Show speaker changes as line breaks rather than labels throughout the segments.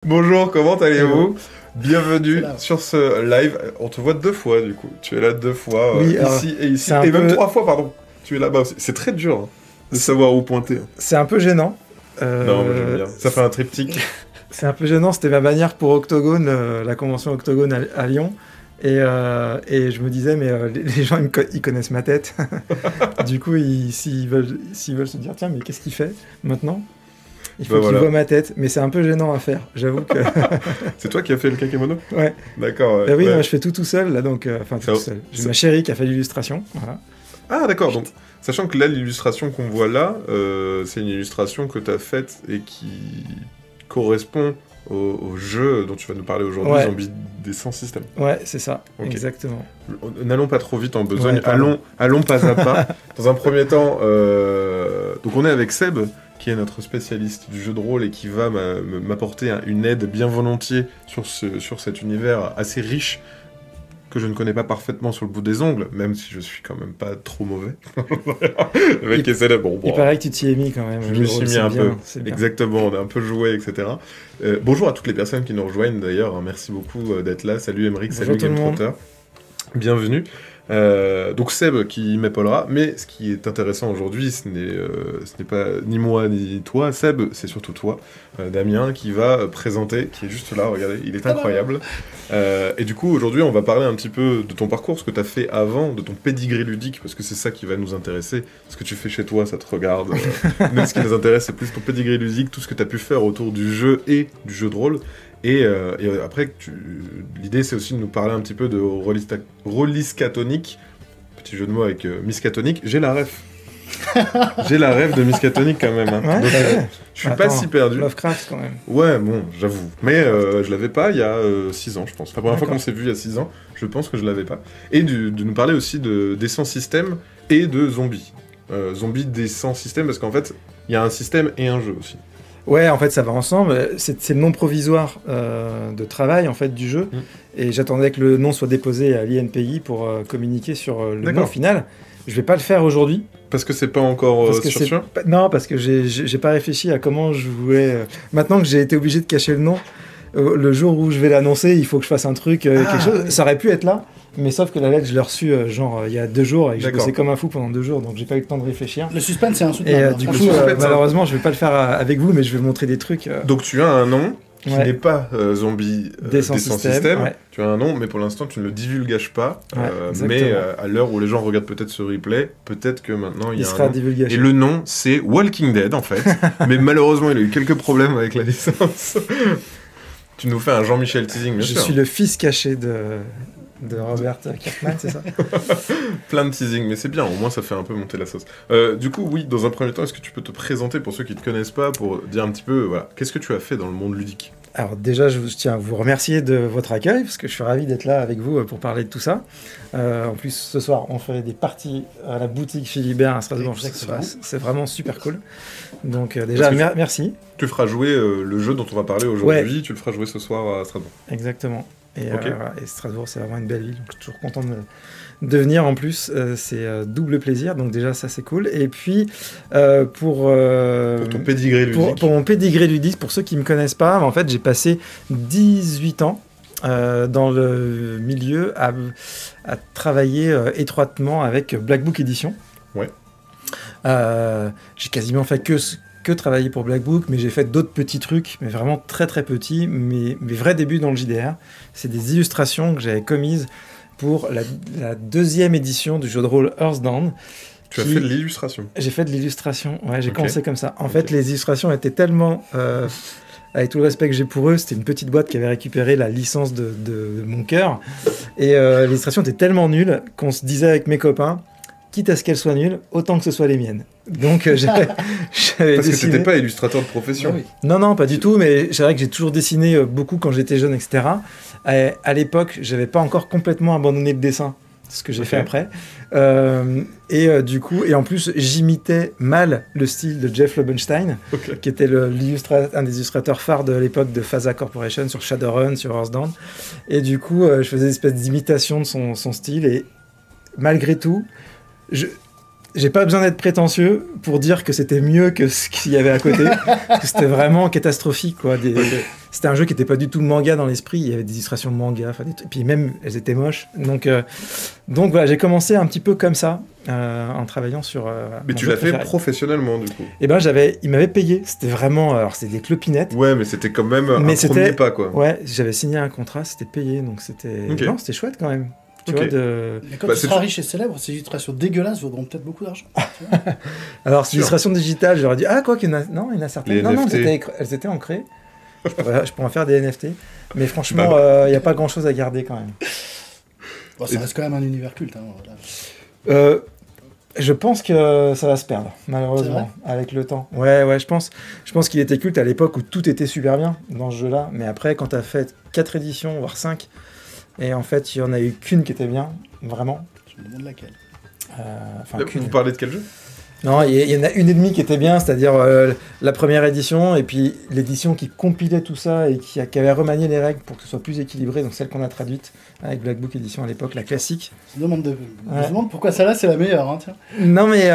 Bonjour, comment allez-vous? Bienvenue sur ce live. On te voit 2 fois du coup. Tu es là 2 fois,
Oui,
ici et ici. Et même 3 fois, pardon. Tu es là-bas aussi. C'est très dur de savoir où pointer.
C'est un peu gênant.
Non, mais j'aime bien. Ça fait un triptyque.
C'est un peu gênant. C'était ma bannière pour Octogone, la convention Octogone à Lyon. Et je me disais, mais les gens, ils connaissent ma tête. Du coup, s'ils veulent se dire, tiens, mais qu'est-ce qu'il fait maintenant? Il faut qu'ils voient ma tête, mais c'est un peu gênant à faire, j'avoue que...
C'est toi qui as fait le kakémono?
Ouais.
D'accord.
Bah oui, ouais. Non, je fais tout seul, là, donc... Enfin, tout seul. J'ai ma chérie qui a fait l'illustration, voilà.
Ah, d'accord, donc... Sachant que là, l'illustration qu'on voit là, c'est une illustration que tu as faite et qui correspond au jeu dont tu vas nous parler aujourd'hui, ouais. Zombie Descent System.
Ouais, c'est ça, okay. Exactement.
N'allons pas trop vite en besogne, ouais, allons pas à pas. Dans un premier temps, donc on est avec Seb, qui est notre spécialiste du jeu de rôle et qui va m'apporter une aide bien volontiers sur cet univers assez riche, que je ne connais pas parfaitement sur le bout des ongles, même si je suis quand même pas trop mauvais. Le mec essaie de... Bon,
il paraît que tu t'y es mis quand même.
Je me suis mis un peu. Exactement, on a un peu joué, etc. Bonjour à toutes les personnes qui nous rejoignent d'ailleurs. Hein, merci beaucoup d'être là. Salut Emeric, salut Gametrotter. Bienvenue. Donc Seb qui m'épaulera, mais ce qui est intéressant aujourd'hui, ce n'est pas ni moi ni toi, Seb, c'est surtout toi, Damien, qui va présenter, qui est juste là, regardez, il est incroyable. Et du coup, aujourd'hui, on va parler un petit peu de ton parcours, ce que tu as fait avant, de ton pedigree ludique, parce que c'est ça qui va nous intéresser. Ce que tu fais chez toi, ça te regarde. Nous, ce qui nous intéresse, c'est plus ton pedigree ludique, tout ce que tu as pu faire autour du jeu et du jeu de rôle. Et après, l'idée c'est aussi de nous parler un petit peu de Rolliscatonic, petit jeu de mots avec Miskatonic. J'ai la ref. J'ai la ref de Miskatonic quand même. Hein.
Ouais,
donc, je suis pas si perdu.
Lovecraft quand même.
Ouais, bon, j'avoue. Mais je l'avais pas il y a 6 ans, je pense. La première fois qu'on s'est vu il y a 6 ans, je pense que je l'avais pas. Et de nous parler aussi de Descent System et de Zombie. Zombie Descent System, parce qu'en fait, il y a un système et un jeu aussi.
Ouais, en fait, ça va ensemble. C'est le nom provisoire de travail en fait du jeu, et j'attendais que le nom soit déposé à l'INPI pour communiquer sur le nom final. Je vais pas le faire aujourd'hui. Parce que
c'est pas encore sûr.
Non, parce que j'ai pas réfléchi à comment je voulais. Maintenant que j'ai été obligé de cacher le nom, le jour où je vais l'annoncer, il faut que je fasse un truc, quelque chose. Ça aurait pu être là. Mais sauf que la lettre, je l'ai reçue il y a 2 jours et j'ai bossé comme un fou pendant 2 jours, donc j'ai pas eu le temps de réfléchir.
Le suspense, c'est insoutenable.
Et du coup, malheureusement, je vais pas le faire avec vous, mais je vais montrer des trucs.
Donc tu as un nom qui n'est pas Zombie Descent System.
Ouais.
Tu as un nom, mais pour l'instant, tu ne le divulgages pas. Mais à l'heure où les gens regardent peut-être ce replay, peut-être que maintenant, il y a
sera divulgagé.
Et le nom, c'est Walking Dead, en fait. Mais malheureusement, il a eu quelques problèmes avec la licence. Tu nous fais un Jean-Michel teasing, bien sûr.
Je suis le fils caché de Robert Kirkman, c'est ça?
Plein de teasing, mais c'est bien, au moins ça fait un peu monter la sauce. Du coup, oui, dans un premier temps, est-ce que tu peux te présenter pour ceux qui ne te connaissent pas, pour dire un petit peu, voilà, qu'est-ce que tu as fait dans le monde ludique?
Alors déjà, je tiens à vous remercier de votre accueil, parce que je suis ravi d'être là avec vous pour parler de tout ça. En plus, ce soir, on fait des parties à la boutique Philibert à Strasbourg. Je sais que c'est vraiment super cool. Donc déjà, merci.
Tu feras jouer le jeu dont on va parler aujourd'hui, tu le feras jouer ce soir à Strasbourg.
Exactement. Et Strasbourg, c'est vraiment une belle ville, donc je suis toujours content de venir en plus, c'est double plaisir, donc déjà ça c'est cool. Et puis pour
ton pédigré ludique.
Pour mon pédigré ludique, pour ceux qui ne me connaissent pas, en fait j'ai passé 18 ans dans le milieu à travailler étroitement avec Black Book Edition.
Ouais.
J'ai quasiment fait que travailler pour Black Book, mais j'ai fait d'autres petits trucs, mais vraiment très très petits. Mes vrais débuts dans le JDR, c'est des illustrations que j'avais commises pour la 2e édition du jeu de rôle Earthbound.
Tu as fait de l'illustration? J'ai
fait de l'illustration, ouais, j'ai commencé comme ça. En fait, les illustrations étaient tellement... avec tout le respect que j'ai pour eux, c'était une petite boîte qui avait récupéré la licence de mon cœur. Et l'illustration était tellement nulle qu'on se disait avec mes copains, quitte à ce qu'elles soient nulles, autant que ce soit les miennes. Donc j'avais
Parce que tu n'étais pas illustrateur de profession.
Oui. Non, pas du tout, mais c'est vrai que j'ai toujours dessiné beaucoup quand j'étais jeune, etc. À l'époque, j'avais pas encore complètement abandonné le dessin, ce que j'ai fait après. Du coup, et en plus, j'imitais mal le style de Jeff Lobenstein, qui était un des illustrateurs phares de l'époque de Phasa Corporation sur Shadowrun, sur Earthbound. Et du coup, je faisais des espèces d'imitation de son style, et malgré tout, j'ai pas besoin d'être prétentieux pour dire que c'était mieux que ce qu'il y avait à côté, parce que c'était vraiment catastrophique, quoi. c'était un jeu qui n'était pas du tout manga dans l'esprit. Il y avait des illustrations de manga, et puis même elles étaient moches. Donc voilà, j'ai commencé un petit peu comme ça, en travaillant sur.
Mais tu l'as fait professionnellement du coup.
Et ben il m'avait payé. C'était vraiment, alors c'était des clopinettes.
Ouais, mais c'était quand même un premier pas quoi.
Ouais, j'avais signé un contrat, c'était payé, donc c'était. Okay. Non, c'était chouette quand même. Tu vois,
Mais quand tu seras riche et célèbre, ces illustrations dégueulasses vaudront peut-être beaucoup d'argent.
Alors, ces illustrations digitales, j'aurais dit, quoi qu'il y en a. Non, il y en a certaines. Non, elles étaient ancrées. Je pourrais en faire des NFT. Mais franchement, il n'y a pas grand-chose à garder quand même.
Bon, ça reste quand même un univers culte. Voilà.
Je pense que ça va se perdre, malheureusement, avec le temps. Ouais, je pense qu'il était culte à l'époque où tout était super bien dans ce jeu-là. Mais après, quand tu as fait 4 éditions, voire 5, et en fait, il n'y en a eu qu'une qui était bien, vraiment.
Je me demande laquelle.
Vous parlez de quel jeu ?
Non, il y en a une et demie qui était bien, c'est-à-dire la première édition, et puis l'édition qui compilait tout ça et qui avait remanié les règles pour que ce soit plus équilibré, donc celle qu'on a traduite avec Black Book Edition à l'époque, la classique.
Je me demande pourquoi celle-là c'est la meilleure. Hein, tiens.
Non, mais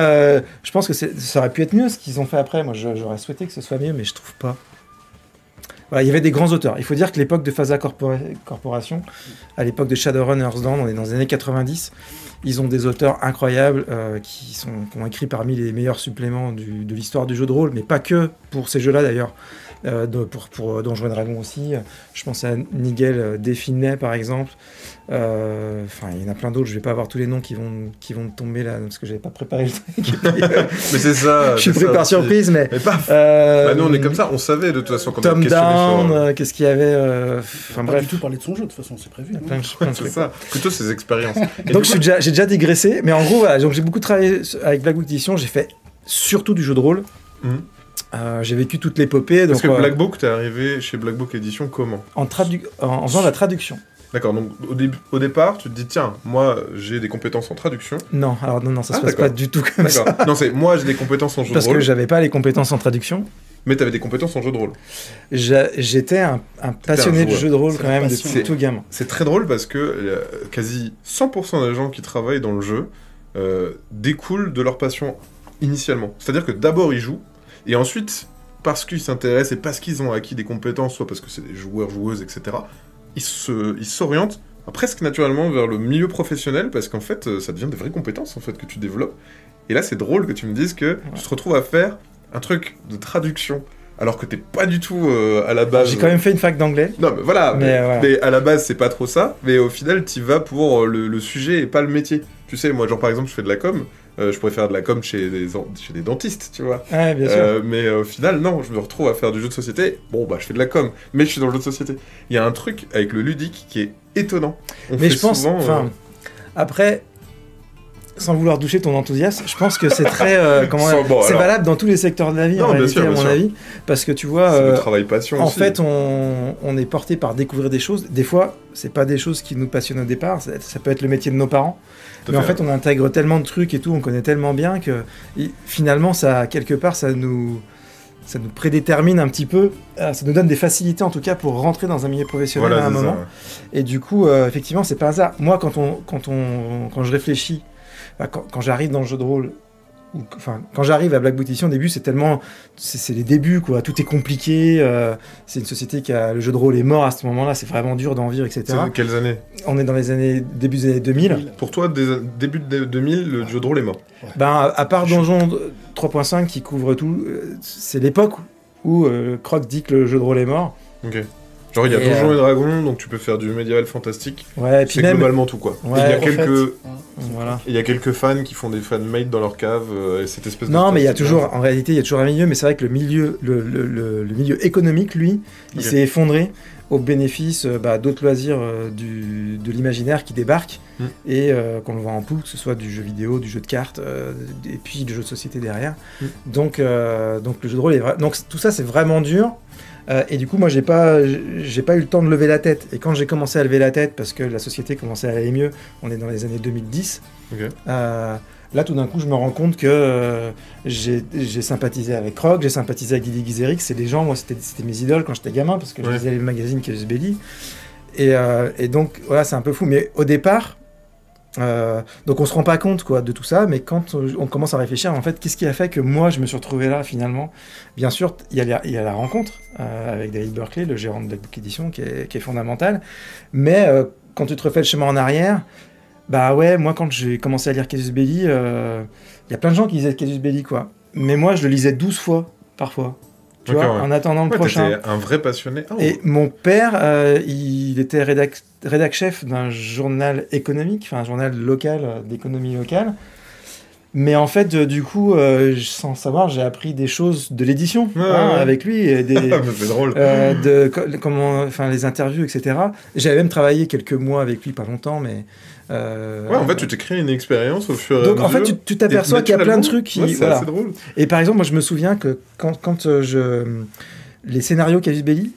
je pense que ça aurait pu être mieux ce qu'ils ont fait après. Moi, j'aurais souhaité que ce soit mieux, mais je trouve pas. Voilà, il y avait des grands auteurs. Il faut dire que l'époque de Phasa Corporation, à l'époque de Shadowrun Earthdawn, on est dans les années 90, ils ont des auteurs incroyables qui ont écrit parmi les meilleurs suppléments de l'histoire du jeu de rôle, mais pas que pour ces jeux-là d'ailleurs. Pour Donjons & Dragons aussi. Je pense à Nigel Definet par exemple. Il y en a plein d'autres. Je vais pas avoir tous les noms qui vont tomber là parce que j'avais pas préparé le truc.
Mais c'est ça.
Je suis pris par surprise, mais
paf. Nous on est comme ça. On savait de toute façon quand
Tom Down. Qu'est-ce qu'il y avait
bref. Pas du tout parler de son jeu de toute façon, c'est prévu.
C'est ça. Plutôt ses expériences.
Donc j'ai déjà digressé, mais en gros voilà. Donc j'ai beaucoup travaillé avec Black Book Edition. J'ai fait surtout du jeu de rôle. J'ai vécu toute l'épopée.
Parce que Black Book, t'es arrivé chez Black Book Edition comment ? En
faisant la traduction.
D'accord, donc au départ, tu te dis, tiens, moi j'ai des compétences en traduction.
Non, ça se passe pas du tout comme ça.
Non, c'est moi j'ai des compétences en jeu de rôle.
Parce que j'avais pas les compétences en traduction.
Mais t'avais des compétences en jeu de rôle.
J'étais un passionné de jeu de rôle quand même depuis tout gamin.
C'est très drôle parce que quasi 100% des gens qui travaillent dans le jeu découlent de leur passion initialement. C'est-à-dire que d'abord ils jouent, et ensuite, parce qu'ils s'intéressent et parce qu'ils ont acquis des compétences, soit parce que c'est des joueurs, joueuses, etc., ils s'orientent presque naturellement vers le milieu professionnel, parce qu'en fait, ça devient des vraies compétences en fait, que tu développes. Et là, c'est drôle que tu me dises que tu te retrouves à faire un truc de traduction, alors que t'es pas du tout à la base...
J'ai quand même fait une fac d'anglais.
Non, mais voilà, mais à la base, c'est pas trop ça, mais au final, t'y vas pour le sujet et pas le métier. Tu sais, moi, genre par exemple, je fais de la com', je pourrais faire de la com chez des dentistes, tu vois.
Ouais, bien sûr.
Mais au final, non, je me retrouve à faire du jeu de société. Bon, je fais de la com, mais je suis dans le jeu de société. Il y a un truc avec le ludique qui est étonnant.
Mais je pense, après, sans vouloir doucher ton enthousiasme, je pense que c'est très... c'est valable dans tous les secteurs de la vie, en réalité, à mon avis. Parce que tu vois...
c'est le travail passion
en
aussi.
fait, on est porté par découvrir des choses. Des fois, c'est pas des choses qui nous passionnent au départ. Ça peut être le métier de nos parents. Mais en fait, on intègre tellement de trucs et tout, on connaît tellement bien que finalement, quelque part, ça nous prédétermine un petit peu, ça nous donne des facilités en tout cas pour rentrer dans un milieu professionnel à un moment. Ça, ouais. Et du coup, effectivement, c'est pas un hasard. Moi, quand je réfléchis, quand j'arrive dans le jeu de rôle, quand j'arrive à Black Book Edition, au début, c'est les débuts, quoi. Tout est compliqué. C'est une société le jeu de rôle est mort à ce moment-là. C'est vraiment dur d'en vivre, etc.
C'est quelles années ?
On est dans début des années 2000.
Pour toi, début de 2000, le jeu de rôle est mort.
À part Donjon 3.5 qui couvre tout, c'est l'époque où Croc dit que le jeu de rôle est mort.
Ok. Genre il y a Donjons et Dragons, donc tu peux faire du médiéval fantastique.
Ouais, et puis
c'est globalement tout quoi.
Ouais,
il y a quelques fans qui font des fan-made dans leur cave et cette espèce de...
Non, mais en réalité, il y a toujours un milieu, mais c'est vrai que le milieu économique, lui, il s'est effondré au bénéfice d'autres loisirs de l'imaginaire qui débarquent et qu'on le voit en pouls, que ce soit du jeu vidéo, du jeu de cartes et puis du jeu de société derrière. Donc le jeu de rôle est vrai. Donc tout ça, c'est vraiment dur. Et du coup, moi, j'ai pas eu le temps de lever la tête. Et quand j'ai commencé à lever la tête, parce que la société commençait à aller mieux, on est dans les années 2010, là, tout d'un coup, je me rends compte que j'ai sympathisé avec Croc, j'ai sympathisé avec Guy Guizeric. C'est des gens, moi, c'était mes idoles quand j'étais gamin, parce que je lisais les magazines Casus Belli. Et donc, voilà, c'est un peu fou. Mais au départ, Donc on se rend pas compte quoi, de tout ça, mais quand on commence à réfléchir, en fait, qu'est-ce qui a fait que moi je me suis retrouvé là finalement? Bien sûr, il y a la rencontre avec David Berkeley, le gérant de Black Book Edition, qui est fondamental, mais quand tu te refais le chemin en arrière, bah ouais, moi quand j'ai commencé à lire Casus Belli, il y a plein de gens qui lisaient Casus Belli, quoi. Mais moi je le lisais 12 fois, parfois. Tu vois, en attendant le prochain.
T'étais un vrai passionné. Oh.
Et mon père, il était rédac-chef d'un journal économique, enfin un journal local, d'économie locale. Mais en fait, du coup, sans savoir, j'ai appris des choses de l'édition avec lui. Et
c'est drôle.
Enfin, les interviews, etc. J'avais même travaillé quelques mois avec lui, pas longtemps, mais...
en fait, tu t'es créé une expérience au fur et à mesure.
Donc, en fait, tu t'aperçois qu'il y a plein de trucs qui...
c'est assez drôle.
Et par exemple, moi, je me souviens que quand les scénarios Casus Belli,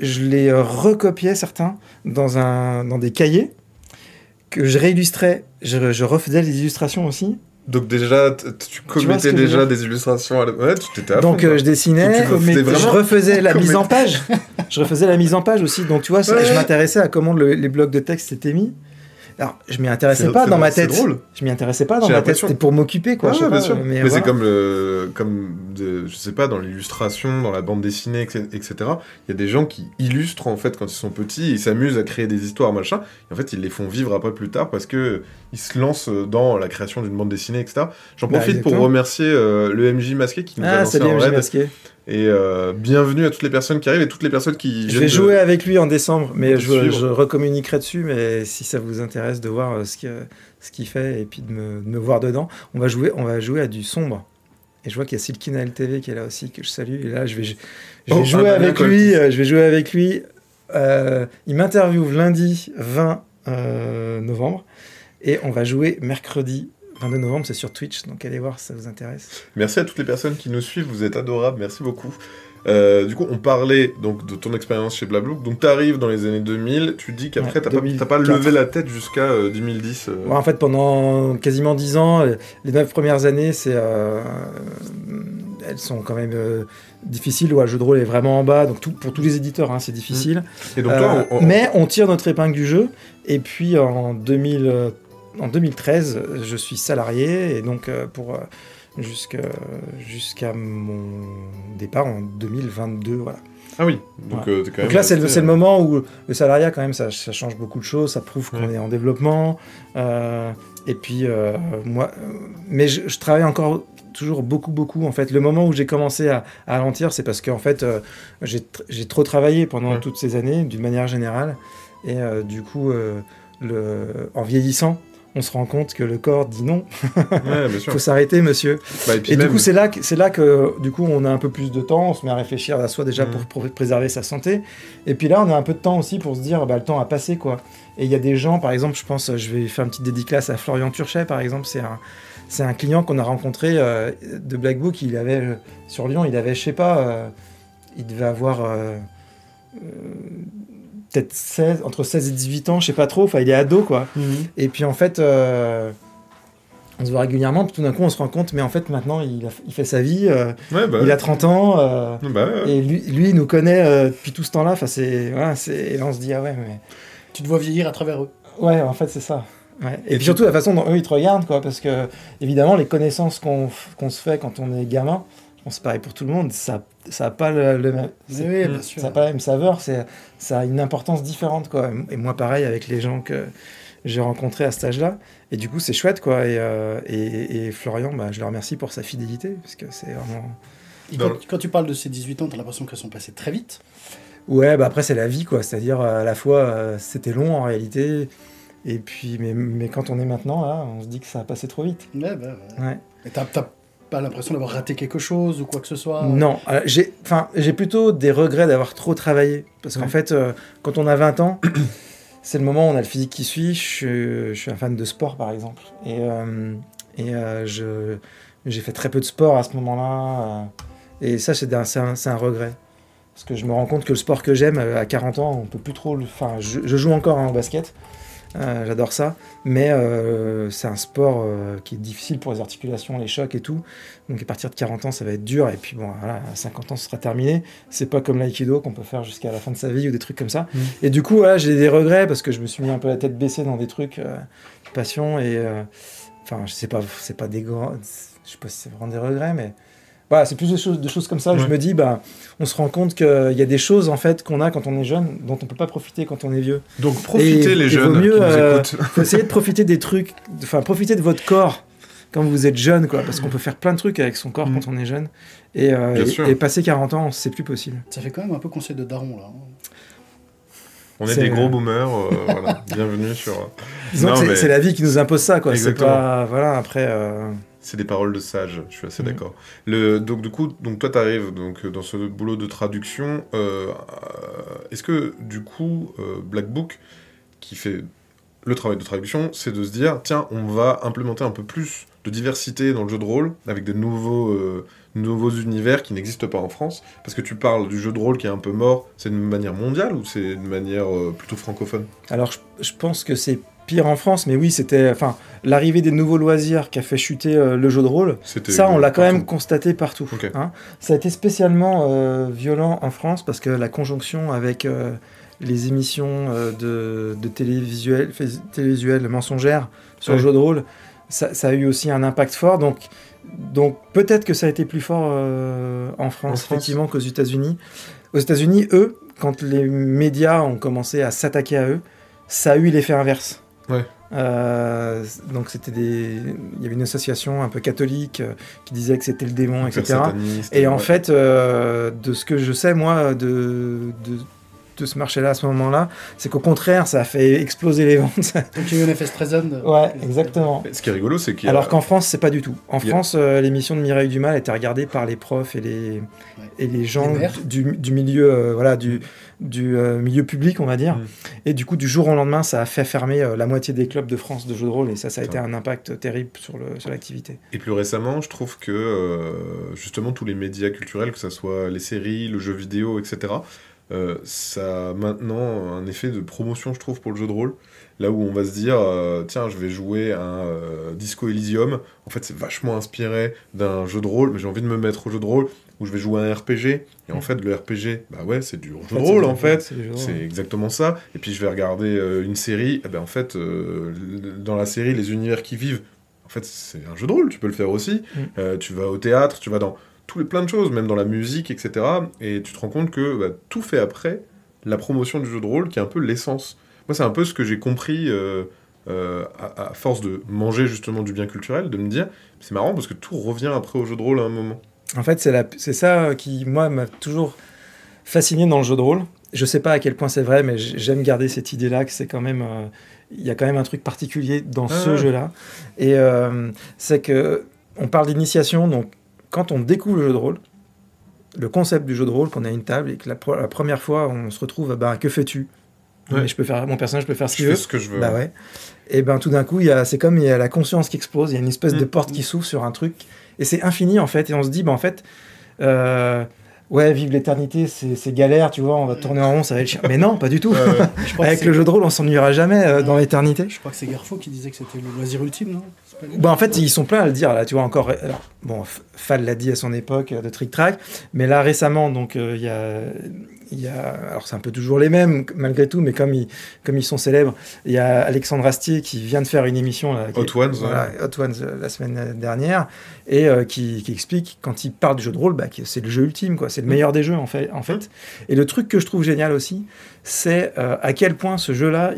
je les recopiais, certains, dans des cahiers, que je réillustrais. Je refaisais les illustrations aussi.
Donc déjà, tu commettais déjà des illustrations. Ouais, tu t'étais à fond.
Donc je dessinais, je refaisais la mise en page. Je refaisais la mise en page aussi. Donc tu vois, je m'intéressais à comment les blocs de texte étaient mis. Alors, je m'y intéressais pas dans ma tête. Je m'y intéressais pas dans ma tête. C'était pour m'occuper, quoi.
Bien sûr. Mais c'est comme je sais pas, dans l'illustration, dans la bande dessinée, etc. Il y a des gens qui illustrent en fait quand ils sont petits, ils s'amusent à créer des histoires, machin. Et en fait, ils les font vivre après plus tard parce que ils se lancent dans la création d'une bande dessinée, etc. J'en profite pour remercier le MJ Masqué qui nous a lancé en raid. Masqué. Et bienvenue à toutes les personnes qui arrivent et toutes les personnes qui...
Je vais jouer avec lui en décembre, mais je recommuniquerai dessus, mais si ça vous intéresse de voir ce qu'il fait et puis de me voir dedans, on va jouer à du sombre. Et je vois qu'il y a Silkina LTV qui est là aussi, que je salue. Et là, je vais jouer avec lui. Il m'interviewe lundi 20 novembre et on va jouer mercredi 22 novembre, c'est sur Twitch, donc allez voir si ça vous intéresse.
Merci à toutes les personnes qui nous suivent, vous êtes adorables, merci beaucoup. Du coup, on parlait donc de ton expérience chez Blablook. Donc, tu arrives dans les années 2000, tu dis qu'après, t'as pas levé la tête jusqu'à 2010.
Ouais, en fait, pendant quasiment 10 ans, les 9 premières années, elles sont quand même difficiles, où le jeu de rôle est vraiment en bas, donc pour tous les éditeurs, c'est difficile. Et donc, toi, mais on tire notre épingle du jeu, et puis en 2013, je suis salarié, et donc jusqu'à mon départ en 2022, voilà.
Ah oui, donc
voilà. Donc là, c'est le moment où le salariat, quand même, ça change beaucoup de choses, ça prouve qu'on est en développement, et puis mais je travaille encore toujours beaucoup. En fait, le moment où j'ai commencé à ralentir, c'est parce qu'en fait, j'ai trop travaillé pendant toutes ces années, d'une manière générale, et du coup, en vieillissant, on se rend compte que le corps dit non. Il faut s'arrêter, monsieur. Et du coup, c'est là que du coup, on a un peu plus de temps, on se met à réfléchir à soi déjà pour préserver sa santé. Et puis là, on a un peu de temps aussi pour se dire, le temps a passé, quoi. Et il y a des gens, par exemple, je vais faire une petite dédicace à Florian Turchet, par exemple. C'est un client qu'on a rencontré de Black Book. Il avait, sur Lyon, il devait avoir... peut-être entre 16 et 18 ans, je sais pas trop, il est ado, quoi. Et puis en fait, on se voit régulièrement, puis tout d'un coup on se rend compte, mais en fait maintenant il fait sa vie, il a 30 ans, et lui il nous connaît depuis tout ce temps-là, et là on se dit, ah ouais, mais...
Tu te vois vieillir à travers eux.
Ouais, en fait c'est ça. Ouais. Et puis surtout la façon dont eux ils te regardent, quoi, parce que évidemment les connaissances qu'on se fait quand on est gamin, c'est pareil pour tout le monde, ça n'a pas le même, ça a pas la même saveur, ça a une importance différente, quoi. Et moi pareil avec les gens que j'ai rencontrés à cet âge-là, et du coup c'est chouette, quoi. Et Florian, je le remercie pour sa fidélité, parce que c'est vraiment...
Et quand tu parles de ces 18 ans, t'as l'impression qu'elles sont passées très vite?
Ouais, après c'est la vie, quoi, c'est-à-dire à la fois c'était long en réalité, et puis mais quand on est maintenant là, on se dit que ça a passé trop vite.
Ouais. Et t'as pas l'impression d'avoir raté quelque chose ou quoi que ce soit?
Non, j'ai plutôt des regrets d'avoir trop travaillé, parce qu'en fait, quand on a 20 ans, c'est le moment où on a le physique qui suit. Je suis un fan de sport, par exemple, et j'ai fait très peu de sport à ce moment-là, et ça, c'est un regret, parce que je me rends compte que le sport que j'aime, à 40 ans, on peut plus trop... je joue encore au basket, J'adore ça. Mais c'est un sport qui est difficile pour les articulations, les chocs et tout. Donc à partir de 40 ans, ça va être dur. Et puis bon, voilà, à 50 ans, ce sera terminé. C'est pas comme l'aïkido qu'on peut faire jusqu'à la fin de sa vie ou des trucs comme ça. Et du coup, voilà, j'ai des regrets parce que je me suis mis un peu la tête baissée dans des trucs passion. Et enfin, je sais pas, c'est pas des grands... Je sais pas si c'est vraiment des regrets, mais... Voilà, c'est plus de choses comme ça où je me dis, on se rend compte qu'il y a des choses en fait qu'on a quand on est jeune, dont on peut pas profiter quand on est vieux.
Donc profitez les jeunes qui nous écoutent.
Faut essayer de profiter des trucs, enfin profiter de votre corps quand vous êtes jeune, quoi, parce qu'on peut faire plein de trucs avec son corps quand on est jeune. Et passer 40 ans, c'est plus possible.
Ça fait quand même un peu conseil de daron là.
On est des gros boomers, voilà. Bienvenue sur...
Disons que c'est la vie qui nous impose ça, quoi.
Exactement.
C'est pas... Voilà, après...
C'est des paroles de sage, je suis assez d'accord. Donc du coup, toi t'arrives dans ce boulot de traduction. Est-ce que du coup, Black Book, qui fait le travail de traduction, c'est de se dire, tiens, on va implémenter un peu plus de diversité dans le jeu de rôle, avec des nouveaux univers qui n'existent pas en France. Parce que tu parles du jeu de rôle qui est un peu mort, c'est une manière mondiale ou c'est une manière plutôt francophone ?
Alors je pense que c'est pire en France, mais oui, c'était l'arrivée des nouveaux loisirs qui a fait chuter le jeu de rôle. Ça, on l'a quand même constaté partout.
Okay.
Hein. Ça a été spécialement violent en France parce que la conjonction avec les émissions de télévisuelles mensongères sur le jeu de rôle, ça a eu aussi un impact fort. Donc peut-être que ça a été plus fort en France, effectivement, qu'aux États-Unis. Aux États-Unis, eux, quand les médias ont commencé à s'attaquer à eux, ça a eu l'effet inverse.
Ouais.
Donc il y avait une association un peu catholique qui disait que c'était le démon, etc. Et en fait, de ce que je sais moi de ce marché-là à ce moment-là, c'est qu'au contraire, ça a fait exploser les ventes.
Donc il y a eu un effet Streisand.
Ouais, exactement.
Ce qui est rigolo, c'est qu'il y a...
Alors qu'en France, c'est pas du tout. En France, l'émission de Mireille Dumas était regardée par les profs et les gens du milieu, du milieu public, on va dire. Et du coup, du jour au lendemain, ça a fait fermer la moitié des clubs de France de jeux de rôle, et ça a été un impact terrible sur l'activité. Et
plus récemment, je trouve que justement tous les médias culturels, que ce soit les séries, le jeu vidéo, etc., ça a maintenant un effet de promotion, je trouve, pour le jeu de rôle. Là où on va se dire, tiens, je vais jouer à Disco Elysium. En fait, c'est vachement inspiré d'un jeu de rôle, mais j'ai envie de me mettre au jeu de rôle, où je vais jouer à un RPG. Et en fait, le RPG, c'est du jeu de rôle, en fait. C'est exactement ça. Et puis, je vais regarder une série. Et en fait, dans la série, les univers qui vivent, en fait, c'est un jeu de rôle. Tu peux le faire aussi. Tu vas au théâtre, tu vas dans... plein de choses, même dans la musique, etc. Et tu te rends compte que tout fait après la promotion du jeu de rôle, qui est un peu l'essence. Moi, c'est un peu ce que j'ai compris à force de manger justement du bien culturel, de me dire, c'est marrant parce que tout revient après au jeu de rôle à un moment.
En fait, c'est ça qui, moi, m'a toujours fasciné dans le jeu de rôle. Je sais pas à quel point c'est vrai, mais j'aime garder cette idée-là, que c'est quand même... il y a quand même un truc particulier dans ce jeu-là. Et c'est que on parle d'initiation, donc quand on découvre le jeu de rôle, le concept du jeu de rôle, qu'on a une table et que la première fois on se retrouve, que fais-tu ? Mais mon personnage peut faire ce qu'il veut.
Je fais ce que je veux.
Et tout d'un coup, c'est comme il y a la conscience qui explose, il y a une espèce de porte qui s'ouvre sur un truc, et c'est infini en fait. Et on se dit, en fait, vivre l'éternité, c'est galère, tu vois, on va tourner en rond, ça va être chiant. Mais non, pas du tout. Avec le jeu de rôle, on s'ennuiera jamais dans l'éternité.
Je crois que c'est Garfo qui disait que c'était le loisir ultime, non ?
En fait, ils sont pleins à le dire, là, tu vois, encore... Alors, Fall l'a dit à son époque, de Trick Track, mais là, récemment, donc, il y a... Alors, c'est un peu toujours les mêmes, malgré tout, mais comme ils sont célèbres, il y a Alexandre Astier qui vient de faire une émission... Là,
Hot Ones,
Hot Ones, la semaine dernière, et qui explique, quand il parle du jeu de rôle, que c'est le jeu ultime, quoi. C'est le meilleur des jeux, en fait. Et le truc que je trouve génial aussi, c'est à quel point ce jeu-là,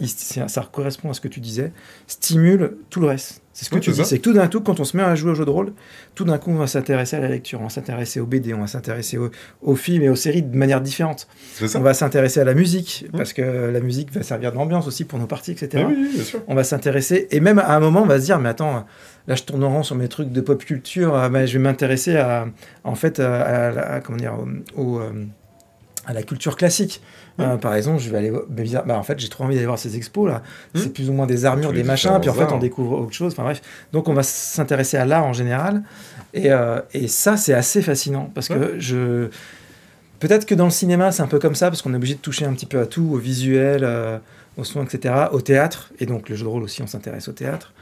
ça correspond à ce que tu disais, stimule tout le reste. C'est ce que tu dis, c'est que tout d'un coup, quand on se met à jouer au jeu de rôle, tout d'un coup, on va s'intéresser à la lecture, on va s'intéresser aux BD, on va s'intéresser aux films et aux séries de manière différente. On va s'intéresser à la musique, parce que la musique va servir d'ambiance aussi pour nos parties, etc.
Oui, bien sûr.
On va s'intéresser, et même à un moment, on va se dire, mais attends, là, je tourne en rond sur mes trucs de pop culture, je vais m'intéresser à la culture classique. Par exemple, je vais aller... en fait, j'ai trop envie d'aller voir ces expos, là. C'est plus ou moins des armures, des machins, puis en fait, on découvre autre chose. Enfin bref. Donc, on va s'intéresser à l'art en général. Et ça, c'est assez fascinant. Parce que Peut-être que dans le cinéma, c'est un peu comme ça, parce qu'on est obligé de toucher un petit peu à tout, au visuel, au son, etc., au théâtre, et donc le jeu de rôle aussi, on s'intéresse au théâtre.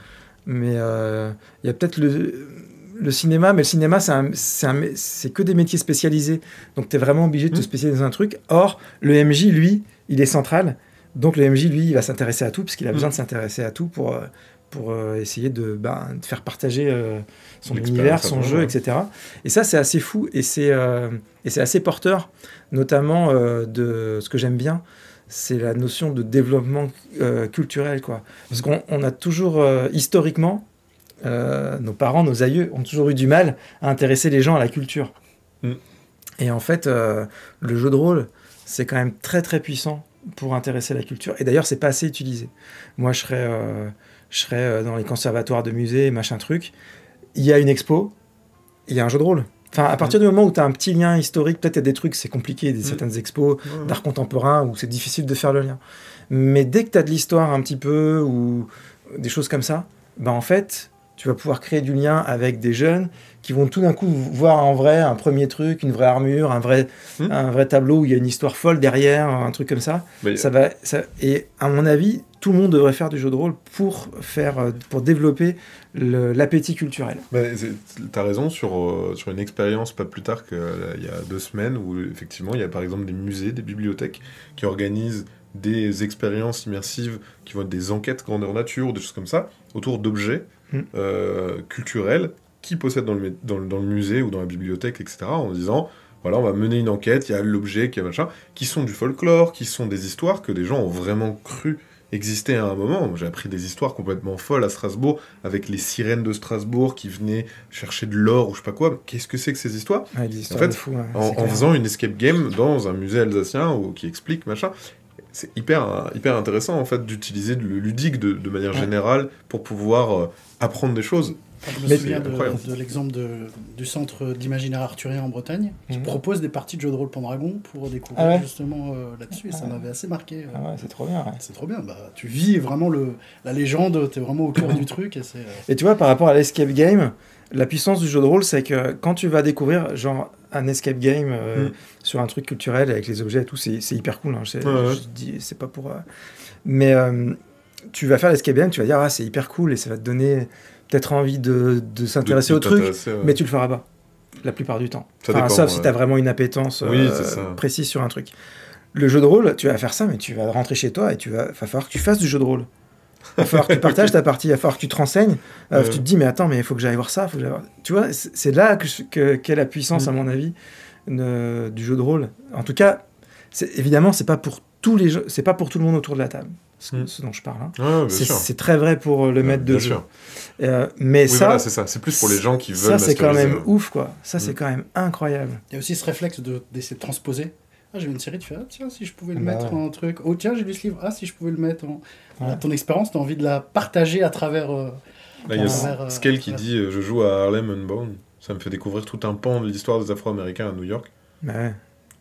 Mais il y a peut-être le cinéma, mais le cinéma, c'est que des métiers spécialisés. Donc, tu es vraiment obligé de te spécialiser dans un truc. Or, le MJ, lui, il est central. Donc, le MJ, lui, il va s'intéresser à tout, parce qu'il a besoin de s'intéresser à tout pour essayer de faire partager son univers, son jeu, etc. Et ça, c'est assez fou. Et c'est assez porteur, notamment de ce que j'aime bien, c'est la notion de développement culturel, quoi. Parce qu'on a toujours, historiquement, nos parents, nos aïeux ont toujours eu du mal à intéresser les gens à la culture. Et en fait, le jeu de rôle, c'est quand même très très puissant pour intéresser la culture. Et d'ailleurs, c'est pas assez utilisé. Moi, je serais dans les conservatoires de musées, machin truc. Il y a une expo, il y a un jeu de rôle. Enfin, à partir du moment où tu as un petit lien historique, peut-être il y a des trucs, c'est compliqué, certaines expos d'art contemporain où c'est difficile de faire le lien. Mais dès que tu as de l'histoire un petit peu ou des choses comme ça, en fait, tu vas pouvoir créer du lien avec des jeunes qui vont tout d'un coup voir en vrai un premier truc, une vraie armure, un vrai tableau où il y a une histoire folle derrière, un truc comme ça. Et à mon avis, tout le monde devrait faire du jeu de rôle pour développer l'appétit culturel.
T'as raison sur une expérience pas plus tard qu'il y a 2 semaines où effectivement il y a par exemple des musées, des bibliothèques qui organisent des expériences immersives qui vont être des enquêtes grandeur nature, des choses comme ça, autour d'objets culturels qui possèdent dans le musée ou dans la bibliothèque, etc., en disant, voilà, on va mener une enquête, il y a l'objet, il y a machin, qui sont du folklore, qui sont des histoires que des gens ont vraiment cru exister à un moment. J'ai appris des histoires complètement folles à Strasbourg, avec les sirènes de Strasbourg qui venaient chercher de l'or ou je sais pas quoi. Qu'est-ce que c'est que ces histoires ?
Des histoires
en fait,
de fou,
en faisant une escape game dans un musée alsacien qui explique machin, c'est hyper intéressant en fait d'utiliser le ludique de manière générale pour pouvoir apprendre des choses.
Je me souviens de l'exemple du centre d'imaginaire arthurien en Bretagne qui propose des parties de jeux de rôle Pendragon pour découvrir justement là-dessus. Et ça m'avait assez marqué.
C'est trop bien.
C'est trop bien. Tu vis vraiment la légende, tu es vraiment au cœur du truc.
Et tu vois, par rapport à l'escape game, la puissance du jeu de rôle, c'est que quand tu vas découvrir genre un escape game sur un truc culturel avec les objets et tout, c'est hyper cool. Hein. Je dis, c'est pas pour... Mais tu vas faire l'escape game, tu vas dire c'est hyper cool et ça va te donner peut-être envie de s'intéresser au truc, mais tu le feras pas la plupart du temps. Sauf si tu as vraiment une appétence précise sur un truc. Le jeu de rôle, tu vas faire ça, mais tu vas rentrer chez toi et va falloir que tu fasses du jeu de rôle. Il va falloir que tu partages ta partie, il va falloir que tu te renseignes. Tu te dis, mais attends, mais il faut que j'aille voir ça. Tu vois, c'est là qu'est la puissance, à mon avis, du jeu de rôle. En tout cas, évidemment, c'est pas pour tous les jeux, c'est pas pour tout le monde autour de la table. Ce dont je parle. C'est très vrai pour le maître de jeu. Mais
voilà, c'est ça. C'est plus pour les gens qui veulent.
Ça, c'est quand même ouf, quoi. Ça, c'est quand même incroyable.
Il y a aussi ce réflexe d'essayer de transposer. J'ai vu une série, tu fais tiens, si je pouvais le mettre en truc. Oh, tiens, j'ai lu ce livre. Si je pouvais le mettre en. Voilà, ton expérience, tu as envie de la partager à travers.
Il y a Scale qui dit je joue à Harlem Unbound. Ça me fait découvrir tout un pan de l'histoire des Afro-Américains à New York.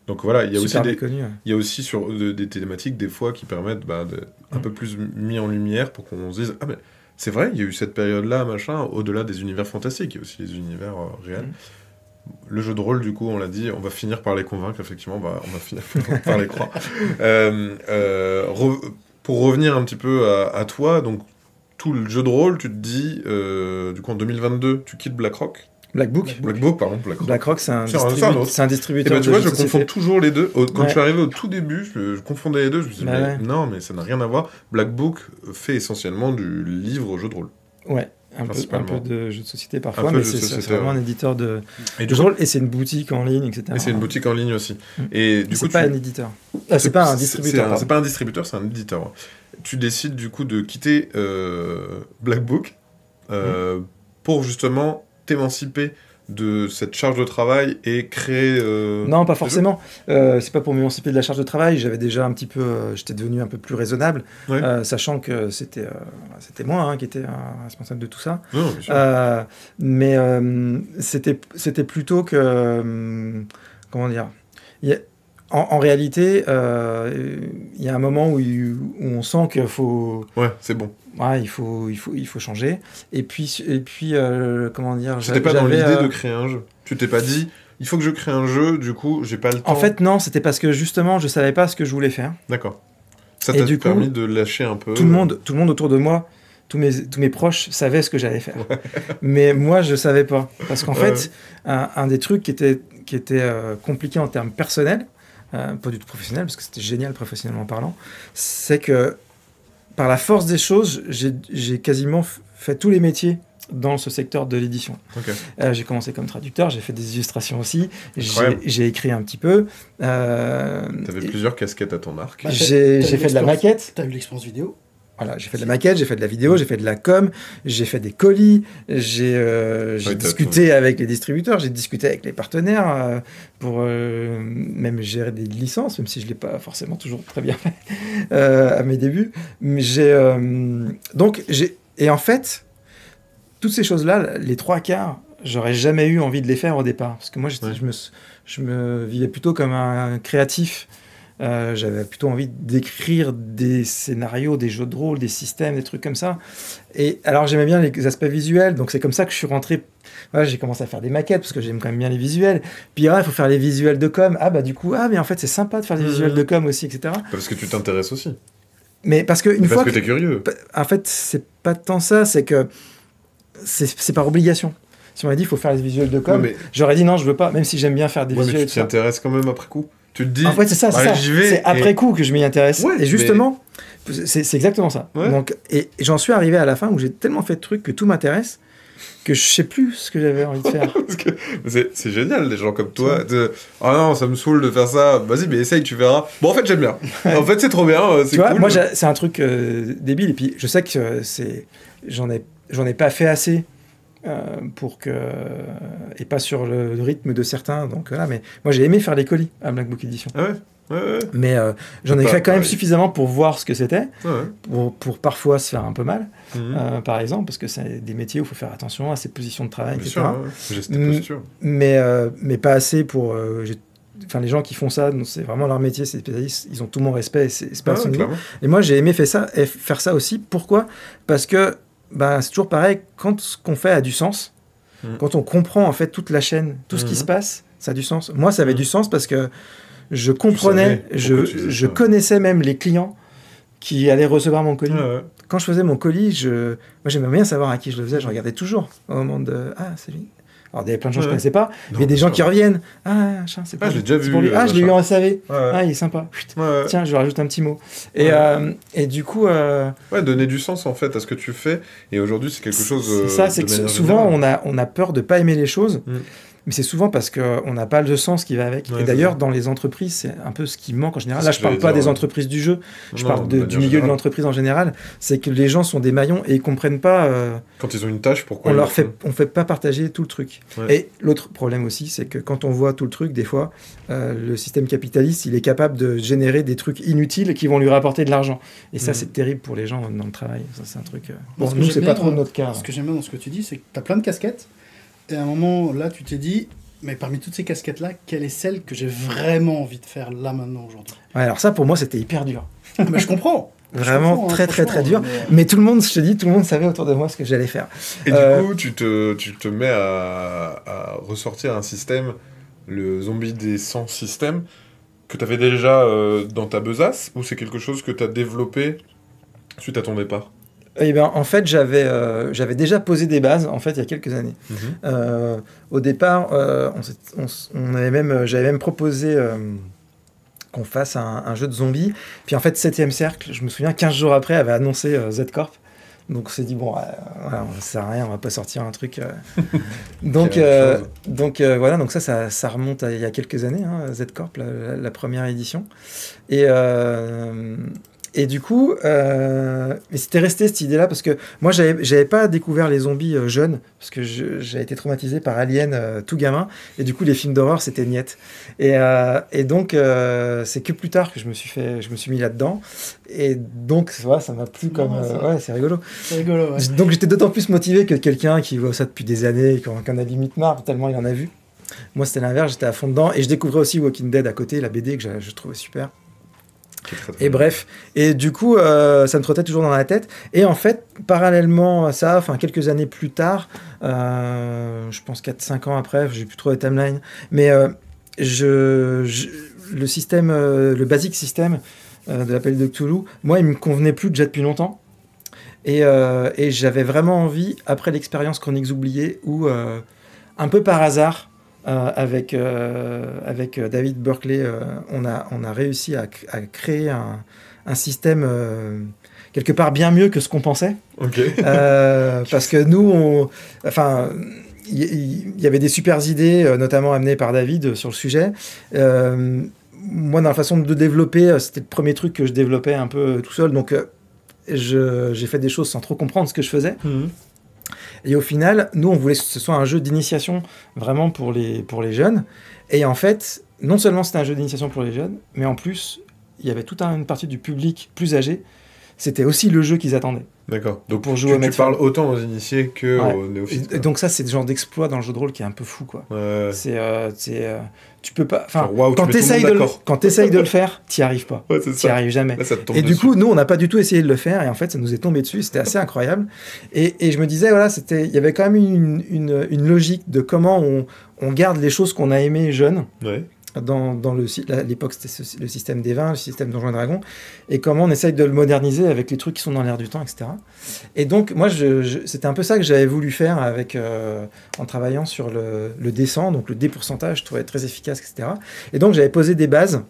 Donc voilà, il y a aussi il y a aussi sur des thématiques des fois qui permettent un peu plus mis en lumière pour qu'on se dise mais c'est vrai, il y a eu cette période-là, machin, au-delà des univers fantastiques, il y a aussi les univers réels. Le jeu de rôle, du coup, on l'a dit, on va finir par les convaincre, effectivement, on va finir par les croire. Pour revenir un petit peu à toi, donc tout le jeu de rôle, tu te dis, du coup en 2022, tu quittes BlackRock.
BlackBook,
pardon.
BlackRock, c'est un distributeur.
Et tu vois, je confonds toujours les deux. Quand je suis arrivé au tout début, je confondais les deux. Je me suis dit, non, mais ça n'a rien à voir. BlackBook fait essentiellement du livre jeu de rôle.
Ouais, un peu de jeux de société parfois, mais c'est vraiment un éditeur de jeux de rôle. Et c'est une boutique en ligne, etc.
Et c'est une boutique en ligne aussi. Et du coup,
c'est pas un éditeur. C'est pas un distributeur.
C'est pas un distributeur, c'est un éditeur. Tu décides du coup de quitter BlackBook pour justement t'émanciper de cette charge de travail et créer...
Non, pas forcément. C'est pas pour m'émanciper de la charge de travail. J'avais déjà un petit peu... j'étais devenu un peu plus raisonnable, sachant que c'était moi qui étais responsable de tout ça.
Non, bien sûr.
Mais c'était plutôt que... comment dire ? En réalité, il y a un moment où on sent qu'il faut...
Ouais, c'est bon.
Ouais, il faut changer. Et puis comment dire...
C'était pas dans l'idée de créer un jeu. Tu t'es pas dit, il faut que je crée un jeu, du coup, j'ai pas le temps.
En fait, non, c'était parce que justement, je savais pas ce que je voulais faire.
D'accord. Ça t'a permis de lâcher un peu.
Tout le monde autour de moi, tous mes proches savaient ce que j'allais faire. Ouais. Mais moi, je savais pas. Parce qu'en fait, un des trucs qui était compliqué en termes personnels, pas du tout professionnel, parce que c'était génial professionnellement parlant, c'est que par la force des choses, j'ai quasiment fait tous les métiers dans ce secteur de l'édition. Okay. J'ai commencé comme traducteur, j'ai fait des illustrations aussi, j'ai écrit un petit peu.
Tu avais plusieurs casquettes à ton arc.
J'ai fait de la maquette.
Tu as eu l'expérience vidéo.
Voilà, j'ai fait de la maquette, j'ai fait de la vidéo, j'ai fait de la com, j'ai fait des colis, j'ai discuté avec les distributeurs, j'ai discuté avec les partenaires pour même gérer des licences, même si je ne l'ai pas forcément toujours très bien fait à mes débuts. Mais et en fait, toutes ces choses-là, les 3/4, j'aurais jamais eu envie de les faire au départ. Parce que moi, je me vivais plutôt comme un créatif. J'avais plutôt envie d'écrire des scénarios, des jeux de rôle, des systèmes, des trucs comme ça. Et alors, j'aimais bien les aspects visuels. Donc, c'est comme ça que je suis rentré. Voilà, j'ai commencé à faire des maquettes parce que j'aime quand même bien les visuels. Puis, il faut faire les visuels de com. Mais en fait, c'est sympa de faire des visuels de com aussi, etc.
Parce que tu t'intéresses aussi.
Mais parce que
parce que t'es curieux.
En fait, c'est pas tant ça, c'est que c'est par obligation. Si on m'a dit il faut faire les visuels de com, j'aurais dit non, je veux pas, même si j'aime bien faire des visuels.
Mais tu t'y intéresses quand même après coup. Tu te dis.
En fait, c'est ça. C'est après coup que je m'y intéresse. Ouais, et justement, c'est exactement ça. Ouais. Donc, et j'en suis arrivé à la fin où j'ai tellement fait de trucs que tout m'intéresse que je sais plus ce que j'avais envie de faire.
C'est génial, les gens comme toi. Ah non, ça me saoule de faire ça. Vas-y, mais essaye, tu verras. Bon, en fait, j'aime bien. En fait, c'est trop bien. C'est cool.
Moi, c'est un truc débile. Et puis, je sais que j'en ai pas fait assez. Pour que et pas sur le rythme de certains, donc là, mais moi j'ai aimé faire les colis à Black Book Edition.
Ah ouais.
Mais j'en ai fait quand même suffisamment pour voir ce que c'était, pour parfois se faire un peu mal, par exemple, parce que c'est des métiers où il faut faire attention à ses positions de travail,
bien
etc.
Sûr,
mais pas assez pour les gens qui font ça, c'est vraiment leur métier, c'est spécialistes, ils ont tout mon respect, c'est pas à ce niveau. Et moi j'ai aimé faire ça aussi. Pourquoi ? Parce que c'est toujours pareil, quand ce qu'on fait a du sens, quand on comprend en fait toute la chaîne, tout ce qui se passe, ça a du sens. Moi, ça avait du sens parce que je comprenais, je connaissais même les clients qui allaient recevoir mon colis. Quand je faisais mon colis, moi j'aimais bien savoir à qui je le faisais, je regardais toujours au moment de « Ah, c'est lui ». Alors, il y avait plein de gens que je ne connaissais pas, mais des gens qui reviennent. Ah, c'est pas
je l'ai déjà vu.
Je l'ai eu en SAV. Ah, il est sympa. Tiens, je lui rajoute un petit mot. Et du coup.
Donner du sens en fait à ce que tu fais. Et aujourd'hui, c'est quelque chose.
C'est ça, c'est que souvent, on a peur de ne pas aimer les choses. Mais c'est souvent parce qu'on n'a pas le sens qui va avec. Et d'ailleurs, dans les entreprises, c'est un peu ce qui manque en général. Là, je ne parle pas des entreprises du jeu, je parle du milieu de l'entreprise en général. C'est que les gens sont des maillons et ils ne comprennent pas...
quand ils ont une tâche, pourquoi
on ne fait pas partager tout le truc. Et l'autre problème aussi, c'est que quand on voit tout le truc, des fois, le système capitaliste, il est capable de générer des trucs inutiles qui vont lui rapporter de l'argent. Et ça, c'est terrible pour les gens dans le travail. Ça, c'est un truc... nous, c'est pas trop notre cas.
Ce que j'aime bien dans ce que tu dis, c'est que tu as plein de casquettes. Et à un moment, là, tu t'es dit, mais parmi toutes ces casquettes-là, quelle est celle que j'ai vraiment envie de faire là, maintenant, aujourd'hui ?
Alors ça, pour moi, c'était hyper dur.
Mais je comprends.
Vraiment très dur. Mais tout le monde, je te dis, tout le monde savait autour de moi ce que j'allais faire.
Et du coup, tu te mets à ressortir un système, le Zombie des 100 systèmes, que tu avais déjà dans ta besace, ou c'est quelque chose que tu as développé suite à ton départ ?
Eh bien, en fait, j'avais déjà posé des bases, en fait, il y a quelques années. Au départ, j'avais même proposé qu'on fasse un jeu de zombies. Puis en fait, 7e Cercle, je me souviens, 15 jours après, avait annoncé Z-Corp. Donc on s'est dit, bon, voilà, ça sert à rien, on va pas sortir un truc... Donc ça remonte à il y a quelques années, Z-Corp, la première édition. Et du coup, mais c'était resté cette idée-là parce que moi, j'avais pas découvert les zombies jeunes parce que j'ai été traumatisé par Alien tout gamin et du coup, les films d'horreur, c'était niette. Et donc, c'est que plus tard que je me suis mis là-dedans. Et donc, voilà, ça m'a plu comme... c'est rigolo.
C'est rigolo, ouais.
Donc, j'étais d'autant plus motivé que quelqu'un qui voit ça depuis des années, qui en a limite marre, tellement il en a vu. Moi, c'était l'inverse, j'étais à fond dedans. Et je découvrais aussi Walking Dead à côté, la BD que je trouvais super. Et bref, et du coup, ça me trottait toujours dans la tête. Et en fait, parallèlement à ça, quelques années plus tard, je pense 4-5 ans après, j'ai plus trop les timelines, mais le système, le basic système, de l'appel de Cthulhu, moi, il me convenait plus déjà depuis longtemps. Et j'avais vraiment envie, après l'expérience Chroniques oubliées, où un peu par hasard, avec David Berkeley, on a réussi à créer un système quelque part bien mieux que ce qu'on pensait.
Okay.
Parce que nous, il y avait des super idées, notamment amenées par David sur le sujet. Moi, dans la façon de développer, c'était le premier truc que je développais un peu tout seul. Donc, j'ai fait des choses sans trop comprendre ce que je faisais. Et au final, nous, on voulait que ce soit un jeu d'initiation vraiment pour les jeunes. Et en fait, non seulement c'était un jeu d'initiation pour les jeunes, mais en plus, il y avait toute une partie du public plus âgé. C'était aussi le jeu qu'ils attendaient.
D'accord. Donc pour jouer tu parles autant aux initiés qu'aux néophytes.
Et donc ça, c'est le genre d'exploit dans le jeu de rôle qui est un peu fou, quoi. Tu peux pas... Wow, quand t'essayes de le faire, t'y arrives pas. Ouais, t'y arrives jamais. Là, et du coup, nous, on n'a pas du tout essayé de le faire, et en fait, ça nous est tombé dessus. C'était assez incroyable. Et je me disais, voilà, il y avait quand même une logique de comment on garde les choses qu'on a aimées jeunes. Ouais. À l'époque, c'était le système des vins, le système Donjons et Dragons, et comment on essaye de le moderniser avec les trucs qui sont dans l'air du temps, etc. Et donc, moi, c'était un peu ça que j'avais voulu faire en travaillant sur le descend, donc le dépourcentage, je trouvais très efficace, etc. Et donc, j'avais posé des bases,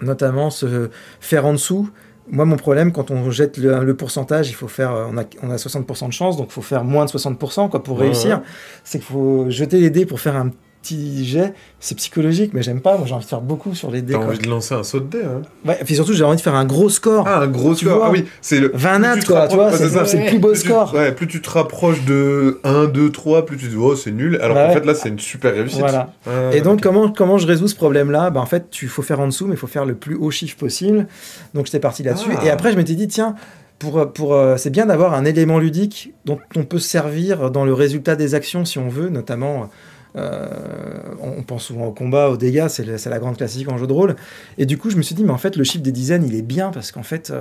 notamment se faire en dessous. Moi, mon problème, quand on jette le pourcentage, il faut faire, on a 60% de chance, donc il faut faire moins de 60% pour réussir. C'est qu'il faut jeter les dés pour faire un petit jet, c'est psychologique, mais j'aime pas. Moi, j'ai envie de faire beaucoup sur les dés.
T'as envie de lancer un saut de dés, hein.
Ouais, et puis surtout, j'ai envie de faire un gros score.
Ah, un gros score.
Vois,
ah oui, c'est le
20 nat, quoi, tu vois, c'est le plus beau score.
Plus tu te rapproches de 1, 2, 3, plus tu te dis, oh, c'est nul. Alors qu'en fait, là, c'est une super réussite.
Voilà. Et donc, comment je résous ce problème-là ? En fait, il faut faire en dessous, mais il faut faire le plus haut chiffre possible. Donc, j'étais parti là-dessus. Et après, je m'étais dit, tiens, c'est bien d'avoir un élément ludique dont on peut se servir dans le résultat des actions, si on veut, notamment... on pense souvent au combat, aux dégâts, c'est la grande classique en jeu de rôle. Et du coup, je me suis dit, mais en fait, le chiffre des dizaines, il est bien parce qu'en fait,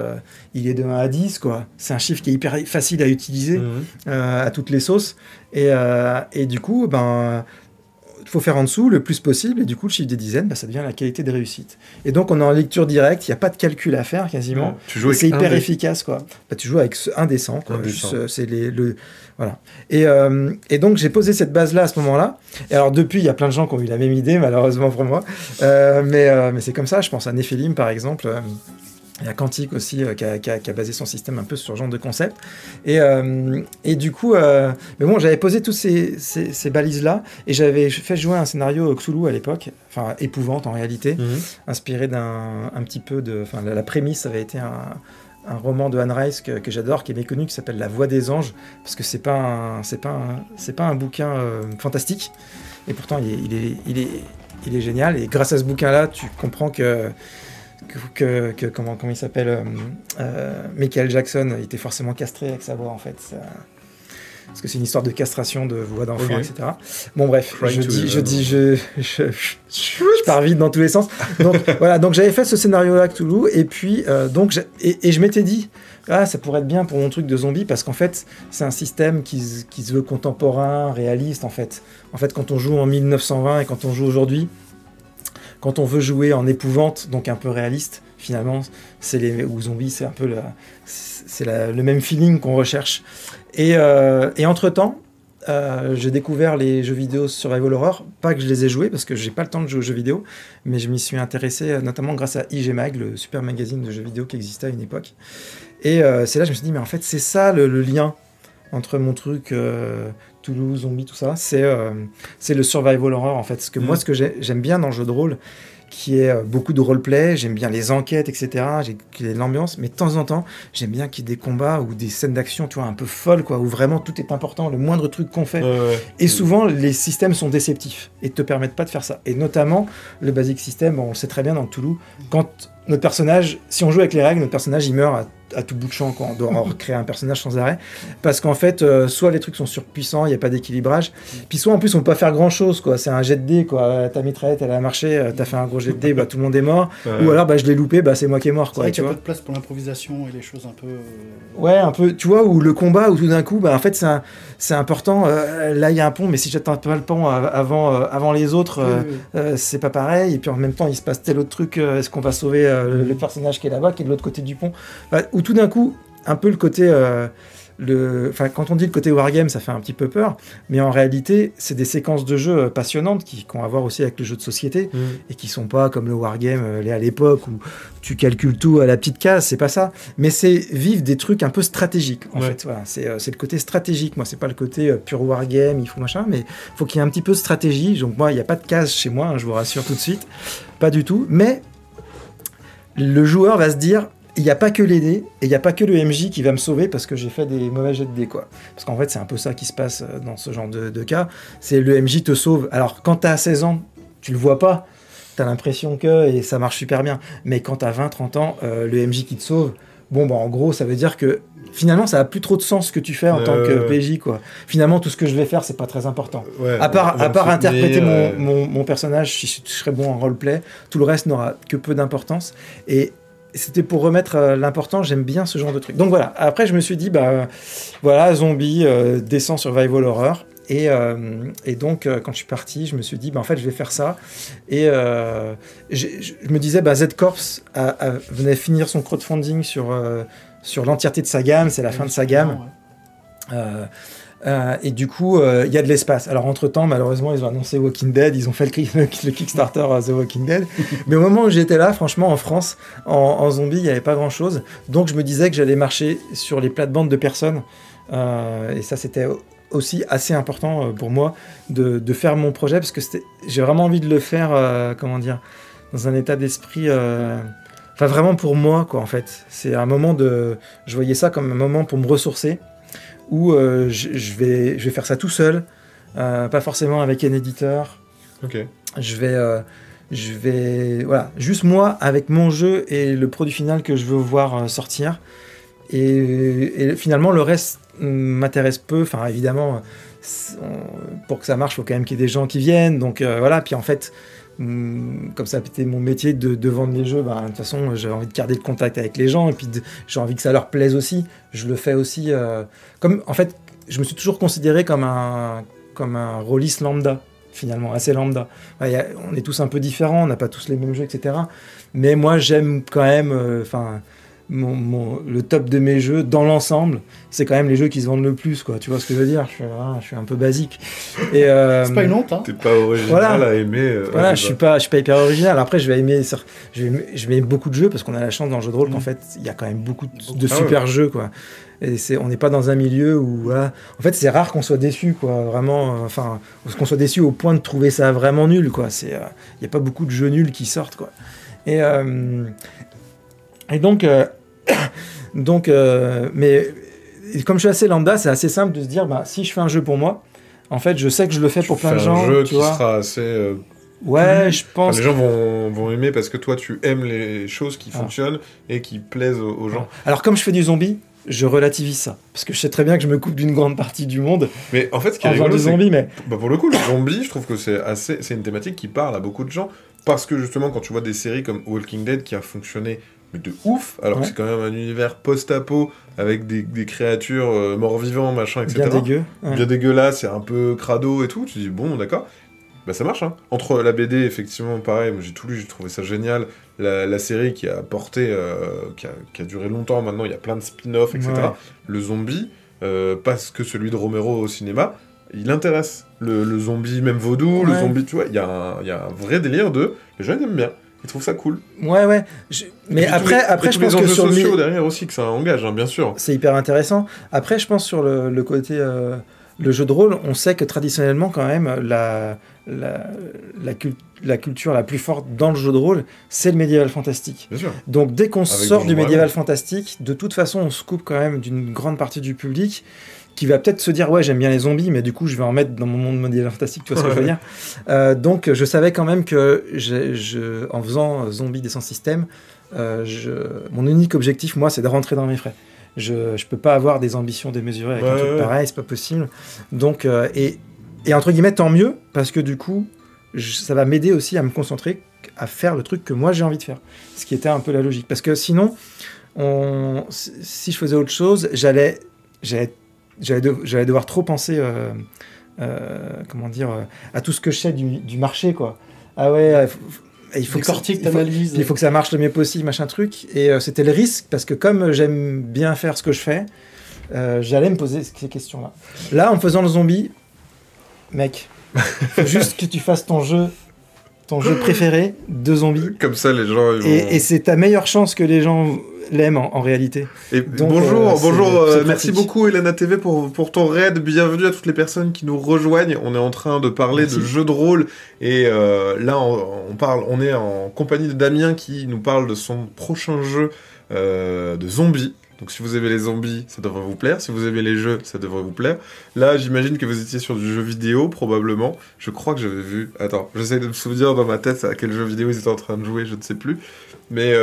il est de 1 à 10, quoi. C'est un chiffre qui est hyper facile à utiliser à toutes les sauces. Et du coup, il faut faire en dessous le plus possible. Et du coup, le chiffre des dizaines, ça devient la qualité de réussite. Et donc, on est en lecture directe, il n'y a pas de calcul à faire quasiment. C'est hyper efficace, quoi. Tu joues avec un des 100, quoi. C'est voilà. Et donc, j'ai posé cette base-là à ce moment-là. Et alors, depuis, il y a plein de gens qui ont eu la même idée, malheureusement pour moi. Mais c'est comme ça. Je pense à Néphilim, par exemple. Il y a Quantique aussi qui a basé son système un peu sur ce genre de concept. Et du coup, mais bon, j'avais posé toutes ces balises-là et j'avais fait jouer un scénario Cthulhu à l'époque, enfin épouvante en réalité, inspiré un petit peu de... Enfin, la prémisse avait été un roman de Anne Rice que j'adore, qui est méconnu, qui s'appelle La Voix des Anges, parce que c'est pas un bouquin fantastique, et pourtant il est génial. Et grâce à ce bouquin-là, tu comprends que comment il s'appelle, Michael Jackson, il était forcément castré avec sa voix en fait. Parce que c'est une histoire de castration de voix d'enfant, etc. Bon bref, je pars vite dans tous les sens. Donc voilà, donc j'avais fait ce scénario-là Cthulhu, et puis et je m'étais dit, ça pourrait être bien pour mon truc de zombie, parce qu'en fait, c'est un système qui se veut contemporain, réaliste en fait. En fait, quand on joue en 1920 et quand on joue aujourd'hui, quand on veut jouer en épouvante, donc un peu réaliste, finalement, ou zombie, c'est un peu le même feeling qu'on recherche. Et entre-temps, j'ai découvert les jeux vidéo survival horror. Pas que je les ai joués, parce que j'ai pas le temps de jouer aux jeux vidéo, mais je m'y suis intéressé, notamment grâce à IG Mag, le super magazine de jeux vidéo qui existait à une époque. Et c'est là que je me suis dit, mais en fait, c'est ça le lien entre mon truc... Toulouse, zombie, tout ça, c'est le survival horror en fait. Parce que moi, ce que j'aime bien dans le jeu de rôle, qui est beaucoup de roleplay, j'aime bien les enquêtes, etc. J'ai l'ambiance, mais de temps en temps, j'aime bien qu'il y ait des combats ou des scènes d'action, tu vois, un peu folles, quoi, où vraiment tout est important, le moindre truc qu'on fait. Et souvent, les systèmes sont déceptifs et te permettent pas de faire ça. Et notamment, le basic system, on le sait très bien dans Toulouse, quand notre personnage, si on joue avec les règles, notre personnage, il meurt à tout bout de champ, quoi. On doit recréer un personnage sans arrêt. Parce qu'en fait, soit les trucs sont surpuissants, il n'y a pas d'équilibrage, puis soit en plus on peut pas faire grand chose, quoi. C'est un jet de dés, quoi. Ta mitraillette, elle a marché, t'as fait un gros jet de dés, tout le monde est mort. Ou alors je l'ai loupé, c'est moi qui est mort, quoi.
Tu as peu de place pour l'improvisation et les choses un peu.
Ouais, un peu, tu vois, ou le combat, où tout d'un coup, en fait, c'est important. Là, il y a un pont, mais si j'atteins pas le pont avant les autres, c'est pas pareil. Et puis en même temps, il se passe tel autre truc. Est-ce qu'on va sauver le personnage qui est là-bas, qui est de l'autre côté du pont, ou tout d'un coup, un peu le côté. Quand on dit le côté wargame, ça fait un petit peu peur, mais en réalité, c'est des séquences de jeu passionnantes qui ont à voir aussi avec le jeu de société et qui sont pas comme le wargame à l'époque où tu calcules tout à la petite case, c'est pas ça. Mais c'est vivre des trucs un peu stratégiques, en fait. Voilà, c'est le côté stratégique. Moi, c'est pas le côté pur wargame, il faut machin, mais il faut qu'il y ait un petit peu de stratégie. Donc, moi, il n'y a pas de case chez moi, je vous rassure tout de suite. Pas du tout. Mais le joueur va se dire. Il n'y a pas que les dés, et il n'y a pas que le MJ qui va me sauver parce que j'ai fait des mauvais jets de dés, quoi. Parce qu'en fait, c'est un peu ça qui se passe dans ce genre de cas. C'est le MJ te sauve. Alors, quand tu as 16 ans, tu le vois pas. Tu as l'impression et ça marche super bien. Mais quand tu as 20-30 ans, le MJ qui te sauve, en gros, ça veut dire que finalement, ça n'a plus trop de sens ce que tu fais en tant que PJ, quoi. Finalement, tout ce que je vais faire, c'est pas très important. À part interpréter mon personnage, si je serais bon en roleplay, tout le reste n'aura que peu d'importance. Et c'était pour remettre l'important, j'aime bien ce genre de truc. Donc voilà, après je me suis dit, zombie, descend survival horror. Et donc, quand je suis parti, je me suis dit, en fait, je vais faire ça. Et je me disais, Z-Corps venait finir son crowdfunding sur l'entièreté de sa gamme, c'est la fin de sa gamme. Et du coup, il y a de l'espace. Alors, entre-temps, malheureusement, ils ont annoncé Walking Dead, ils ont fait le Kickstarter The Walking Dead. Mais au moment où j'étais là, franchement, en France, en zombie, il n'y avait pas grand-chose. Donc, je me disais que j'allais marcher sur les plates-bandes de personnes. Et ça, c'était aussi assez important pour moi de faire mon projet, parce que j'ai vraiment envie de le faire, dans un état d'esprit... vraiment pour moi, quoi, en fait. C'est un moment je voyais ça comme un moment pour me ressourcer, où je vais faire ça tout seul, pas forcément avec un éditeur.
Ok.
Je vais juste moi avec mon jeu et le produit final que je veux voir sortir. Et finalement, le reste m'intéresse peu. Enfin, évidemment, pour que ça marche, il faut quand même qu'il y ait des gens qui viennent. Donc voilà. Puis en fait, comme ça c'était mon métier de vendre les jeux, de toute façon j'ai envie de garder le contact avec les gens et puis j'ai envie que ça leur plaise aussi. Je le fais aussi comme, en fait, je me suis toujours considéré comme un rôliste lambda, finalement assez lambda. On est tous un peu différents, on n'a pas tous les mêmes jeux, etc. Mais moi j'aime quand même le top de mes jeux dans l'ensemble, c'est quand même les jeux qui se vendent le plus, quoi. Tu vois ce que je veux dire? Je suis un peu basique. Et
c'est pas une honte, hein.
T'es pas original à aimer.
Je suis pas hyper original. Après, je vais aimer beaucoup de jeux parce qu'on a la chance dans le jeu de rôle qu'en fait, il y a quand même beaucoup de super jeux, quoi. Et on n'est pas dans un milieu où, voilà. En fait, c'est rare qu'on soit déçu, quoi. Vraiment, qu'on soit déçu au point de trouver ça vraiment nul, quoi. Il y a pas beaucoup de jeux nuls qui sortent, quoi. Et donc, mais comme je suis assez lambda, c'est assez simple de se dire, si je fais un jeu pour moi, en fait, je sais que je le fais pour plein de gens.
Un jeu qui sera assez.
Je pense.
Les gens vont aimer parce que toi, tu aimes les choses qui fonctionnent et qui plaisent aux gens.
Alors, comme je fais du zombie, je relativise ça parce que je sais très bien que je me coupe d'une grande partie du monde.
Mais en fait, ce qui est rigolo, pour le coup, le zombie, je trouve que c'est une thématique qui parle à beaucoup de gens parce que justement, quand tu vois des séries comme Walking Dead qui a fonctionné mais de ouf, alors que c'est quand même un univers post-apo avec des créatures morts-vivants, machin, etc.
Bien dégueu.
Bien dégueulasse, c'est un peu crado et tout. Tu dis, bon, d'accord. Ça marche, hein. Entre la BD, effectivement, pareil, moi j'ai tout lu, j'ai trouvé ça génial. La série qui a porté, qui a duré longtemps maintenant, il y a plein de spin-offs, etc. Ouais. Le zombie, parce que celui de Romero au cinéma, il intéresse. Le zombie, même vaudou, le zombie, tu vois, il y a un vrai délire de... Les gens, ils aiment bien. Ils trouvent ça cool.
Ouais. Mais après je pense que sur
les sociaux derrière aussi, que ça engage, hein, bien sûr.
C'est hyper intéressant. Après, je pense sur le côté... Le jeu de rôle, on sait que traditionnellement, quand même, la culture la plus forte dans le jeu de rôle, c'est le médiéval fantastique.
Bien sûr.
Donc, dès qu'on sort du médiéval fantastique, de toute façon, on se coupe quand même d'une grande partie du public qui va peut-être se dire, ouais, j'aime bien les zombies, mais du coup, je vais en mettre dans mon monde médiéval fantastique, tu vois ce que je veux dire. Donc, je savais quand même que, en faisant Zombie des sans système, mon unique objectif, moi, c'est de rentrer dans mes frais. Je peux pas avoir des ambitions démesurées avec un truc pareil, c'est pas possible. Donc, et entre guillemets, tant mieux, parce que du coup, ça va m'aider aussi à me concentrer, à faire le truc que moi j'ai envie de faire. Ce qui était un peu la logique. Parce que sinon, si je faisais autre chose, j'allais devoir trop penser à tout ce que je sais du marché, quoi. Ah ouais, il faut que ça marche le mieux possible, machin truc. Et c'était le risque, parce que comme j'aime bien faire ce que je fais, j'allais me poser ces questions-là. Là, en faisant le zombie, mec, faut juste que tu fasses ton jeu préféré de zombie.
Comme ça, les gens...
Et c'est ta meilleure chance que les gens l'aiment en réalité.
Et donc, bonjour, merci beaucoup Elena TV pour ton raid. Bienvenue à toutes les personnes qui nous rejoignent. On est en train de parler de jeux de rôle et là on est en compagnie de Damien qui nous parle de son prochain jeu de zombies. Donc si vous aimez les zombies, ça devrait vous plaire. Si vous aimez les jeux, ça devrait vous plaire. Là, j'imagine que vous étiez sur du jeu vidéo, probablement. Je crois que j'avais vu... Attends, j'essaie de me souvenir dans ma tête à quel jeu vidéo ils étaient en train de jouer, je ne sais plus. Mais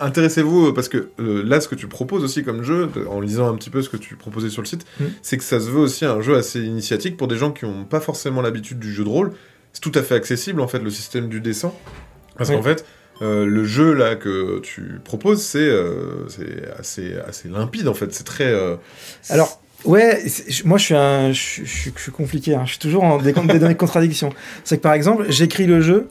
intéressez-vous, parce que là, ce que tu proposes aussi comme jeu, en lisant un petit peu ce que tu proposais sur le site, c'est que ça se veut aussi un jeu assez initiatique pour des gens qui n'ont pas forcément l'habitude du jeu de rôle. C'est tout à fait accessible, en fait, le système du dessin. Parce qu'en fait... le jeu là que tu proposes, c'est assez limpide en fait. C'est très.
Alors ouais, moi je suis compliqué. Hein. Je suis toujours dans des contradictions. C'est que par exemple, j'écris le jeu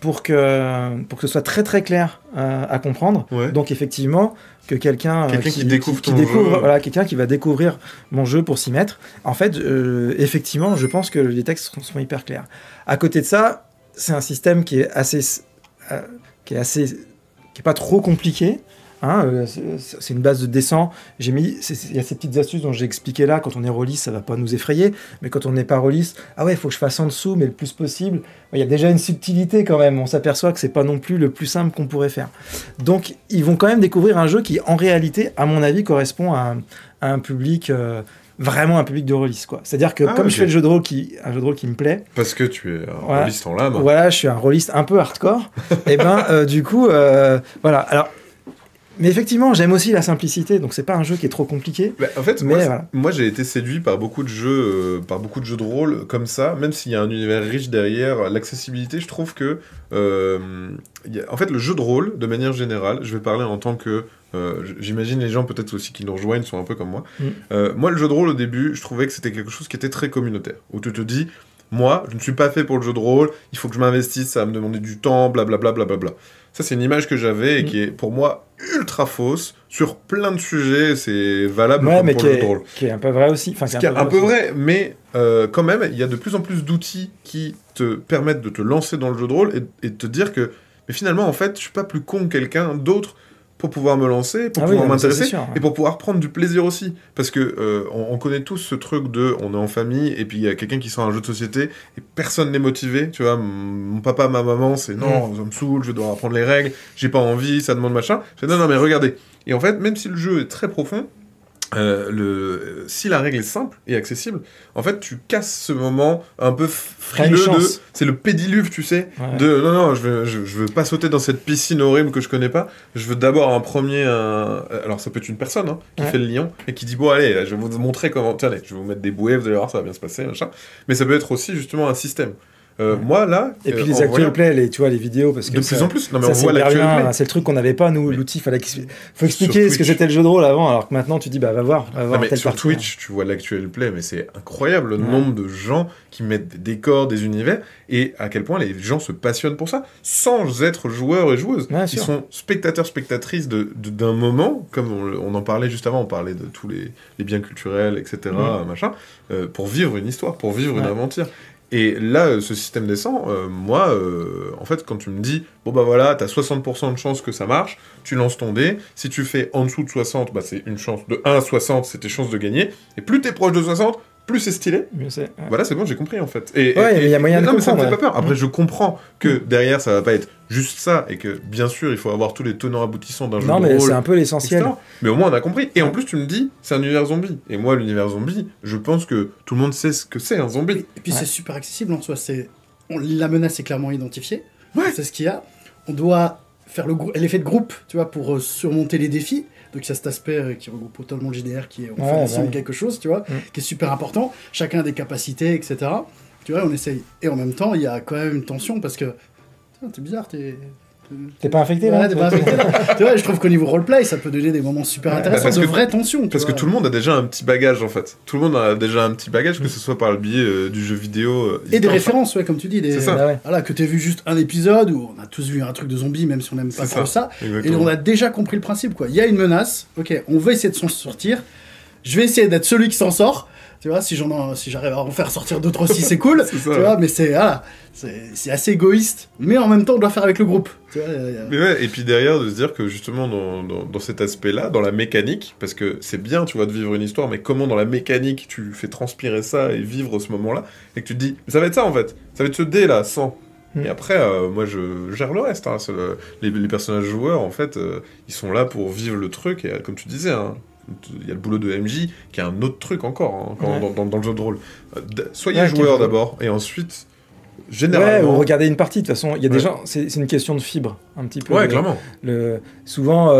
pour que ce soit très très clair à comprendre. Ouais. Donc effectivement, que quelqu'un
qui découvre
voilà, quelqu'un qui va découvrir mon jeu pour s'y mettre. En fait, effectivement, je pense que les textes sont hyper clairs. À côté de ça, c'est un système qui est qui est pas trop compliqué, hein, c'est une base de dessin. Il y a ces petites astuces dont j'ai expliqué là. Quand on est rôliste, ça va pas nous effrayer, mais quand on n'est pas rôliste, ah ouais, il faut que je fasse en dessous, mais le plus possible. Il y a déjà une subtilité quand même. On s'aperçoit que c'est pas non plus le plus simple qu'on pourrait faire. Donc, ils vont quand même découvrir un jeu qui, en réalité, à mon avis, correspond à un public. Vraiment un public de rôliste, quoi. C'est-à-dire que je fais un jeu de rôle qui me plaît...
Parce que tu es un rôliste en l'âme.
Voilà, je suis un rôliste un peu hardcore. Et du coup, voilà. Alors, mais effectivement, j'aime aussi la simplicité, donc c'est pas un jeu qui est trop compliqué.
Bah, en fait, moi j'ai été séduit par beaucoup de jeux de rôle comme ça, même s'il y a un univers riche derrière, l'accessibilité, je trouve que... en fait, le jeu de rôle, de manière générale, je vais parler en tant que... j'imagine les gens peut-être aussi qui nous rejoignent sont un peu comme moi. Moi, le jeu de rôle, au début, je trouvais que c'était quelque chose qui était très communautaire, où tu te dis... Moi, je ne suis pas fait pour le jeu de rôle, il faut que je m'investisse, ça va me demander du temps, blablabla, blablabla. Ça, c'est une image que j'avais et qui est, pour moi, ultra fausse. Sur plein de sujets, c'est valable pour le jeu de rôle.
Qui est un peu vrai aussi.
Enfin, qui est un peu vrai, mais quand même, il y a de plus en plus d'outils qui te permettent de te lancer dans le jeu de rôle et de te dire que, mais finalement, en fait, je suis pas plus con que quelqu'un d'autre pour pouvoir me lancer, pour pouvoir m'intéresser, et pour pouvoir prendre du plaisir aussi. Parce que on connaît tous ce truc de, on est en famille, et puis il y a quelqu'un qui sort un jeu de société, et personne n'est motivé, tu vois, mon papa, ma maman, c'est non, ça me saoule, je dois apprendre les règles, j'ai pas envie, ça demande machin. Je fais non, mais regardez. Et en fait, même si le jeu est très profond, si la règle est simple et accessible, en fait, tu casses ce moment un peu frileux c'est le pédiluve, tu sais, de non, je veux pas sauter dans cette piscine horrible que je connais pas. Je veux d'abord alors ça peut être une personne qui fait le lion et qui dit bon allez, je vais vous montrer comment. Tiens, allez, je vais vous mettre des bouées, vous allez voir, ça va bien se passer, machin. Mais ça peut être aussi justement un système. Moi là,
et puis les actual play, tu vois, les vidéos, parce que
de plus en plus, non mais on voit l'actual play.
C'est le truc qu'on n'avait pas nous, l'outil, faut expliquer ce que c'était le jeu de rôle avant, alors que maintenant tu dis va voir
mais sur Twitch, tu vois l'actual play, mais c'est incroyable le nombre de gens qui mettent des décors, des univers, et à quel point les gens se passionnent pour ça, sans être joueurs et joueuses. Ils sont spectateurs, spectatrices d'un moment, comme on en parlait juste avant, on parlait de tous les biens culturels, etc., machin, pour vivre une histoire, pour vivre une aventure. Et là, ce système descend, moi, en fait, quand tu me dis, bon bah voilà, t'as 60% de chance que ça marche, tu lances ton dé, si tu fais en dessous de 60, bah c'est une chance de 1 à 60, c'est tes chances de gagner, et plus t'es proche de 60, plus c'est stylé. Voilà, c'est bon, j'ai compris en fait.
Et il y a moyen de comprendre.
Mais ça me fait pas peur. Après, je comprends que derrière, ça va pas être juste ça, et que bien sûr, il faut avoir tous les tenants aboutissants d'un jeu de rôle.
Non, mais c'est un peu l'essentiel.
Etc. Mais au moins, on a compris. Et en plus, tu me dis, c'est un univers zombie. Et moi, l'univers zombie, je pense que tout le monde sait ce que c'est un zombie.
Et puis c'est super accessible en soi. La menace est clairement identifiée. C'est ce qu'il y a. On doit faire l'effet de groupe, tu vois, pour surmonter les défis. Donc il y a cet aspect qui regroupe totalement le JDR, qui est on fait ensemble quelque chose, tu vois, qui est super important. Chacun a des capacités, etc. Tu vois, on essaye. Et en même temps, il y a quand même une tension parce que t'es bizarre,
t'es pas infecté là,
t'es pas infecté, là. Tu vois, je trouve qu'au niveau roleplay, ça peut donner des moments super intéressants, de vraies tensions.
Parce que tout le monde a déjà un petit bagage en fait. Tout le monde a déjà un petit bagage, que ce soit par le biais du jeu vidéo.
Et des références, ouais, comme tu dis.
C'est ça.
Voilà, que t'aies vu juste un épisode où on a tous vu un truc de zombie, même si on n'aime pas trop ça. Et on a déjà compris le principe, quoi. Il y a une menace, ok, on va essayer de s'en sortir. Je vais essayer d'être celui qui s'en sort. Tu vois, si j'arrive à en faire sortir d'autres aussi, c'est cool. Tu vois, mais c'est assez égoïste. Mais en même temps, on doit faire avec le groupe. Tu vois,
Mais ouais, et puis derrière, de se dire que justement, dans cet aspect-là, dans la mécanique, parce que c'est bien, tu vois, de vivre une histoire, mais comment dans la mécanique tu fais transpirer ça et vivre ce moment-là, et que tu te dis, ça va être ça en fait, ça va être ce dé là, 100. Et après, moi, je gère le reste. Hein. Les personnages joueurs, en fait, ils sont là pour vivre le truc, et comme tu disais, hein, il y a le boulot de MJ qui est un autre truc encore dans le jeu de rôle. Soyez joueur d'abord et ensuite généralement.
Ouais, ou regardez une partie. De toute façon, il y a des gens. C'est une question de fibre un petit peu.
Ouais, clairement.
Souvent,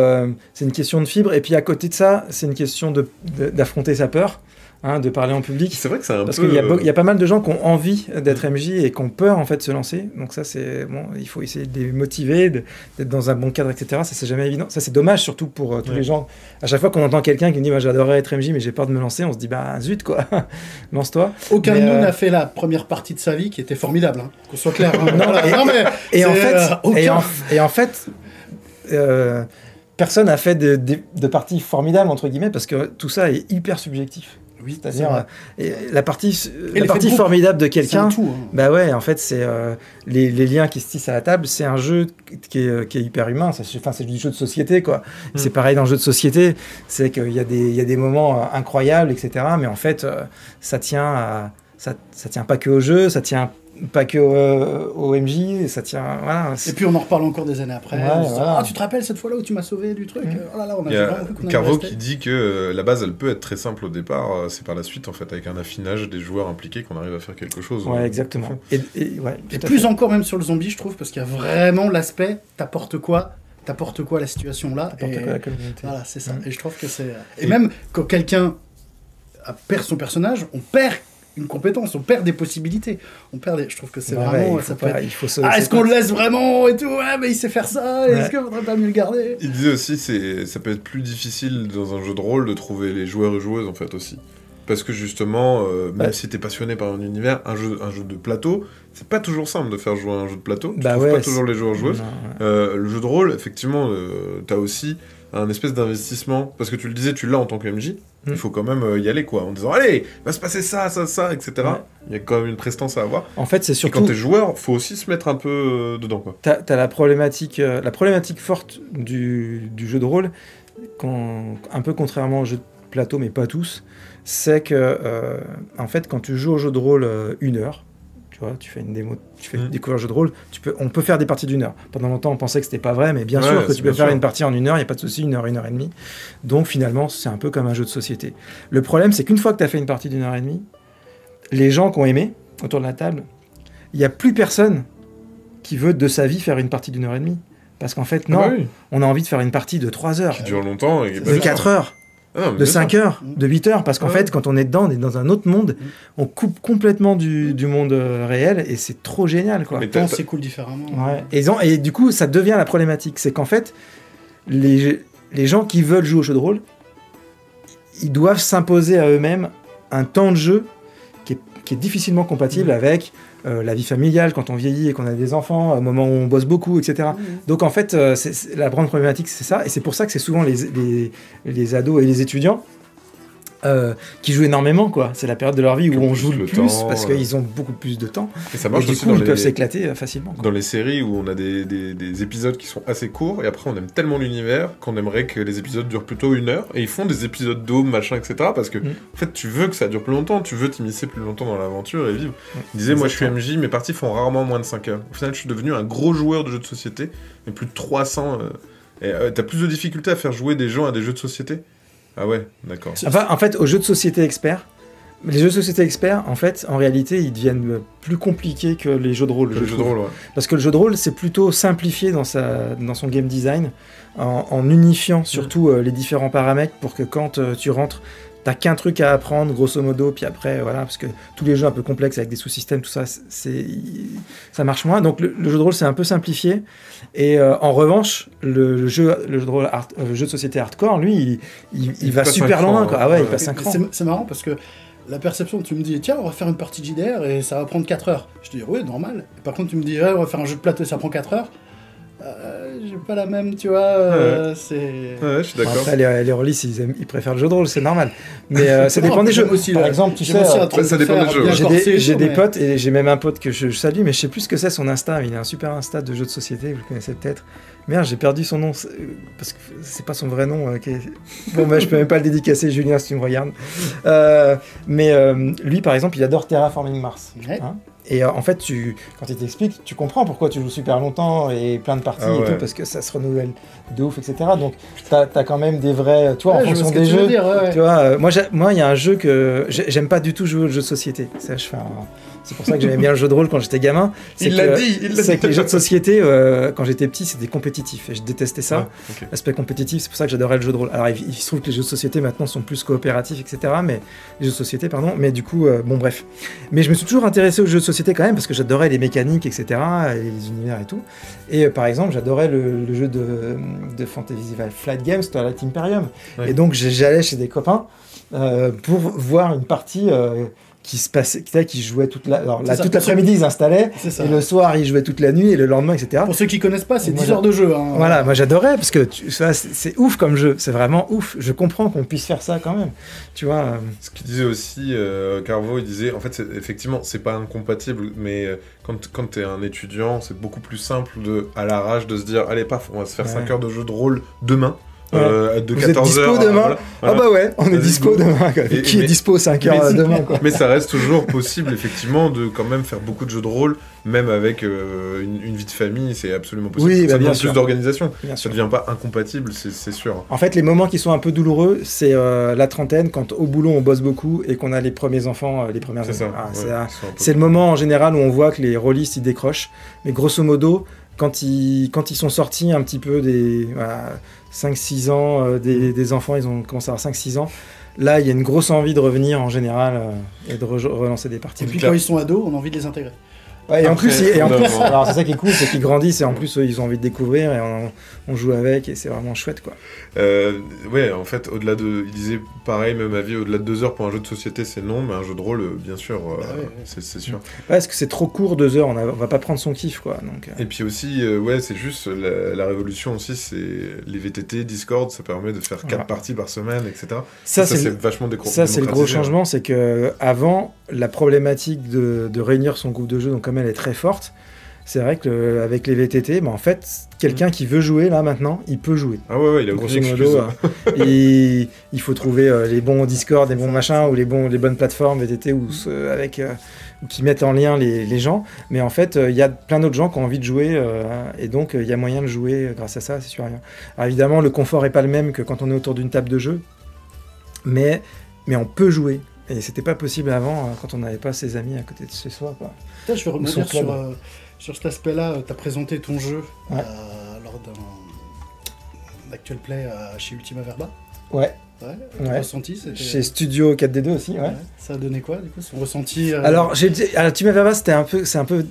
c'est une question de fibre et puis à côté de ça, c'est une question d'affronter sa peur. Hein, de parler en public.
C'est vrai que c'est un peu...
Parce qu'il y a pas mal de gens qui ont envie d'être MJ et qui ont peur en fait de se lancer. Donc ça, c'est bon, il faut essayer de les motiver, d'être dans un bon cadre, etc. Ça, c'est jamais évident. Ça, c'est dommage, surtout pour tous les gens. À chaque fois qu'on entend quelqu'un qui me dit, moi, j'adorerais être MJ, mais j'ai peur de me lancer, on se dit, bah zut, quoi, lance-toi.
Aucun de nous n'a fait la première partie de sa vie qui était formidable, hein, qu'on soit clair. Hein.
Et en fait, personne n'a fait de partie formidable, entre guillemets, parce que tout ça est hyper subjectif.
Oui,
c'est-à-dire la partie formidable de quelqu'un, bah ouais, en fait, c'est les liens qui se tissent à la table. C'est un jeu qui est hyper humain. C'est du jeu de société, quoi. C'est pareil dans le jeu de société. C'est qu'il y a des moments incroyables, etc. Mais en fait, ça tient pas que au jeu, ça tient pas que au MJ, ça tient. Voilà.
Et puis on en reparle encore des années après. Ah, tu te rappelles cette fois-là où tu m'as sauvé du truc? Oh là là, on a vraiment cru qu'on avait
Carvo qui dit que la base elle peut être très simple au départ, c'est par la suite en fait avec un affinage des joueurs impliqués qu'on arrive à faire quelque chose.
Ouais, exactement. Et
plus encore même sur le zombie, je trouve, parce qu'il y a vraiment l'aspect t'apporte quoi la situation là.
T'apporte quoi la communauté.
Voilà, c'est ça. Et je trouve que c'est. Et même quand quelqu'un perd son personnage, on perd une compétence, on perd des possibilités, je trouve que c'est vraiment est-ce qu'on le laisse vraiment et tout, ouais mais il sait faire ça, est-ce qu'il faudrait pas mieux le garder?
Il disait aussi ça peut être plus difficile dans un jeu de rôle de trouver les joueurs et joueuses en fait aussi, parce que justement même si t'es passionné par un univers, un jeu de plateau, c'est pas toujours simple de faire jouer un jeu de plateau, tu trouves pas toujours les joueurs joueuses. Le jeu de rôle effectivement t'as aussi un espèce d'investissement, parce que tu le disais, tu l'as en tant que MJ, il faut quand même y aller, quoi, en disant, allez, va se passer ça, etc. Il y a quand même une prestance à avoir.
En fait, c'est surtout...
Et quand t'es joueur, faut aussi se mettre un peu dedans, quoi.
T'as la problématique forte du jeu de rôle, un peu contrairement au jeu de plateau, mais pas tous, c'est que, en fait, quand tu joues au jeu de rôle 1 heure, tu fais une démo, tu fais découvrir le jeu de rôle, on peut faire des parties d'1 heure. Pendant longtemps, on pensait que c'était pas vrai, mais bien sûr que tu peux faire une partie en 1 heure, il n'y a pas de souci, 1 heure, 1 heure et demie. Donc finalement, c'est un peu comme un jeu de société. Le problème, c'est qu'une fois que tu as fait une partie d'1 heure et demie, les gens qui ont aimé, autour de la table, il n'y a plus personne qui veut de sa vie faire une partie d'1 heure et demie. Parce qu'en fait, on a envie de faire une partie de 3 heures.
Qui dure longtemps.
De 4 heures. De 5 heures, de 8 heures, parce qu'en fait, quand on est dedans, on est dans un autre monde, on coupe complètement du monde réel, et c'est trop génial, quoi.
Le temps s'écoule différemment.
Et du coup, ça devient la problématique, c'est qu'en fait, les gens qui veulent jouer au jeu de rôle, ils doivent s'imposer à eux-mêmes un temps de jeu qui est difficilement compatible avec la vie familiale, quand on vieillit et qu'on a des enfants, au moment où on bosse beaucoup, etc. Donc en fait, la grande problématique, c'est ça, et c'est pour ça que c'est souvent les ados et les étudiants qui jouent énormément, quoi. C'est la période de leur vie où on joue le plus, parce qu'ils ont beaucoup plus de temps.
Et ça marche
et du
aussi
coup, ils peuvent s'éclater facilement, quoi.
Dans les séries où on a des épisodes qui sont assez courts, et après on aime tellement l'univers qu'on aimerait que les épisodes durent plutôt 1 heure, et ils font des épisodes d'eau, machin, etc. Parce que, en fait, tu veux que ça dure plus longtemps, tu veux t'immiscer plus longtemps dans l'aventure et vivre. Il disait, moi je suis MJ, mes parties font rarement moins de 5 heures. Au final, je suis devenu un gros joueur de jeux de société, mais plus de 300. T'as plus de difficultés à faire jouer des gens à des jeux de société? Ah ouais, d'accord.
Enfin, en fait, aux jeux de société experts, les jeux de société experts, en fait, en réalité, ils deviennent plus compliqués que les jeux de rôle. Parce que le jeu de rôle, c'est plutôt simplifié dans son game design, en unifiant surtout les différents paramètres pour que quand tu rentres, t'as qu'un truc à apprendre, grosso modo, puis après, voilà, parce que tous les jeux un peu complexes avec des sous-systèmes, tout ça, ça marche moins. Donc le jeu de rôle, c'est un peu simplifié. Et en revanche, le jeu de société hardcore, lui, il va super loin, quoi. Ah ouais, il passe 5 ans.
C'est marrant parce que la perception, tu me dis, tiens, on va faire une partie JDR et ça va prendre 4 heures. Je te dis, oui, normal. Et par contre, tu me dis, on va faire un jeu de plateau et ça prend 4 heures. J'ai pas la même, tu vois, c'est...
Ouais, je suis d'accord.
Après, les rôlistes, ils préfèrent le jeu de rôle, c'est normal. Mais ça dépend des jeux.
Aussi,
par exemple, tu sais,
ça dépend des jeux.
J'ai des potes, et j'ai même un pote que je salue, mais je sais plus ce que c'est son Insta. Il a un super Insta de jeux de société, vous le connaissez peut-être. Merde, j'ai perdu son nom, parce que c'est pas son vrai nom. Bon, bah, je peux même pas le dédicacer, Julien, si tu me regardes. Mais lui, par exemple, il adore Terraforming Mars.
Ouais.
Hein, et en fait, quand il t'explique, tu comprends pourquoi tu joues super longtemps et plein de parties et tout, parce que ça se renouvelle de ouf, etc. Donc, t'as quand même des vrais... Tu vois, en fonction des jeux, tu vois, moi, il y a un jeu que... J'aime pas du tout jouer aux jeux de société. C'est pour ça que j'aimais bien le jeu de rôle quand j'étais gamin. C'est que les jeux de société, quand j'étais petit, c'était compétitif. Et je détestais ça. L'aspect compétitif, c'est pour ça que j'adorais le jeu de rôle. Alors, il se trouve que les jeux de société, maintenant, sont plus coopératifs, etc. Les jeux de société, pardon. Mais du coup, bon, bref. Mais je me suis toujours intéressé aux jeux de société quand même, parce que j'adorais les mécaniques, etc. Et les univers et tout. Et par exemple, j'adorais le jeu de Fantasy Flight Games, Twilight Imperium. Ouais. Et donc, j'allais chez des copains pour voir une partie... qui se passait, qui jouait toute l'après-midi, ils s'installaient, et le soir, ils jouaient toute la nuit, et le lendemain, etc.
Pour ceux qui connaissent pas, c'est 10 heures de jeu. Hein.
Voilà, moi j'adorais, parce que c'est ouf comme jeu, c'est vraiment ouf. Je comprends qu'on puisse faire ça quand même, tu vois.
Ce qu'il disait aussi, Carvo, il disait, en fait, effectivement, c'est pas incompatible, mais quand t'es un étudiant, c'est beaucoup plus simple à l'arrache de se dire, allez, paf, on va se faire 5 heures de jeu de rôle demain. De 14h
demain voilà. Ah bah ouais, on est dispo demain. Qui est dispo 5h demain quoi.
Mais ça reste toujours possible effectivement de quand même faire beaucoup de jeux de rôle, même avec une vie de famille, c'est absolument possible.
Oui,
ça
demande
plus d'organisation. Ça devient pas incompatible, c'est sûr.
En fait, les moments qui sont un peu douloureux, c'est la trentaine, quand au boulot on bosse beaucoup et qu'on a les premiers enfants, les premières années. C'est le moment en général où on voit que les rôlistes ils décrochent. Mais grosso modo, quand ils sont sortis un petit peu des 5-6 ans, des enfants, ils ont commencé à avoir 5-6 ans, là il y a une grosse envie de revenir en général et de relancer des parties.
Et puis quand ils sont ados, on a envie de les intégrer.
Ouais, et en plus, alors c'est ça qui est cool, c'est qu'ils grandissent et en plus ils ont envie de découvrir et on joue avec et c'est vraiment chouette quoi.
Ouais, en fait, il disait pareil, même avis, au-delà de 2 heures pour un jeu de société, c'est non, mais un jeu de rôle, bien sûr, c'est sûr.
Ouais, parce que c'est trop court 2 heures, on va pas prendre son kiff quoi. Donc,
Et puis aussi, c'est juste la révolution aussi, c'est les VTT, Discord, ça permet de faire 4 parties par semaine, etc. Ça c'est vachement démocratisé.
Ça c'est le gros changement, c'est que avant la problématique de réunir son groupe de jeu, donc comme elle est très forte, c'est vrai qu'avec les VTT, en fait, quelqu'un qui veut jouer là maintenant, il peut jouer.
Ah ouais, il a
grosso modo. Il faut trouver les bons Discord, les bons machins ou les bonnes plateformes VTT qui mettent en lien les gens. Mais en fait, il y a plein d'autres gens qui ont envie de jouer et donc il y a moyen de jouer grâce à ça, c'est sûr. Alors évidemment, le confort est pas le même que quand on est autour d'une table de jeu, mais on peut jouer. Et c'était pas possible avant quand on n'avait pas ses amis à côté de chez soi. Quoi.
Putain, je vais rebondir sur cet aspect-là. Tu as présenté ton jeu lors d'un actual play chez Ultima Verba.
Ouais.
Ressenti,
chez Studio 4D2 aussi. Ouais.
Ça a donné quoi du coup, son ressenti
Alors, Ultima Verba, c'est un peu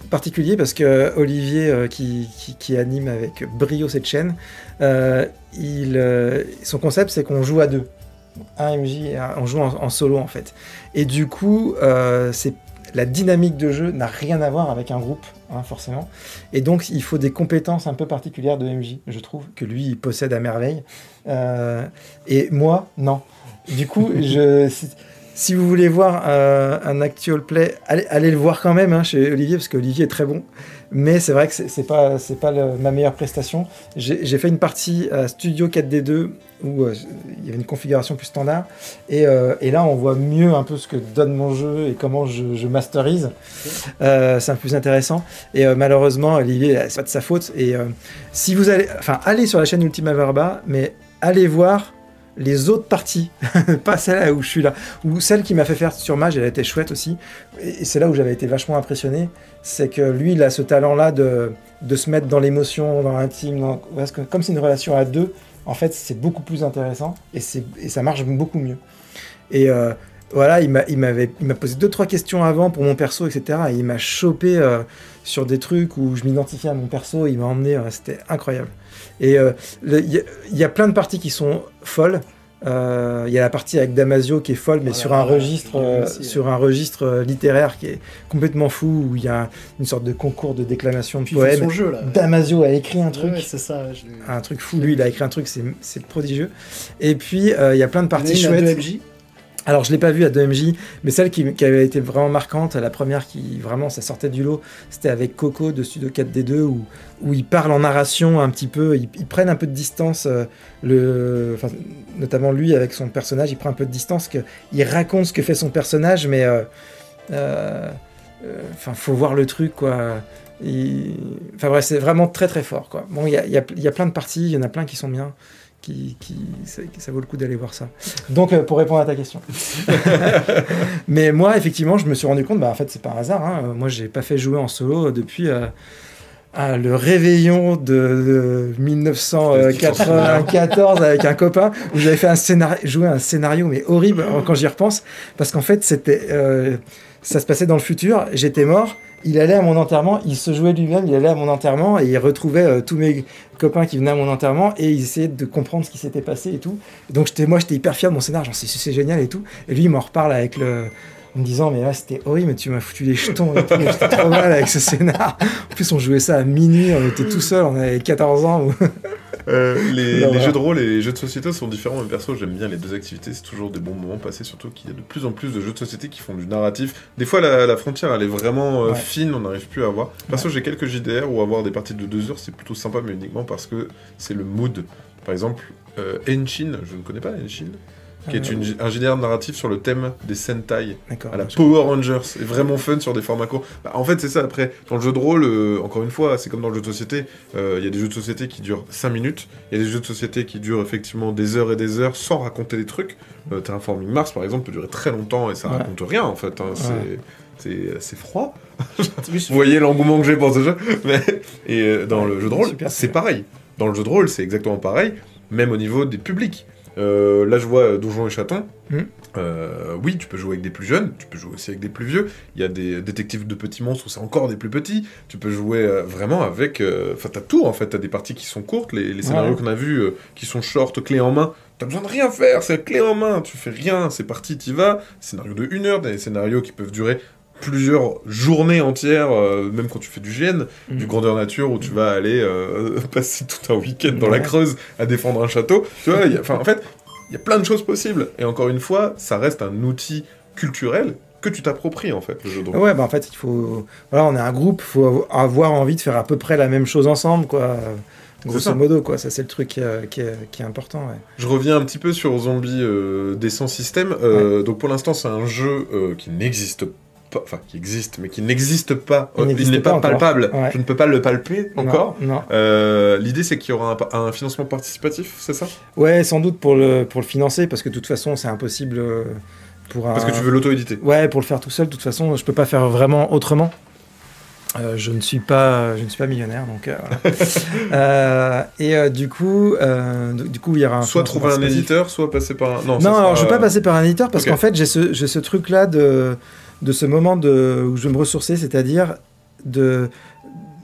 particulier parce que Olivier, qui anime avec brio cette chaîne, son concept, c'est qu'on joue à 2. Un MJ, on joue en solo en fait. Et du coup, la dynamique de jeu n'a rien à voir avec un groupe, forcément. Et donc, il faut des compétences un peu particulières de MJ, je trouve, que lui, il possède à merveille. Et moi, non. Du coup, si vous voulez voir un actual play, allez le voir quand même chez Olivier, parce qu'Olivier est très bon. Mais c'est vrai que c'est pas ma meilleure prestation. J'ai fait une partie à Studio 4D2 où il y avait une configuration plus standard. Et là, on voit mieux un peu ce que donne mon jeu et comment je masterise. C'est un peu plus intéressant. Et malheureusement, Olivier, c'est pas de sa faute. Et si vous allez sur la chaîne Ultima Verba, mais allez voir les autres parties, pas celle où je suis là, ou celle qui m'a fait faire sur Mage, elle était chouette aussi, et c'est là où j'avais été vachement impressionné, c'est que lui, il a ce talent-là de se mettre dans l'émotion, dans l'intime, parce que comme c'est une relation à deux, en fait, c'est beaucoup plus intéressant, et ça marche beaucoup mieux. Et voilà, il m'a posé 2-3 questions avant pour mon perso, etc., et il m'a chopé sur des trucs où je m'identifiais à mon perso, il m'a emmené, c'était incroyable. Et il y a plein de parties qui sont folles. Il y a la partie avec Damasio qui est folle, mais sur un registre littéraire qui est complètement fou, où il y a une sorte de concours de déclamation de poèmes.
Son jeu, là.
Damasio a écrit un truc,
c'est ça,
un truc fou. Lui, il a écrit un truc, c'est prodigieux. Et puis il y a plein de parties chouettes.
2MJ.
Alors, je ne l'ai pas vu à 2MJ, mais celle qui avait été vraiment marquante, la première qui, vraiment, ça sortait du lot, c'était avec Coco de Studio 4D2, où ils parlent en narration un petit peu, ils prennent un peu de distance, notamment lui avec son personnage, il prend un peu de distance, il raconte ce que fait son personnage, mais faut voir le truc, quoi. Enfin bref, c'est vraiment très très fort, quoi. Bon, il y a plein de parties, il y en a plein qui sont bien. Ça vaut le coup d'aller voir ça. Donc, pour répondre à ta question. Mais moi, effectivement, je me suis rendu compte, en fait, c'est par hasard. Hein. Moi, j'ai pas fait jouer en solo depuis le réveillon de 1994 avec un copain où j'avais fait jouer un scénario, mais horrible quand j'y repense, parce qu'en fait, ça se passait dans le futur. J'étais mort. Il allait à mon enterrement, il se jouait lui-même, il allait à mon enterrement et il retrouvait tous mes copains qui venaient à mon enterrement et ils essayaient de comprendre ce qui s'était passé et tout. Et donc j'étais hyper fier de mon scénario, genre c'est génial et tout. Et lui il m'en reparle en me disant mais là c'était horrible, mais tu m'as foutu les jetons et tout, j'étais trop mal avec ce scénar. En plus on jouait ça à minuit, on était tout seul, on avait 14 ans.
Les jeux de rôle et les jeux de société sont différents, mais perso j'aime bien les deux activités, c'est toujours des bons moments passés, surtout qu'il y a de plus en plus de jeux de société qui font du narratif. Des fois la frontière elle est vraiment fine, on n'arrive plus à voir. Perso j'ai quelques JDR où avoir des parties de 2 heures c'est plutôt sympa, mais uniquement parce que c'est le mood. Par exemple, Henshin, je ne connais pas Henshin, qui est un JDR narratif sur le thème des Sentai, à la Power Rangers, et vraiment fun sur des formats courts. En fait, c'est ça, après, dans le jeu de rôle, encore une fois, c'est comme dans le jeu de société, il y a des jeux de société qui durent 5 minutes, il y a des jeux de société qui durent effectivement des heures et des heures sans raconter des trucs. Terraforming Mars, par exemple, peut durer très longtemps et ça raconte rien, en fait. C'est froid. Vous voyez l'engouement que j'ai pour ce jeu. Et dans le jeu de rôle, c'est pareil. Dans le jeu de rôle, c'est exactement pareil, même au niveau des publics. Là, je vois Donjons et Chatons. Oui, tu peux jouer avec des plus jeunes, tu peux jouer aussi avec des plus vieux. Il y a des détectives de petits monstres où c'est encore des plus petits. Tu peux jouer vraiment avec... Enfin, t'as tout, en fait. T'as des parties qui sont courtes, les scénarios qu'on a vus, qui sont short, clé en main. T'as besoin de rien faire, c'est clé en main. Tu fais rien, c'est parti, t'y vas. Scénario de 1 heure, des scénarios qui peuvent durer plusieurs journées entières, même quand tu fais du GN, du grandeur nature, où tu vas aller passer tout un week-end dans la Creuse à défendre un château. Tu vois, en fait, il y a plein de choses possibles. Et encore une fois, ça reste un outil culturel que tu t'appropries, en fait, le jeu de rôle.
Ouais, en fait, il faut... Voilà, on est un groupe, il faut avoir envie de faire à peu près la même chose ensemble, quoi. Grosso modo, quoi. Ça, c'est le truc qui est important, ouais.
Je reviens un petit peu sur Zombie Descent System. Donc, pour l'instant, c'est un jeu qui n'existe pas. Enfin, qui existe, mais qui n'existe pas. Il n'est pas palpable. Ouais. Je ne peux pas le palper encore.
Non.
L'idée, c'est qu'il y aura un financement participatif, c'est ça ?
Ouais, sans doute pour le financer, parce que de toute façon, c'est impossible
Parce que tu veux l'auto-éditer.
Ouais, pour le faire tout seul, de toute façon, je peux pas faire vraiment autrement. Je ne suis pas millionnaire, donc voilà. Du coup, il y aura un...
Soit trouver un éditeur, soit passer par un...
Non, alors je ne vais pas passer par un éditeur, parce qu'en fait, j'ai ce truc-là de ce moment où je vais me ressourcer, c'est-à-dire de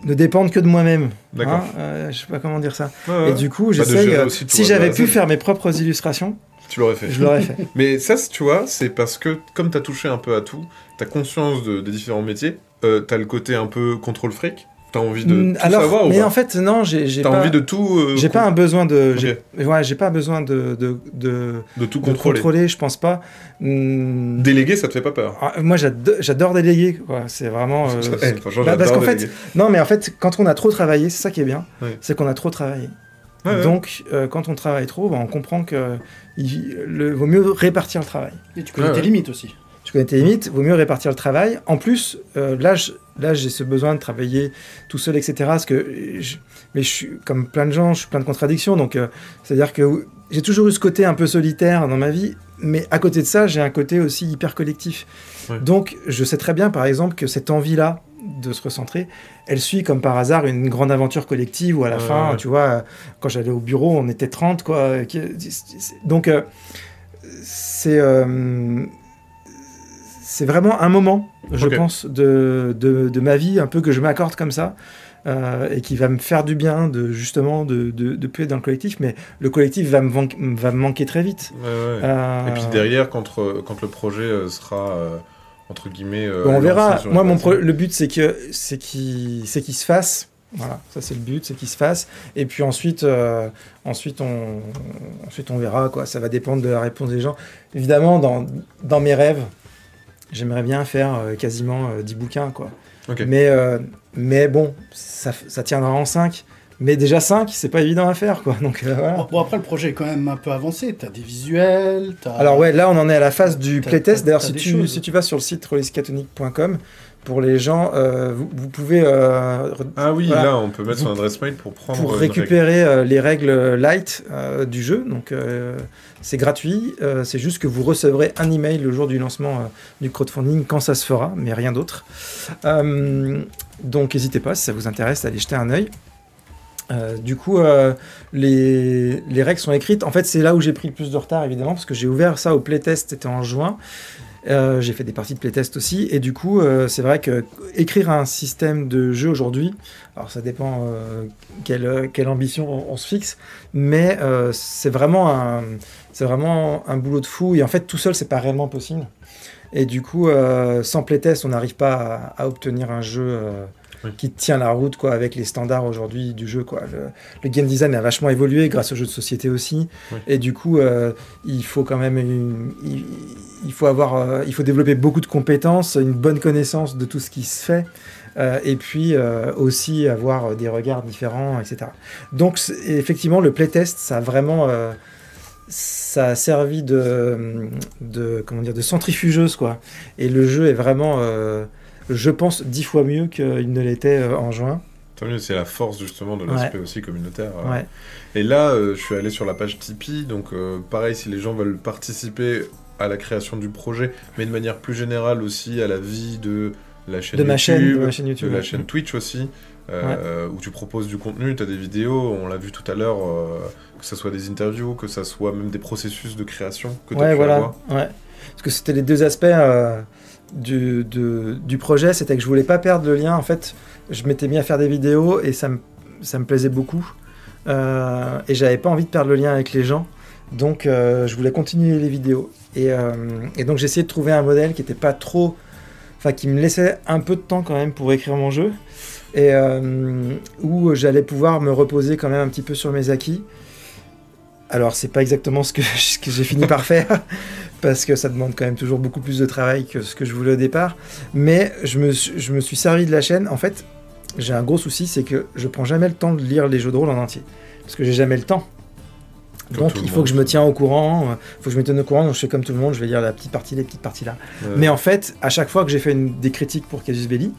ne dépendre que de moi-même.
D'accord.
Je ne sais pas comment dire ça.
Ouais.
Et du coup, j'essaye... si j'avais pu faire mes propres illustrations...
Tu l'aurais fait.
Je l'aurais fait.
Mais ça, tu vois, c'est parce que, comme tu as touché un peu à tout, tu as conscience des différents métiers, tu as le côté un peu contrôle fric, tu as envie de tout savoir ou pas ?
En fait, non, j'ai pas...
T'as envie de tout...
j'ai pas un besoin de...
Okay.
J'ai pas besoin de
tout contrôler.
Je pense pas.
Déléguer, ça te fait pas peur ?
Moi, j'adore déléguer, quoi. C'est vraiment... parce qu'en fait... Non, mais en fait, quand on a trop travaillé, c'est ça qui est bien, c'est qu'on a trop travaillé. Donc, quand on travaille trop, on comprend que vaut mieux répartir le travail.
Et tu connais tes limites aussi.
Tu connais tes limites, vaut mieux répartir le travail. En plus, là, j'ai ce besoin de travailler tout seul, etc. Parce que, mais je suis, comme plein de gens, je suis plein de contradictions. Donc, c'est-à-dire que j'ai toujours eu ce côté un peu solitaire dans ma vie, mais à côté de ça, j'ai un côté aussi hyper collectif. Ouais. Donc, je sais très bien, par exemple, que cette envie-là de se recentrer, elle suit comme par hasard une grande aventure collective où à la fin, tu vois, quand j'allais au bureau, on était 30, quoi. Donc, c'est vraiment un moment, je pense, de ma vie, un peu que je m'accorde comme ça. Et qui va me faire du bien de plus être dans le collectif, mais le collectif va me manquer très vite.
Et puis derrière, quand le projet sera entre guillemets
on verra. Moi le but c'est qu'il se fasse. Voilà, ça c'est le but, c'est qu'il se fasse. Et puis ensuite on verra, quoi. Ça va dépendre de la réponse des gens. Évidemment, dans mes rêves, j'aimerais bien faire quasiment 10 bouquins, quoi. Okay. Mais bon, ça tiendra en 5. Mais déjà 5, c'est pas évident à faire, quoi. Donc, voilà.
Bon, après, le projet est quand même un peu avancé. T'as des visuels,
Alors ouais, là, on en est à la phase du playtest. D'ailleurs, si tu vas sur le site releasecatonic.com, pour les gens, vous pouvez...
ah oui, voilà, là, on peut mettre son adresse mail pour
récupérer les règles light du jeu. Donc, c'est gratuit. C'est juste que vous recevrez un email le jour du lancement du crowdfunding quand ça se fera, mais rien d'autre. Donc, n'hésitez pas, si ça vous intéresse, à aller jeter un œil. Du coup, les règles sont écrites. En fait, c'est là où j'ai pris le plus de retard, évidemment, parce que j'ai ouvert ça au playtest, c'était en juin. J'ai fait des parties de playtest aussi, et du coup, c'est vrai que écrire un système de jeu aujourd'hui, alors ça dépend quelle ambition on se fixe, mais c'est vraiment un boulot de fou, et en fait, tout seul, c'est pas réellement possible. Et du coup, sans playtest, on n'arrive pas à obtenir un jeu qui tient la route, quoi, avec les standards aujourd'hui du jeu, quoi. Le game design a vachement évolué grâce aux jeux de société aussi, et du coup il faut quand même il faut développer beaucoup de compétences, une bonne connaissance de tout ce qui se fait, et puis aussi avoir des regards différents, etc. Donc effectivement le playtest ça a servi de centrifugeuse, quoi, et le jeu est vraiment je pense 10 fois mieux qu'il ne l'était en juin.
Tant mieux, c'est la force justement de l'aspect aussi communautaire. Ouais. Et là, je suis allé sur la page Tipeee, donc pareil, si les gens veulent participer à la création du projet, mais de manière plus générale aussi à la vie de la chaîne YouTube, de la chaîne Twitch aussi, où tu proposes du contenu, tu as des vidéos, on l'a vu tout à l'heure, que ce soit des interviews, que ce soit même des processus de création que tu as pu avoir.
Ouais, parce que c'était les deux aspects... du projet, c'était que je voulais pas perdre le lien. En fait, je m'étais mis à faire des vidéos et ça me plaisait beaucoup, et j'avais pas envie de perdre le lien avec les gens, donc je voulais continuer les vidéos, et donc j'ai essayé de trouver un modèle qui était pas trop, enfin qui me laissait un peu de temps quand même pour écrire mon jeu, et où j'allais pouvoir me reposer quand même un petit peu sur mes acquis. Alors c'est pas exactement ce que j'ai fini par faire, parce que ça demande quand même toujours beaucoup plus de travail que ce que je voulais au départ, mais je me suis servi de la chaîne. En fait, j'ai un gros souci, c'est que je prends jamais le temps de lire les jeux de rôle en entier, parce que j'ai jamais le temps. Donc il faut que je me tienne au courant, donc je fais comme tout le monde, je vais lire les petites parties là. Mais en fait, à chaque fois que j'ai fait des critiques pour Casus Belli,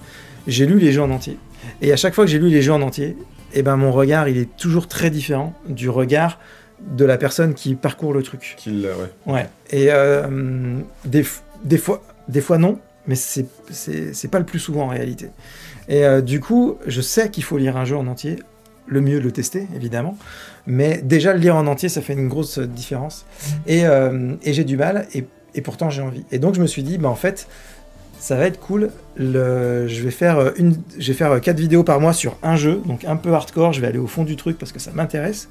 j'ai lu les jeux en entier. Et à chaque fois que j'ai lu les jeux en entier, eh ben, mon regard, il est toujours très différent du regard de la personne qui parcourt le truc. Ouais. Et des fois non, mais c'est pas le plus souvent en réalité. Et du coup, je sais qu'il faut lire un jeu en entier, le mieux de le tester évidemment, mais déjà le lire en entier, ça fait une grosse différence. Et j'ai du mal, et pourtant j'ai envie. Et donc je me suis dit, bah en fait, ça va être cool. Je vais faire 4 vidéos par mois sur un jeu, donc un peu hardcore. Je vais aller au fond du truc parce que ça m'intéresse.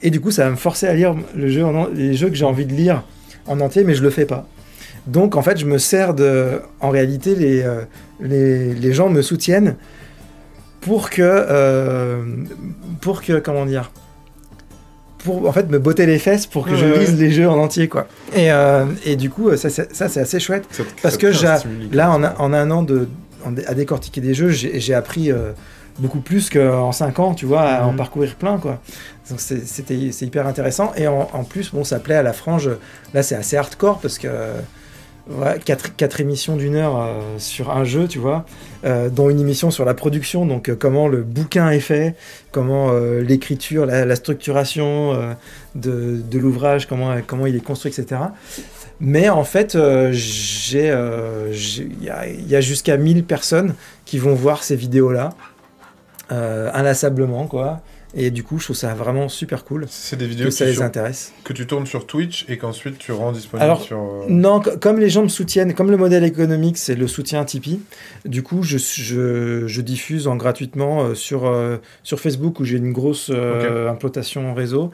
Et du coup, ça va me forcer à lire les jeux que j'ai envie de lire en entier, mais je le fais pas. Donc, en fait, je me sers en réalité, les gens me soutiennent pour comment dire, pour en fait me botter les fesses pour que je lise les jeux en entier, quoi. Et du coup, ça c'est assez chouette, parce que là, en un an à décortiquer des jeux, j'ai appris beaucoup plus qu'en 5 ans, tu vois, à en parcourir plein, quoi. Donc c'est hyper intéressant, et en plus, bon, ça plaît à la frange. Là, c'est assez hardcore, parce que Ouais, 4 émissions d'1 heure sur un jeu, tu vois, dont une émission sur la production, donc comment le bouquin est fait, comment l'écriture, la structuration de l'ouvrage, comment il est construit, etc. Mais en fait, il y a jusqu'à 1000 personnes qui vont voir ces vidéos-là, inlassablement, quoi. Et du coup, je trouve ça vraiment super cool.
C'est des vidéos
ça les intéresse.
Que tu tournes sur Twitch et qu'ensuite tu rends disponible sur...
Non, comme les gens me soutiennent, comme le modèle économique, c'est le soutien Tipeee, du coup, je diffuse gratuitement sur Facebook où j'ai une grosse implantation réseau.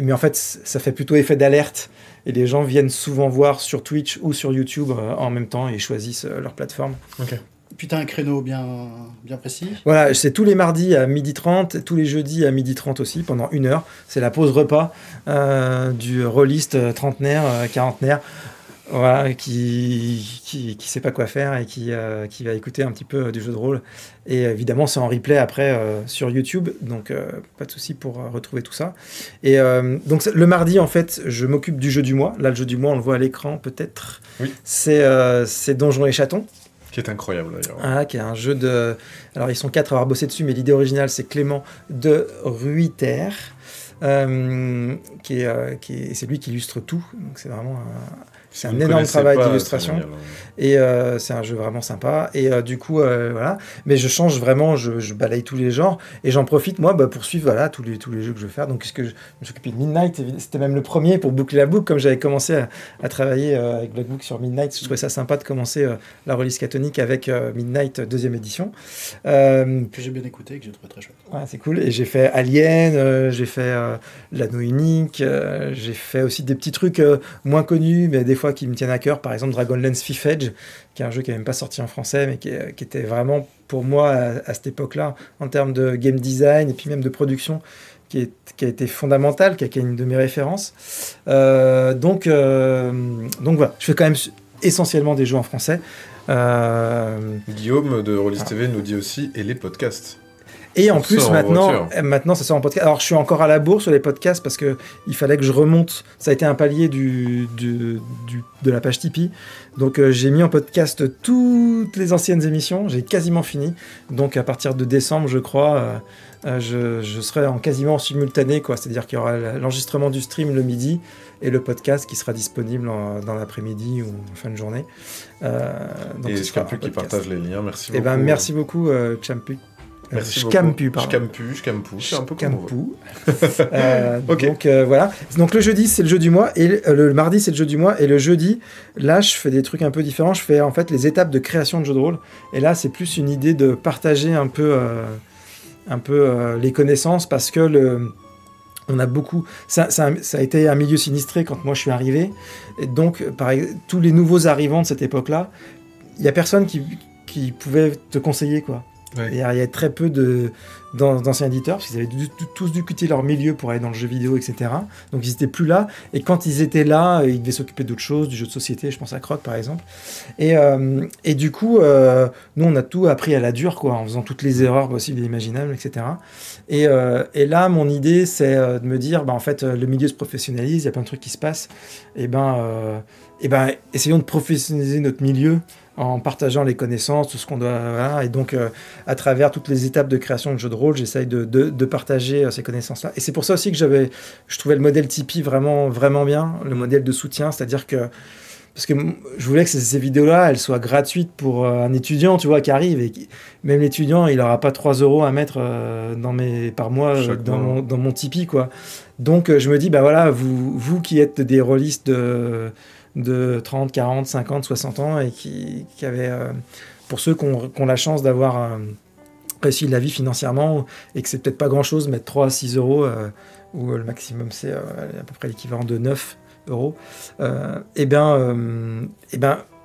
Mais en fait, ça fait plutôt effet d'alerte. Et les gens viennent souvent voir sur Twitch ou sur YouTube en même temps et choisissent leur plateforme.
Ok.
Puis t'as un créneau bien précis.
Voilà, c'est tous les mardis à 12h30, tous les jeudis à 12h30 aussi, pendant 1 heure. C'est la pause repas du rôliste trentenaire, quarantenaire, voilà, qui sait pas quoi faire et qui va écouter un petit peu du jeu de rôle. Et évidemment, c'est en replay après sur YouTube, donc pas de souci pour retrouver tout ça. Et donc le mardi, en fait, je m'occupe du jeu du mois. Là, le jeu du mois, on le voit à l'écran peut-être.
Oui.
C'est Donjons et Chatons.
Qui est incroyable d'ailleurs.
Ah, qui est un jeu de... Alors ils sont 4 à avoir bossé dessus, mais l'idée originale c'est Clément de Ruyter, c'est lui qui illustre tout, donc c'est vraiment un énorme travail d'illustration. Et c'est un jeu vraiment sympa. Et du coup, voilà. Mais je change vraiment, je balaye tous les genres. Et j'en profite, moi, pour suivre tous les jeux que je veux faire. Donc, je me suis occupé de Midnight. C'était même le premier pour boucler la boucle. Comme j'avais commencé à travailler avec Blockbook sur Midnight, je trouvais ça sympa de commencer la release canonique avec Midnight 2e édition.
Que j'ai bien écouté et que j'ai trouvé très chouette.
Ouais, c'est cool. Et j'ai fait Alien, j'ai fait l'anneau unique, j'ai fait aussi des petits trucs moins connus, mais des fois qui me tiennent à cœur, par exemple Dragonlance Fifth Edge, qui est un jeu qui n'est même pas sorti en français, mais qui était vraiment pour moi à cette époque-là, en termes de game design et puis même de production, qui a été fondamental, qui est une de mes références. Donc voilà, je fais quand même essentiellement des jeux en français.
Guillaume de Rollis TV nous dit aussi, et les podcasts.
Et en plus, maintenant, ça sort en podcast. Alors, je suis encore à la bourre sur les podcasts parce qu'il fallait que je remonte. Ça a été un palier de la page Tipeee. Donc, j'ai mis en podcast toutes les anciennes émissions. J'ai quasiment fini. Donc, à partir de décembre, je crois, je serai quasiment en simultané, quoi. C'est-à-dire qu'il y aura l'enregistrement du stream le midi et le podcast qui sera disponible dans l'après-midi ou en fin de journée.
Donc, et Scampu qui partage les liens. Merci beaucoup.
Merci beaucoup, Champu.
Merci
Scampu, pardon.
Scampu, c'est un peu comme
okay. Donc voilà. Donc le jeudi c'est le jeu du mois et le mardi c'est le jeu du mois et le jeudi là je fais des trucs un peu différents. Je fais en fait les étapes de création de jeux de rôle et là c'est plus une idée de partager un peu les connaissances parce que on a beaucoup. Ça a été un milieu sinistré quand moi je suis arrivé et donc tous les nouveaux arrivants de cette époque-là, il y a personne qui pouvait te conseiller quoi. Ouais. Il y a très peu d'anciens éditeurs, parce qu'ils avaient tous dû quitter leur milieu pour aller dans le jeu vidéo, etc. Donc ils n'étaient plus là, et quand ils étaient là, ils devaient s'occuper d'autres choses, du jeu de société, je pense à Croc par exemple. Et du coup, nous on a tout appris à la dure, quoi, en faisant toutes les erreurs possibles et imaginables, etc. Et là, mon idée, c'est de me dire, en fait, le milieu se professionnalise, il y a plein de trucs qui se passent, et essayons de professionnaliser notre milieu, en partageant les connaissances, tout ce qu'on doit... Voilà. Et donc, à travers toutes les étapes de création de jeux de rôle, j'essaye de partager ces connaissances-là. Et c'est pour ça aussi que je trouvais le modèle Tipeee vraiment, vraiment bien, le modèle de soutien, c'est-à-dire que... Parce que je voulais que ces vidéos-là, elles soient gratuites pour un étudiant, tu vois, qui arrive. Et même l'étudiant, il n'aura pas 3 € à mettre par mois dans mon Tipeee, quoi. Donc, je me dis, voilà, vous qui êtes des rôlistes de 30, 40, 50, 60 ans et qui avaient, pour ceux qui ont la chance d'avoir réussi la vie financièrement et que c'est peut-être pas grand-chose, mettre 3 à 6 €, ou le maximum c'est à peu près l'équivalent de 9 €,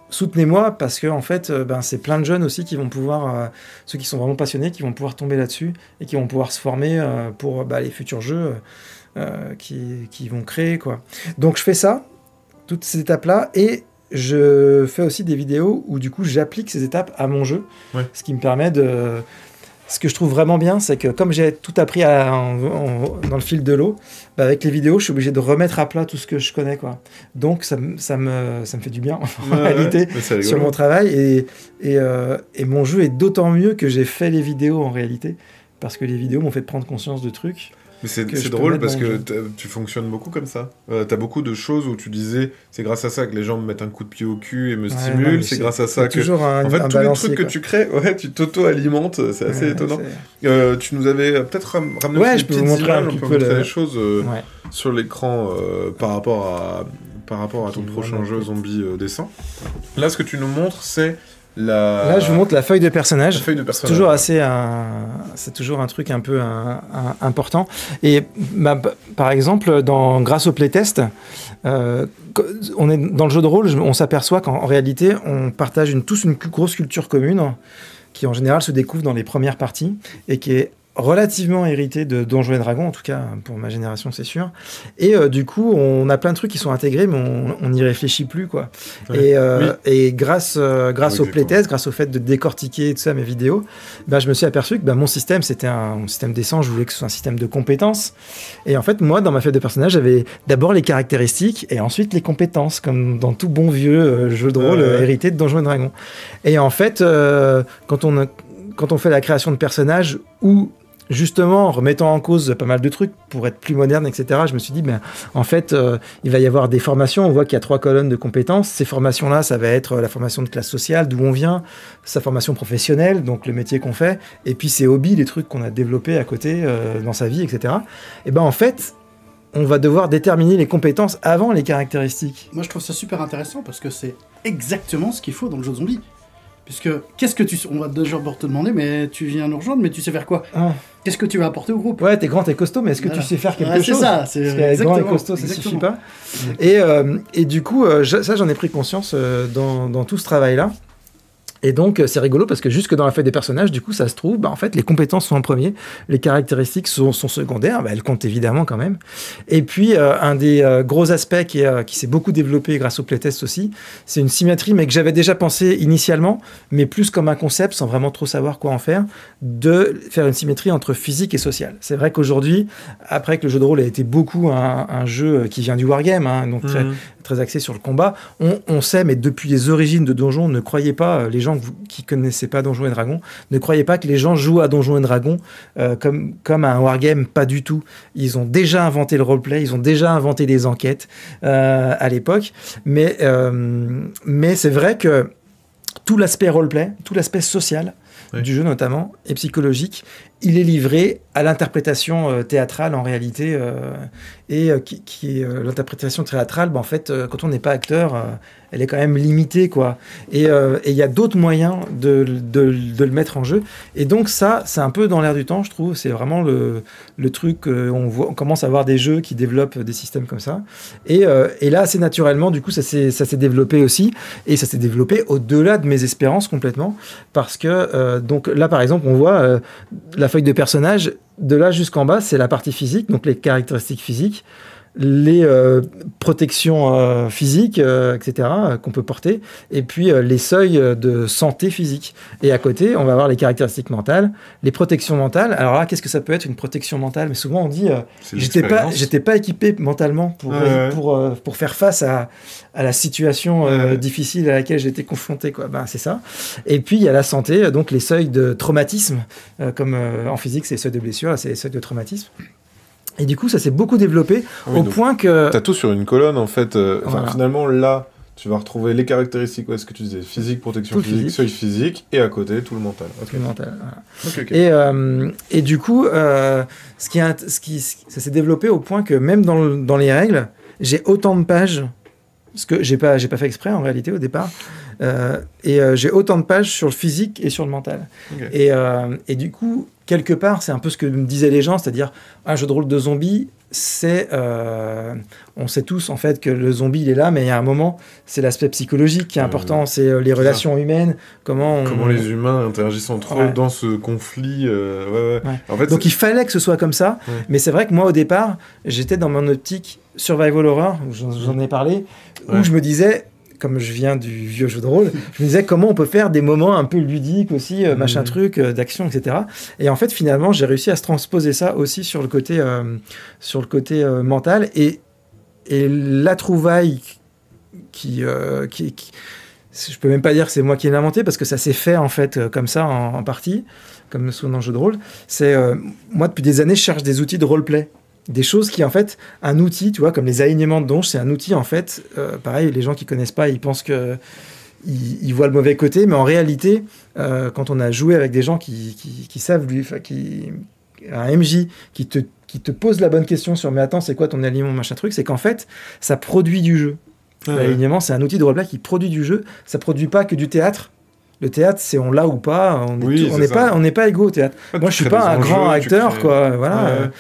soutenez-moi parce que en fait, c'est plein de jeunes aussi qui vont pouvoir, ceux qui sont vraiment passionnés, qui vont pouvoir tomber là-dessus et qui vont pouvoir se former pour les futurs jeux qui vont créer, quoi. Donc je fais ça, toutes ces étapes-là, et je fais aussi des vidéos où du coup j'applique ces étapes à mon jeu, ce qui me permet ce que je trouve vraiment bien, c'est que comme j'ai tout appris dans le fil de l'eau, avec les vidéos, je suis obligé de remettre à plat tout ce que je connais, quoi. Donc ça me fait du bien en réalité sur mon travail et mon jeu est d'autant mieux que j'ai fait les vidéos en réalité parce que les vidéos m'ont fait prendre conscience de trucs.
Mais c'est drôle parce que tu fonctionnes beaucoup comme ça. T'as beaucoup de choses où tu disais c'est grâce à ça que les gens me mettent un coup de pied au cul et me stimulent, c'est grâce à ça que... En fait, tous les trucs que tu crées, tu t'auto-alimentes, c'est assez étonnant. Tu nous avais peut-être ramené
je peux vous montrer un petit peu
les choses sur l'écran par rapport à ton prochain jeu zombie décent. Là, ce que tu nous montres, c'est...
Là, je vous montre la feuille de personnage. C'est toujours c'est toujours un truc un peu important. Et par exemple, grâce au playtest, on est dans le jeu de rôle, on s'aperçoit qu'en réalité, on partage tous une grosse culture commune qui en général se découvre dans les premières parties et qui est relativement hérité de Donjons et Dragons, en tout cas pour ma génération c'est sûr, et du coup on a plein de trucs qui sont intégrés mais on n'y réfléchit plus quoi. Et grâce au playtest, grâce au fait de décortiquer tout ça mes vidéos, je me suis aperçu que mon système c'était un système décent, je voulais que ce soit un système de compétences, et en fait moi dans ma feuille de personnage j'avais d'abord les caractéristiques et ensuite les compétences comme dans tout bon vieux jeu de rôle hérité de Donjons et Dragons. Et en fait quand on fait la création de personnages ou justement, en remettant en cause pas mal de trucs pour être plus moderne, etc., je me suis dit, en fait, il va y avoir des formations. On voit qu'il y a 3 colonnes de compétences. Ces formations-là, ça va être la formation de classe sociale, d'où on vient, sa formation professionnelle, donc le métier qu'on fait, et puis ses hobbies, les trucs qu'on a développés à côté dans sa vie, etc. Et en fait, on va devoir déterminer les compétences avant les caractéristiques.
Moi, je trouve ça super intéressant parce que c'est exactement ce qu'il faut dans le jeu de zombie. Puisque, qu'est-ce que on va déjà te demander, mais tu viens nous rejoindre, mais tu sais faire quoi? Qu'est-ce que tu vas apporter au groupe?
Ouais, t'es grand, t'es costaud, mais est-ce que tu sais faire quelque chose?
C'est ça, c'est
parce grand et costaud, ça suffit pas. Et du coup, ça, j'en ai pris conscience dans tout ce travail-là. Et donc, c'est rigolo parce que jusque dans la feuille des personnages, du coup, ça se trouve, en fait, les compétences sont en premier, les caractéristiques sont secondaires, elles comptent évidemment quand même. Et puis, un des gros aspects qui s'est beaucoup développé grâce au playtest aussi, c'est une symétrie, mais que j'avais déjà pensé initialement, mais plus comme un concept, sans vraiment trop savoir quoi en faire, de faire une symétrie entre physique et social. C'est vrai qu'aujourd'hui, après que le jeu de rôle a été beaucoup un jeu qui vient du wargame, donc très axé sur le combat, on sait, mais depuis les origines de Donjons, ne croyez pas, les gens qui connaissaient pas Donjons et Dragons, ne croyez pas que les gens jouent à Donjons et Dragons comme à un wargame, pas du tout. Ils ont déjà inventé le roleplay, ils ont déjà inventé des enquêtes à l'époque, mais c'est vrai que tout l'aspect roleplay, tout l'aspect social du jeu notamment, et psychologique, il est livré à l'interprétation théâtrale en réalité, qui est l'interprétation théâtrale, en fait, quand on n'est pas acteur, elle est quand même limitée, quoi. Et il y a d'autres moyens de le mettre en jeu. Et donc ça, c'est un peu dans l'air du temps, je trouve. C'est vraiment le truc, on commence à voir des jeux qui développent des systèmes comme ça. Et là, assez naturellement, du coup, ça s'est développé aussi. Et ça s'est développé au-delà de mes espérances complètement. Parce que, donc là, par exemple, on voit la feuille de personnage, de là jusqu'en bas, c'est la partie physique, donc les caractéristiques physiques, les protections physiques, etc., qu'on peut porter, et puis les seuils de santé physique. Et à côté, on va avoir les caractéristiques mentales, les protections mentales. Alors là, qu'est-ce que ça peut être une protection mentale? Mais souvent, on dit j'étais pas équipé mentalement pour faire face à la situation difficile à laquelle j'ai été confronté, quoi. C'est ça. Et puis, il y a la santé, donc les seuils de traumatisme, comme en physique, c'est les seuils de blessure, là, c'est les seuils de traumatisme. Et du coup, ça s'est beaucoup développé au point que...
T'as tout sur une colonne, en fait. Voilà. Finalement, là, tu vas retrouver les caractéristiques, ce que tu disais, physique, protection physique, seuil physique, et à côté, tout le mental.
Tout le mental, voilà. Okay. Et du coup, ça s'est développé au point que même dans les règles, j'ai autant de pages, ce que j'ai pas fait exprès, en réalité, au départ, j'ai autant de pages sur le physique et sur le mental. Okay. Et du coup... Quelque part, c'est un peu ce que me disaient les gens, c'est-à-dire un jeu de rôle de zombies, on sait tous en fait que le zombie il est là, mais il y a un moment, c'est l'aspect psychologique qui est important, c'est les relations humaines, comment
les humains interagissent entre eux dans ce conflit. En fait,
donc il fallait que ce soit comme ça, mais c'est vrai que moi au départ, j'étais dans mon optique survival horror, j'en ai parlé, où je me disais comme je viens du vieux jeu de rôle, je me disais comment on peut faire des moments un peu ludiques aussi, machin truc, d'action, etc. Et en fait, finalement, j'ai réussi à se transposer ça aussi sur le côté mental. Et la trouvaille qui je peux même pas dire que c'est moi qui l'ai inventé, parce que ça s'est fait en fait comme ça en partie, comme souvent dans le jeu de rôle. C'est moi depuis des années, je cherche des outils de roleplay. Des choses qui, en fait, un outil, tu vois, comme les alignements de donjon, c'est un outil, en fait, pareil, les gens qui connaissent pas, ils pensent que ils voient le mauvais côté, mais en réalité, quand on a joué avec des gens qui savent, un MJ qui te pose la bonne question sur, mais attends, c'est quoi ton alignement, machin truc, c'est qu'en fait, ça produit du jeu. L'alignement, c'est un outil de roleplay qui produit du jeu, ça produit pas que du théâtre. Le théâtre, c'est on l'a ou pas, on n'est pas égaux au théâtre. Moi, je suis pas un grand acteur, quoi. Voilà.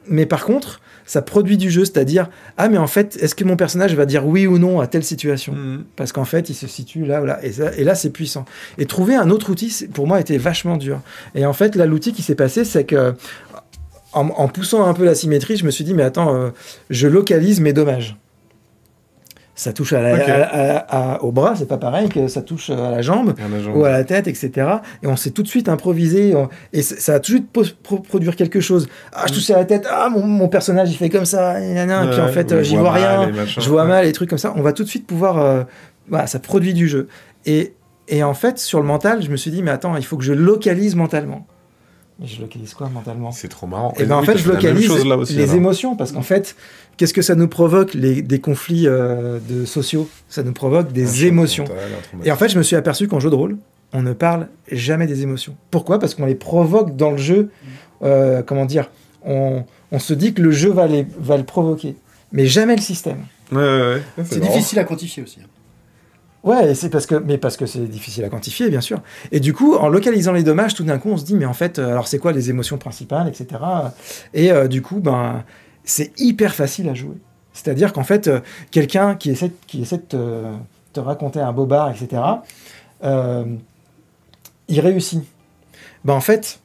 Mais par contre, ça produit du jeu, c'est-à-dire, mais en fait, est-ce que mon personnage va dire oui ou non à telle situation ? Parce qu'en fait, il se situe là ou là. Et là, c'est puissant. Et trouver un autre outil, pour moi, était vachement dur. Et en fait, là, l'outil qui s'est passé, c'est que, en poussant un peu la symétrie, je me suis dit, mais attends, je localise mes dommages. Ça touche au bras, c'est pas pareil que ça touche à la jambe ou à la tête, etc. Et on s'est tout de suite improvisé, et ça a tout de suite produire quelque chose. Je touche à la tête, mon personnage il fait comme ça, et puis en fait j'y vois rien, je vois mal, les trucs comme ça. On va tout de suite pouvoir, ça produit du jeu. Et en fait, sur le mental, je me suis dit, mais attends, il faut que je localise mentalement. Mais je localise quoi mentalement ?
C'est trop marrant.
Et en fait, je localise les émotions, parce qu'en fait, qu'est-ce que ça nous provoque, des conflits sociaux ? Ça nous provoque des émotions. Et en fait, je me suis aperçu qu'en jeu de rôle, on ne parle jamais des émotions. Pourquoi ? Parce qu'on les provoque dans le jeu. Comment dire ? On se dit que le jeu va le provoquer, mais jamais le système.
C'est difficile à quantifier aussi.
Ouais, parce que c'est difficile à quantifier, bien sûr. Et du coup, en localisant les dommages, tout d'un coup, on se dit, mais en fait, alors c'est quoi les émotions principales, etc. Et du coup, c'est hyper facile à jouer. C'est-à-dire qu'en fait, quelqu'un qui essaie de te raconter un bobard, etc., il réussit. En fait,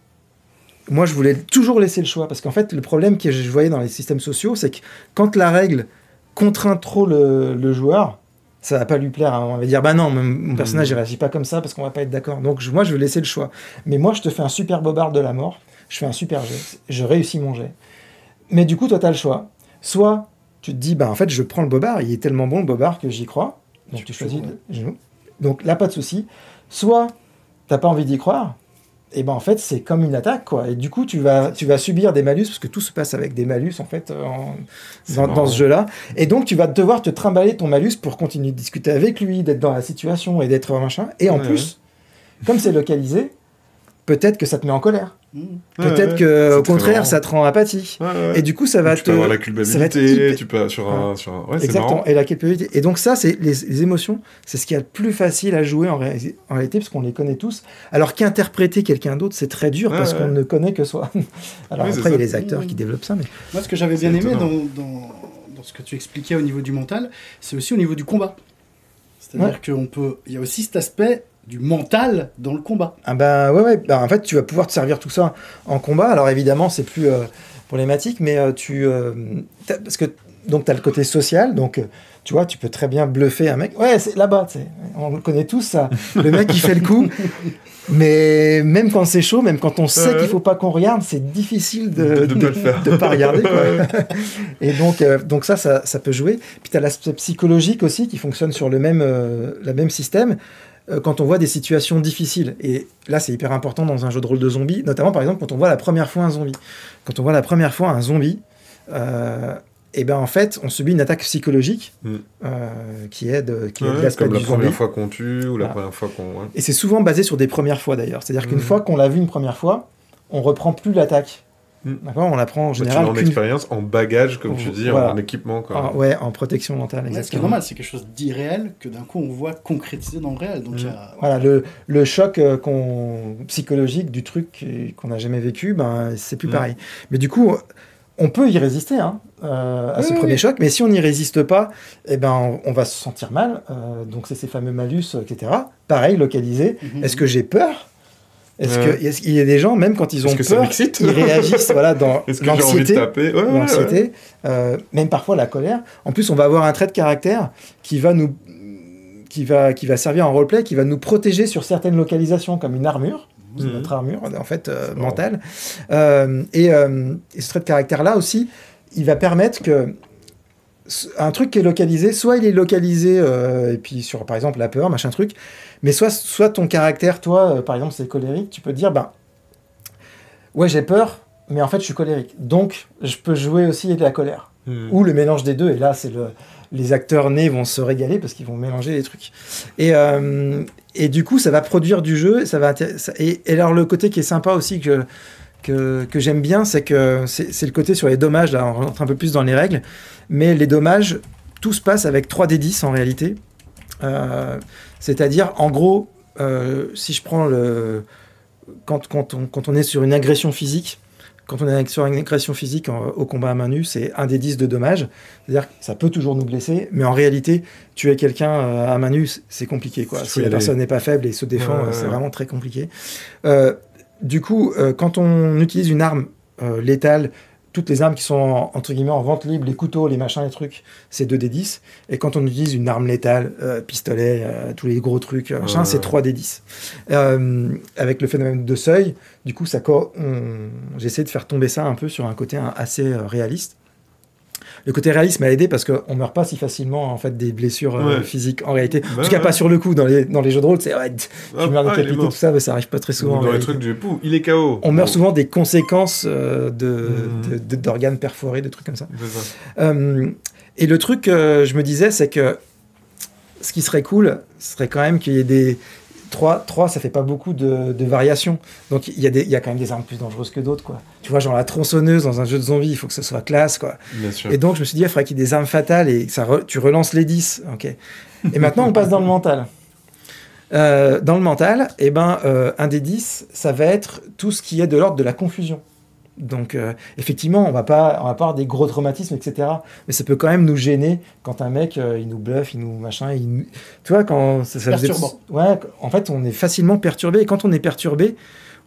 moi, je voulais toujours laisser le choix, parce qu'en fait, le problème que je voyais dans les systèmes sociaux, c'est que quand la règle contraint trop le joueur, ça va pas lui plaire. On va dire, non, mon personnage, il réagit pas comme ça parce qu'on va pas être d'accord. Donc, moi, je vais laisser le choix. Mais moi, je te fais un super bobard de la mort. Je fais un super jet. Je réussis mon jet. Mais du coup, toi, tu as le choix. Soit, tu te dis, en fait, je prends le bobard. Il est tellement bon, le bobard, que j'y crois. Donc, tu choisis le genou. Donc, là, pas de souci. Soit, t'as pas envie d'y croire. Et en fait, c'est comme une attaque, quoi. Et du coup, tu vas subir des malus, parce que tout se passe avec des malus, en fait, dans ce jeu-là. Et donc, tu vas devoir te trimballer ton malus pour continuer de discuter avec lui, d'être dans la situation et d'être machin. Et en plus, comme c'est localisé, peut-être que ça te met en colère. Peut-être que, au contraire, ça te rend apathie. Et du coup, ça va
tu peux avoir la culpabilité, tu peux sur un...
Exactement, et la culpabilité. Et donc ça, c'est les émotions, c'est ce qui est le plus facile à jouer en réalité, parce qu'on les connaît tous. Alors qu'interpréter quelqu'un d'autre, c'est très dur, parce qu'on ne connaît que soi. Alors après, il y a les acteurs qui développent ça. Mais...
Moi, ce que j'avais bien aimé dans ce que tu expliquais au niveau du mental, c'est aussi au niveau du combat. C'est-à-dire qu'il y a aussi cet aspect du mental dans le combat.
En fait, tu vas pouvoir te servir tout ça en combat. Alors évidemment, c'est plus problématique, mais parce que donc tu as le côté social, donc tu vois, tu peux très bien bluffer un mec. Ouais, c'est là-bas, tu sais. On le connaît tous, ça. Le mec qui fait le coup. Mais même quand c'est chaud, même quand on sait qu'il faut pas qu'on regarde, c'est difficile de pas regarder, quoi. Et donc ça peut jouer. Puis tu as l'aspect psychologique aussi qui fonctionne sur le même système. Quand on voit des situations difficiles, et là c'est hyper important dans un jeu de rôle de zombies, notamment par exemple quand on voit la première fois un zombie. Quand on voit la première fois un zombie, en fait on subit une attaque psychologique qui est de l'aspect
comme
du
la première
zombie.
fois qu'on tue ou la première fois qu'on... Ouais.
Et c'est souvent basé sur des premières fois d'ailleurs, c'est-à-dire qu'une fois qu'on l'a vu une première fois, on reprend plus l'attaque. D'accord, on l'apprend en général.
Tu l'as en expérience, en bagage, comme tu dis, en équipement. Quoi.
En protection mentale. Exactement.
Ce qui est normal, c'est quelque chose d'irréel que d'un coup on voit concrétiser dans le réel. Donc,
Voilà, le choc psychologique du truc qu'on n'a jamais vécu, c'est plus pareil. Mais du coup, on peut y résister à ce premier choc, mais si on n'y résiste pas, on va se sentir mal. Donc c'est ces fameux malus, etc. Pareil, localisé. Est-ce que j'ai peur ? Est-ce qu'il y a des gens, même quand ils ont peur, ils réagissent dans l'anxiété, même parfois la colère. En plus, on va avoir un trait de caractère qui va nous qui va servir en roleplay, qui va nous protéger sur certaines localisations, comme une armure. C'est notre armure, en fait, mentale. Et ce trait de caractère-là aussi, il va permettre que un truc qui est localisé, soit il est localisé, et puis sur, par exemple, la peur, machin truc, mais soit ton caractère, toi, par exemple, c'est colérique, tu peux te dire, ouais, j'ai peur, mais en fait, je suis colérique. Donc, je peux jouer aussi de la colère. Ou le mélange des deux, et là, les acteurs nés vont se régaler parce qu'ils vont mélanger les trucs. Et du coup, ça va produire du jeu, et alors, le côté qui est sympa aussi que j'aime bien, c'est que c'est le côté sur les dommages, là, on rentre un peu plus dans les règles, mais les dommages, tout se passe avec 3d10 en réalité. C'est-à-dire, en gros, si je prends quand on est sur une agression physique, au combat à main nue, c'est 1d10 de dommages. C'est-à-dire que ça peut toujours nous blesser, mais en réalité, tuer quelqu'un à main nue, c'est compliqué, quoi. Si la personne n'est pas faible et se défend, c'est vraiment très compliqué. Du coup, quand on utilise une arme létale, toutes les armes qui sont entre guillemets en vente libre, les couteaux, les machins, les trucs, c'est 2d10. Et quand on utilise une arme létale, pistolet, tous les gros trucs, machin, c'est 3d10. Avec le phénomène de seuil, du coup, j'essaie de faire tomber ça un peu sur un côté assez réaliste. Le côté réaliste m'a aidé parce qu'on meurt pas si facilement en fait des blessures physiques en réalité. En tout cas pas sur le coup. Dans les jeux de rôle, c'est tu meurs décapité, tout ça, mais ça arrive pas très souvent.
Dans les trucs du pou, il est KO.
On meurt souvent des conséquences d'organes perforés, des trucs comme ça. Et le truc, je me disais, c'est que ce qui serait cool, ce serait quand même qu'il y ait des 3, ça fait pas beaucoup de variations. Donc il y a quand même des armes plus dangereuses que d'autres, quoi. Tu vois, genre la tronçonneuse dans un jeu de zombies, il faut que ce soit classe, quoi. Bien sûr. Et donc je me suis dit, il faudrait qu'il y ait des armes fatales et tu relances les 10. Ok. Et maintenant on passe dans le mental. Dans le mental, un des 10, ça va être tout ce qui est de l'ordre de la confusion. Donc, effectivement, on va pas avoir des gros traumatismes, etc. Mais ça peut quand même nous gêner quand un mec, il nous bluffe, il nous machin, tu vois, quand ça
perturbant.
Ouais, en fait, on est facilement perturbé. Et quand on est perturbé,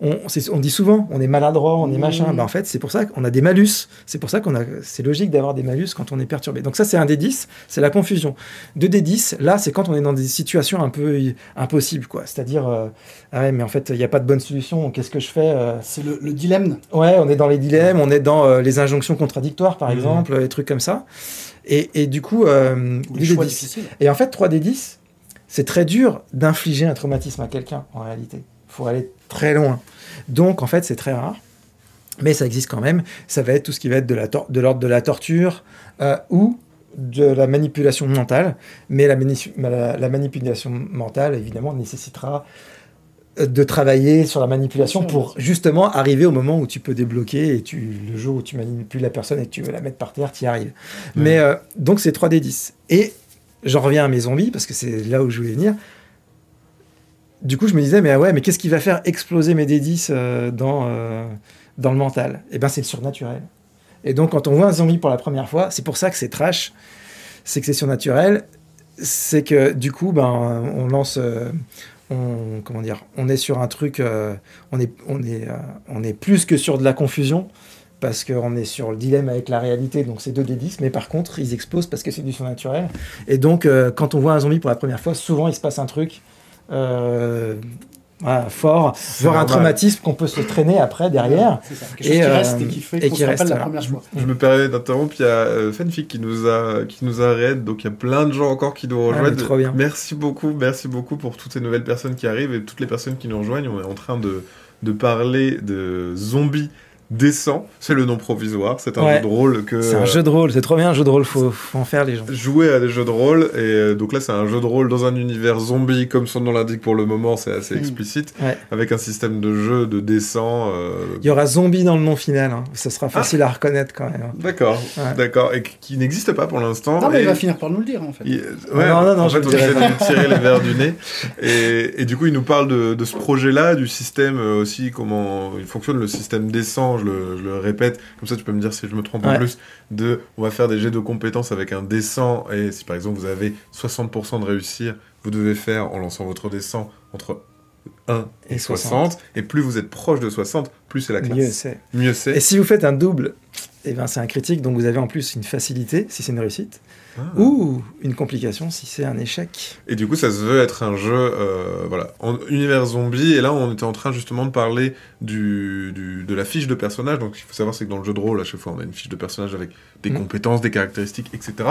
on dit souvent, on est maladroit, on est machin. En fait, c'est pour ça qu'on a des malus. C'est pour ça c'est logique d'avoir des malus quand on est perturbé. Donc ça, c'est un des 10, c'est la confusion. 2d10, là, c'est quand on est dans des situations un peu impossibles, quoi. C'est-à-dire, mais en fait, il n'y a pas de bonne solution. Qu'est-ce que je fais
C'est le dilemme.
Ouais, on est dans les dilemmes, on est dans les injonctions contradictoires, par exemple, des trucs comme ça. Et du coup,
les choix difficiles.
Et en fait, 3d10, c'est très dur d'infliger un traumatisme à quelqu'un, en réalité. Il faut aller très loin. Donc, en fait, c'est très rare. Mais ça existe quand même. Ça va être tout ce qui va être de l'ordre de la torture ou de la manipulation mentale. Mais la manipulation mentale, évidemment, nécessitera de travailler sur la manipulation pour justement arriver au moment où tu peux débloquer et le jour où tu manipules la personne et que tu veux la mettre par terre, tu y arrives. Mais donc, c'est 3d10. Et j'en reviens à mes zombies, parce que c'est là où je voulais venir. Du coup, je me disais, mais qu'est-ce qui va faire exploser mes D10 dans le mental ? Eh bien, c'est le surnaturel. Et donc, quand on voit un zombie pour la première fois, c'est pour ça que c'est trash, c'est que c'est surnaturel, c'est que du coup, on lance... on est sur un truc... on est plus que sur de la confusion, parce qu'on est sur le dilemme avec la réalité, donc c'est 2d10, mais par contre, ils explosent parce que c'est du surnaturel. Et donc, quand on voit un zombie pour la première fois, souvent, il se passe un truc... fort, voire un traumatisme qu'on peut se traîner après derrière.
C'est ça, quelque chose qui reste et qui fait qu'on se rappelle la première fois.
Je me permets d'interrompre, il y a Fanfic qui nous a raid, donc il y a plein de gens encore qui nous rejoignent.
Trop bien.
Merci beaucoup pour toutes ces nouvelles personnes qui arrivent et toutes les personnes qui nous rejoignent. On est en train de parler de zombies décent, c'est le nom provisoire, c'est un jeu de rôle que...
C'est un jeu de rôle, c'est trop bien un jeu de rôle, faut en faire les gens.
Jouer à des jeux de rôle, et donc là c'est un jeu de rôle dans un univers zombie, comme son nom l'indique pour le moment, c'est assez explicite, avec un système de jeu de décent...
Il y aura zombie dans le nom final, hein. Ça sera facile à reconnaître quand même.
D'accord, et qui n'existe pas pour l'instant.
Non mais il va finir par nous le dire en fait.
Non, en fait on essaie de lui tirer les verres du nez, et du coup il nous parle de ce projet-là, du système aussi, comment il fonctionne le système décent. Je le répète, comme ça tu peux me dire si je me trompe en plus, on va faire des jets de compétences avec un décent, et si par exemple vous avez 60% de réussir, vous devez faire, en lançant votre décent, entre 1 et 60, et plus vous êtes proche de 60, plus c'est la classe.
Mieux c'est. Et si vous faites un double, eh ben, c'est un critique, donc vous avez en plus une facilité si c'est une réussite, ou une complication si c'est un échec.
Et du coup, ça se veut être un jeu en univers zombie, et là on était en train justement de parler de la fiche de personnage. Donc il faut savoir, c'est que dans le jeu de rôle, à chaque fois on a une fiche de personnage avec des compétences, des caractéristiques, etc.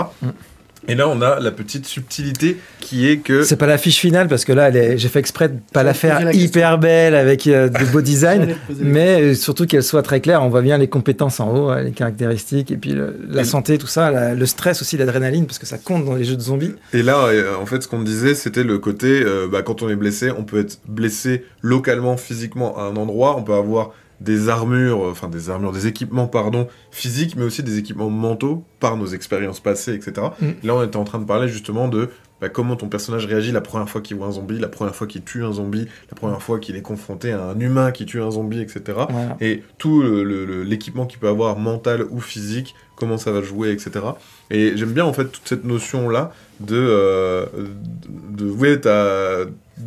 Et là, on a la petite subtilité qui est que...
C'est pas la fiche finale, parce que là, j'ai fait exprès de pas la faire hyper belle avec du beau design, mais surtout qu'elle soit très claire. On voit bien les compétences en haut, les caractéristiques, et puis la santé, tout ça, le stress aussi, l'adrénaline, parce que ça compte dans les jeux de zombies.
Et là, en fait, ce qu'on disait, c'était le côté, quand on est blessé, on peut être blessé localement, physiquement, à un endroit, on peut avoir... des équipements physiques, mais aussi des équipements mentaux par nos expériences passées, etc. Là, on était en train de parler justement de comment ton personnage réagit la première fois qu'il voit un zombie, la première fois qu'il tue un zombie, la première fois qu'il est confronté à un humain qui tue un zombie, etc. Voilà. Et tout l'équipement qu'il peut avoir, mental ou physique, comment ça va jouer, etc. Et j'aime bien en fait toute cette notion-là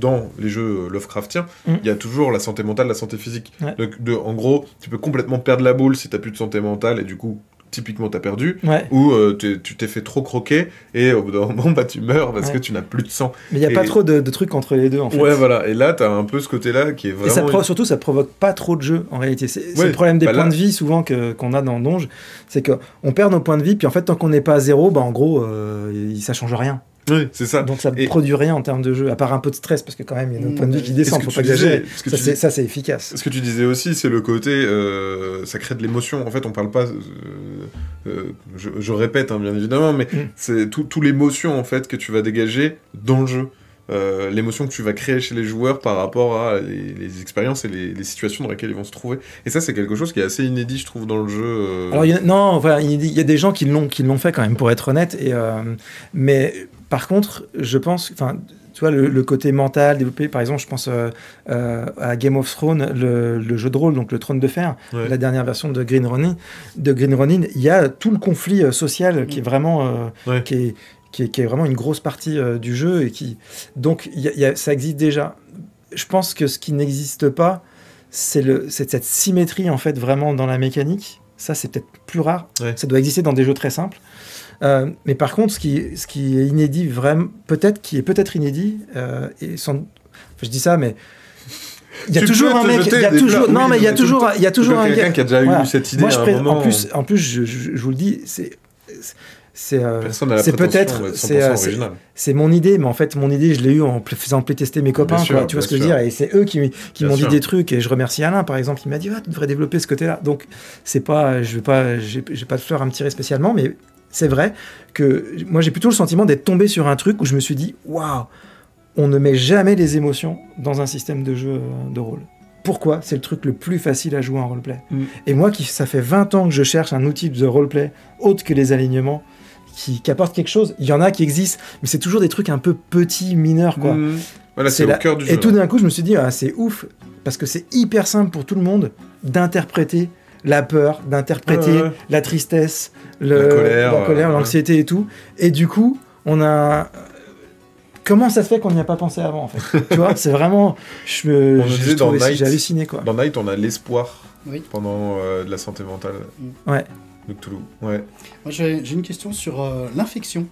dans les jeux Lovecraftiens, il y a toujours la santé mentale, la santé physique. Ouais. Donc, en gros, tu peux complètement perdre la boule si t'as plus de santé mentale, et du coup, typiquement, t'as perdu. Ouais. Ou tu t'es fait trop croquer, et au bout d'un moment, tu meurs parce que tu n'as plus de sang.
Mais il n'y a pas trop de trucs entre les deux, en fait.
Ouais, voilà. Et là, t'as un peu ce côté-là qui est vraiment...
Et surtout, ça provoque pas trop de jeu, en réalité. C'est le problème des points de vie, souvent, qu'on a dans Donge. C'est qu'on perd nos points de vie, puis en fait, tant qu'on n'est pas à zéro, en gros, ça change rien.
Oui, c'est ça.
Donc ça ne produit rien en termes de jeu, à part un peu de stress, parce que quand même, il y a nos points de vue qui descendent, faut pas exagérer. Ça, c'est efficace.
Ce que tu disais aussi, c'est le côté, ça crée de l'émotion. En fait, on parle pas... je répète, bien évidemment, mais c'est tout l'émotion, en fait, que tu vas dégager dans le jeu. L'émotion que tu vas créer chez les joueurs par rapport à les expériences et les situations dans lesquelles ils vont se trouver. Et ça, c'est quelque chose qui est assez inédit, je trouve, dans le jeu.
Alors, il y a des gens qui l'ont fait quand même, pour être honnête. Mais par contre, je pense... Tu vois, le côté mental développé, par exemple, je pense à Game of Thrones, le jeu de rôle, donc le Trône de Fer, la dernière version de Green Ronin, il y a tout le conflit social qui est vraiment... qui est vraiment une grosse partie du jeu, et donc ça existe déjà. Je pense que ce qui n'existe pas, c'est cette symétrie, en fait, vraiment dans la mécanique. Ça, c'est peut-être plus rare. Ça doit exister dans des jeux très simples. Mais par contre, ce qui est inédit, vraiment, qui est peut-être inédit, je dis ça, mais il y a toujours un mec, il y a toujours un
quelqu'un qui a déjà eu cette idée à un moment.
En plus, je vous le dis, c'est peut-être c'est mon idée, mais en fait mon idée, je l'ai eu en faisant playtester mes copains, tu vois ce que je veux dire, et c'est eux qui m'ont dit des trucs, et je remercie Alain par exemple, qui m'a dit tu devrais développer ce côté-là. Donc c'est pas, j'ai pas de fleurs à me tirer spécialement, mais c'est vrai que moi j'ai plutôt le sentiment d'être tombé sur un truc où je me suis dit waouh, on ne met jamais les émotions dans un système de jeu de rôle. Pourquoi ? C'est le truc le plus facile à jouer en roleplay. Et moi, ça fait 20 ans que je cherche un outil de roleplay autre que les alignements qui apporte quelque chose. Il y en a qui existent, mais c'est toujours des trucs un peu petits, mineurs, quoi.
Voilà, c'est au cœur du jeu.
Et tout d'un coup, je me suis dit, c'est ouf, parce que c'est hyper simple pour tout le monde d'interpréter la peur, d'interpréter la tristesse, la colère, l'anxiété et tout. Et du coup, on a... Comment ça se fait qu'on n'y a pas pensé avant, en fait? Tu vois, c'est vraiment... J'ai halluciné, quoi.
Dans Night, on a l'espoir pendant de la santé mentale.
Ouais.
De Cthulhu. Ouais.
Moi, j'ai une question sur l'infection.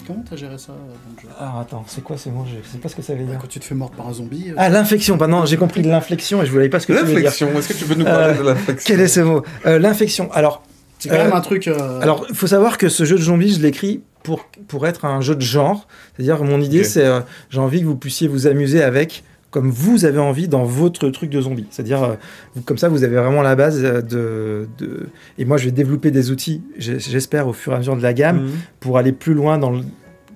Comment t'as géré ça dans le jeu ?
Alors attends, c'est quoi ce mot ? Je sais pas ce que ça veut dire.
Quand tu te fais mordre par un zombie...
l'infection, non, j'ai compris de l'inflexion et je voulais pas ce que tu veux dire.
L'inflexion, est-ce que tu peux nous parler de l'inflexion ?
Quel est ce mot ? L'infection, alors...
C'est quand même un truc...
Alors, il faut savoir que ce jeu de zombies, je l'écris pour être un jeu de genre. C'est-à-dire, mon idée, c'est... j'ai envie que vous puissiez vous amuser avec... comme vous avez envie dans votre truc de zombie. C'est-à-dire, comme ça, vous avez vraiment la base Et moi, je vais développer des outils, j'espère, au fur et à mesure de la gamme, pour aller plus loin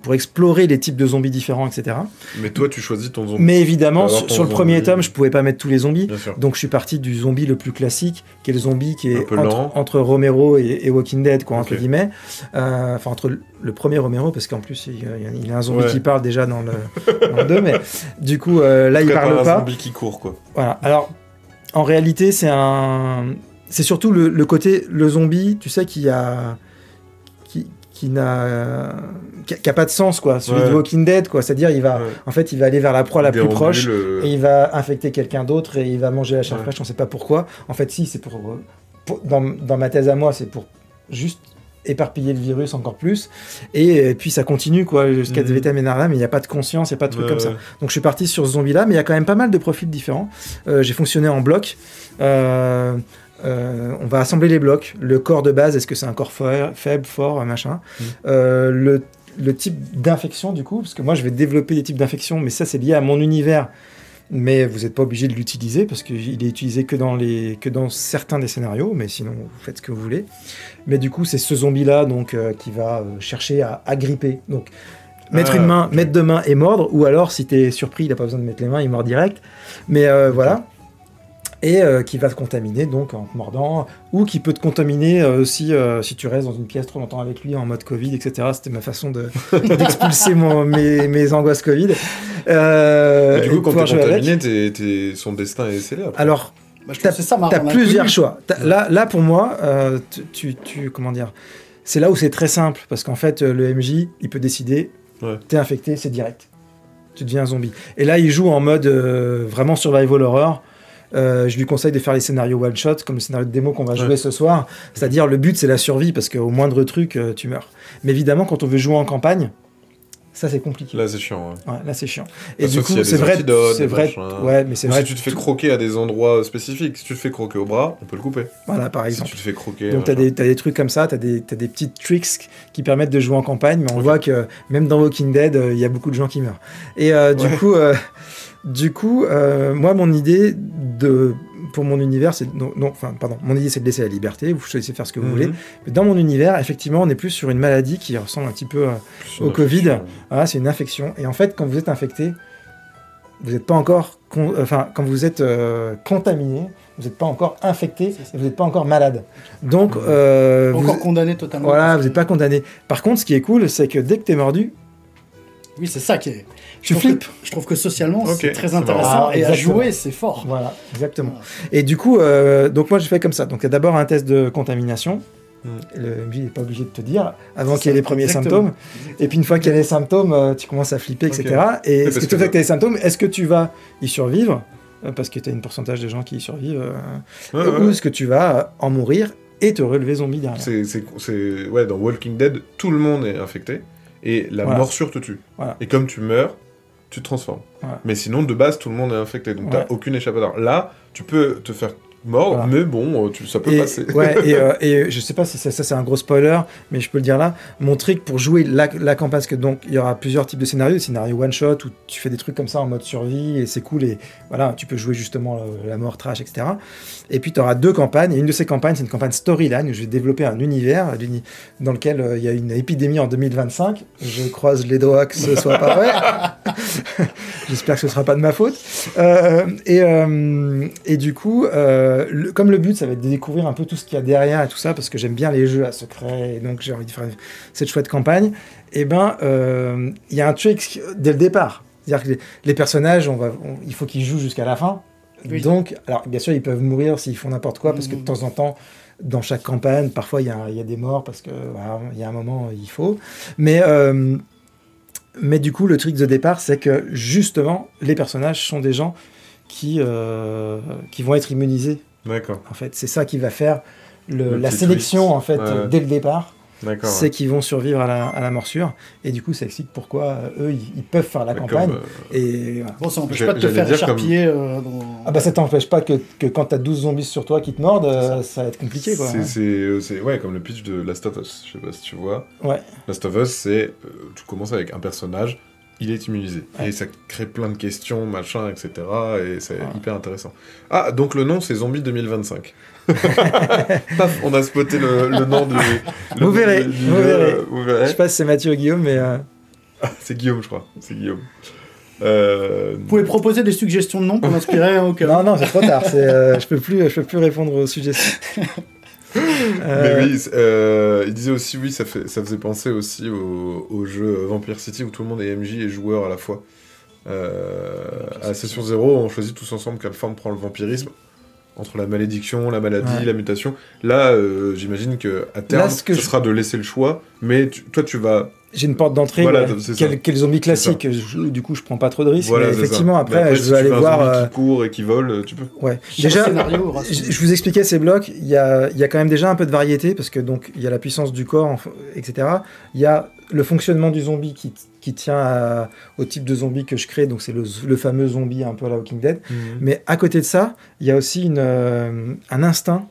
pour explorer les types de zombies différents, etc.
Mais toi, tu choisis ton zombie.
Mais évidemment, sur le premier tome, je pouvais pas mettre tous les zombies. Donc, je suis parti du zombie le plus classique, qui est le zombie qui est entre Romero et Walking Dead, quoi, entre guillemets. Enfin, entre le premier Romero, parce qu'en plus, il y a un zombie qui parle déjà dans le 2, mais du coup, là, il parle pas.
Un zombie qui court, quoi.
Voilà. Alors, en réalité, c'est surtout le côté, le zombie, tu sais, qui a pas de sens, quoi, celui de Walking Dead, quoi. C'est-à-dire, en fait, il va aller vers la proie la plus proche et il va infecter quelqu'un d'autre et il va manger la chair fraîche, on sait pas pourquoi. En fait, si, c'est dans ma thèse à moi, c'est pour juste éparpiller le virus encore plus, et puis ça continue quoi jusqu'à Vitam Enarda, mais il n'y a pas de conscience, il n'y a pas de truc comme ça. Donc je suis parti sur ce zombie là, mais il y a quand même pas mal de profils différents. J'ai fonctionné en bloc. On va assembler les blocs. Le corps de base, est-ce que c'est un corps faible, fort, machin. Le type d'infection du coup, parce que moi je vais développer des types d'infection, mais ça c'est lié à mon univers. Mais vous n'êtes pas obligé de l'utiliser parce qu'il est utilisé que dans certains des scénarios, mais sinon vous faites ce que vous voulez. Mais du coup, c'est ce zombie-là donc, qui va chercher à agripper. Donc, mettre une main, mettre deux mains et mordre, ou alors si tu es surpris, il n'a pas besoin de mettre les mains, il mord direct. Mais voilà. Et qui va te contaminer donc en te mordant, ou qui peut te contaminer aussi si tu restes dans une pièce trop longtemps avec lui en mode Covid, etc. C'était ma façon d'expulser mes angoisses Covid.
Et du coup, quand t'es contaminé, son destin est scellé après.
Alors, t'as plusieurs choix. Là, pour moi, comment dire, c'est là où c'est très simple, parce qu'en fait, le MJ, il peut décider, t'es infecté, c'est direct. Tu deviens un zombie. Et là, il joue en mode vraiment survival horror. Je lui conseille de faire les scénarios one-shot, comme le scénario de démo qu'on va jouer ce soir. C'est-à-dire, le but, c'est la survie, parce qu'au moindre truc, tu meurs. Mais évidemment, quand on veut jouer en campagne, ça, c'est compliqué.
Là, c'est chiant.
Ouais, là, c'est chiant. Et du coup, c'est vrai. Ouais, mais c'est vrai.
Si tu te fais croquer à des endroits spécifiques, si tu te fais croquer au bras, on peut le couper.
Voilà, par exemple.
Si tu te fais croquer.
Donc, t'as des trucs comme ça, t'as des petites tricks qui permettent de jouer en campagne, mais on voit que même dans Walking Dead, il y a beaucoup de gens qui meurent. Et du coup, moi, mon idée pour mon univers, c'est mon idée, c'est de laisser la liberté. Vous choisissez de faire ce que vous voulez. Mais dans mon univers, effectivement, on est plus sur une maladie qui ressemble un petit peu au Covid. Voilà, c'est une infection. Et en fait, quand vous êtes infecté, vous n'êtes pas encore, quand vous êtes contaminé, vous n'êtes pas encore infecté, et vous n'êtes pas encore malade. Donc,
encore condamné totalement.
Voilà, vous n'êtes pas condamné. Par contre, ce qui est cool, c'est que dès que t'es mordu,
oui, c'est ça qui est.
Je
trouve que socialement, c'est très intéressant. Et à jouer, c'est fort.
Voilà, exactement. Et du coup, donc moi, j'ai fait comme ça. Donc, il y a d'abord un test de contamination. Le MJ n'est pas obligé de te dire avant qu'il y ait les premiers symptômes. Et puis, une fois qu'il y a les symptômes, tu commences à flipper, etc. Et est-ce que tu fais que tu as les symptômes, est-ce que tu vas y survivre parce que tu as un pourcentage de gens qui y survivent ou est-ce que tu vas en mourir et te relever zombie derrière.
Ouais, dans Walking Dead, tout le monde est infecté. Et la morsure te tue. Voilà. Et comme tu meurs, tu te transformes. Voilà. Mais sinon, de base, tout le monde est infecté. Donc, t'as aucune échappatoire. Là, tu peux te faire mordre, mais bon, ça peut passer.
Et je sais pas si ça c'est un gros spoiler, mais je peux le dire là. Mon trick pour jouer la campagne, parce que donc il y aura plusieurs types de scénarios. Scénario one shot où tu fais des trucs comme ça en mode survie et c'est cool et voilà, tu peux jouer justement la mort trash, etc. Et puis tu auras deux campagnes. Et une de ces campagnes, c'est une campagne storyline où je vais développer un univers dans lequel il y a une épidémie en 2025. Je croise les doigts que ce soit pas vrai. J'espère que ce sera pas de ma faute. Et du coup, comme le but, ça va être de découvrir un peu tout ce qu'il y a derrière et tout ça, parce que j'aime bien les jeux à secret, et donc j'ai envie de faire cette chouette campagne, et il y a un trick dès le départ. C'est-à-dire que les personnages, il faut qu'ils jouent jusqu'à la fin. Oui. Donc, alors bien sûr, ils peuvent mourir s'ils font n'importe quoi, parce que de temps en temps, dans chaque campagne, parfois il y a des morts, parce que il y a un moment, il faut. Mais du coup, le trick de départ, c'est que justement, les personnages sont des gens qui vont être immunisés.
D'accord.
En fait, c'est ça qui va faire la sélection en fait dès le départ.
D'accord,
c'est qu'ils vont survivre à la morsure, et du coup ça explique pourquoi eux ils peuvent faire la campagne. Et voilà.
Bon, ça n'empêche pas de te faire écharpiller
Ah bah ça t'empêche pas que quand t'as 12 zombies sur toi qui te mordent, ça va être compliqué quoi.
C'est comme le pitch de Last of Us, je sais pas si tu vois.
Ouais.
Last of Us, c'est tu commences avec un personnage, il est immunisé. Ouais. Et ça crée plein de questions, machin, etc. Et c'est hyper intéressant. Ah, donc le nom, c'est Zombie 2025. Paf, on a spoté le nom du...
Vous verrez. Je sais pas si c'est Mathieu ou Guillaume, mais...
c'est Guillaume, je crois. C'est Guillaume.
Vous pouvez proposer des suggestions de noms pour m'inspirer au cas.
Non, c'est trop tard. Je peux plus répondre aux suggestions.
Mais oui, il disait aussi, oui, ça faisait penser aussi au jeu Vampire City où tout le monde est MJ et joueur à la fois. À Session 0, on choisit tous ensemble quelle forme prend le vampirisme. entre la malédiction, la maladie, la mutation. Là, j'imagine qu'à terme, ce sera de laisser le choix, mais toi, tu vas...
J'ai une porte d'entrée, voilà, quel zombie classique. Du coup, je prends pas trop de risques. Voilà, mais effectivement, après, je veux aller voir.
Qui court et qui vole, tu peux.
Ouais. Déjà, je vous expliquais ces blocs. Il y a quand même déjà un peu de variété parce que donc il y a la puissance du corps, etc. Il y a le fonctionnement du zombie qui tient au type de zombie que je crée. Donc c'est le fameux zombie un peu à la Walking Dead. Mais à côté de ça, il y a aussi un instinct.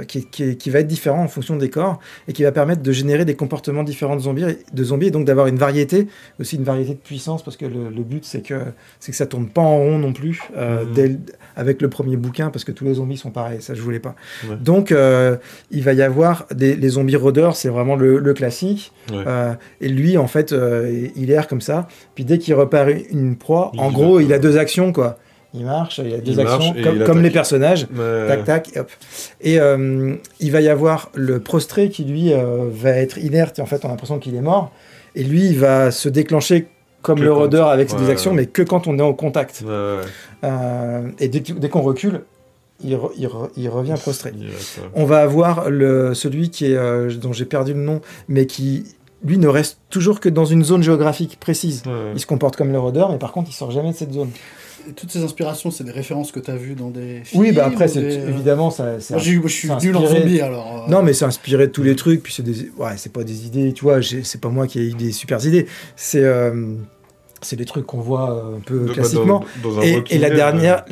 Qui va être différent en fonction des corps et qui va permettre de générer des comportements différents de zombies et donc d'avoir une variété, aussi une variété de puissance parce que le but c'est que ça tourne pas en rond non plus avec le premier bouquin parce que tous les zombies sont pareils, ça je voulais pas. Ouais. Donc il va y avoir les zombies rôdeurs, c'est vraiment le classique et lui en fait il erre comme ça, puis dès qu'il repère une proie, en gros il a deux actions quoi. Il marche, il y a des actions comme les personnages, tac, tac, et hop. Et il va y avoir le prostré qui, lui, va être inerte, et en fait, on a l'impression qu'il est mort. Et lui, il va se déclencher comme le rôdeur avec ses actions, mais que quand on est en contact. Et dès qu'on recule, il revient prostré. On va avoir celui dont j'ai perdu le nom, mais qui... lui ne reste toujours que dans une zone géographique précise. Il se comporte comme le rôdeur, mais par contre, il sort jamais de cette zone.
Et toutes ces inspirations, c'est des références que tu as vues dans des films?
Oui, bah après, évidemment, ça...
je suis nul en zombie, alors...
Non, mais c'est inspiré de tous les trucs, puis c'est pas des idées, tu vois, c'est pas moi qui ai eu des super idées, c'est des trucs qu'on voit un peu classiquement. Et la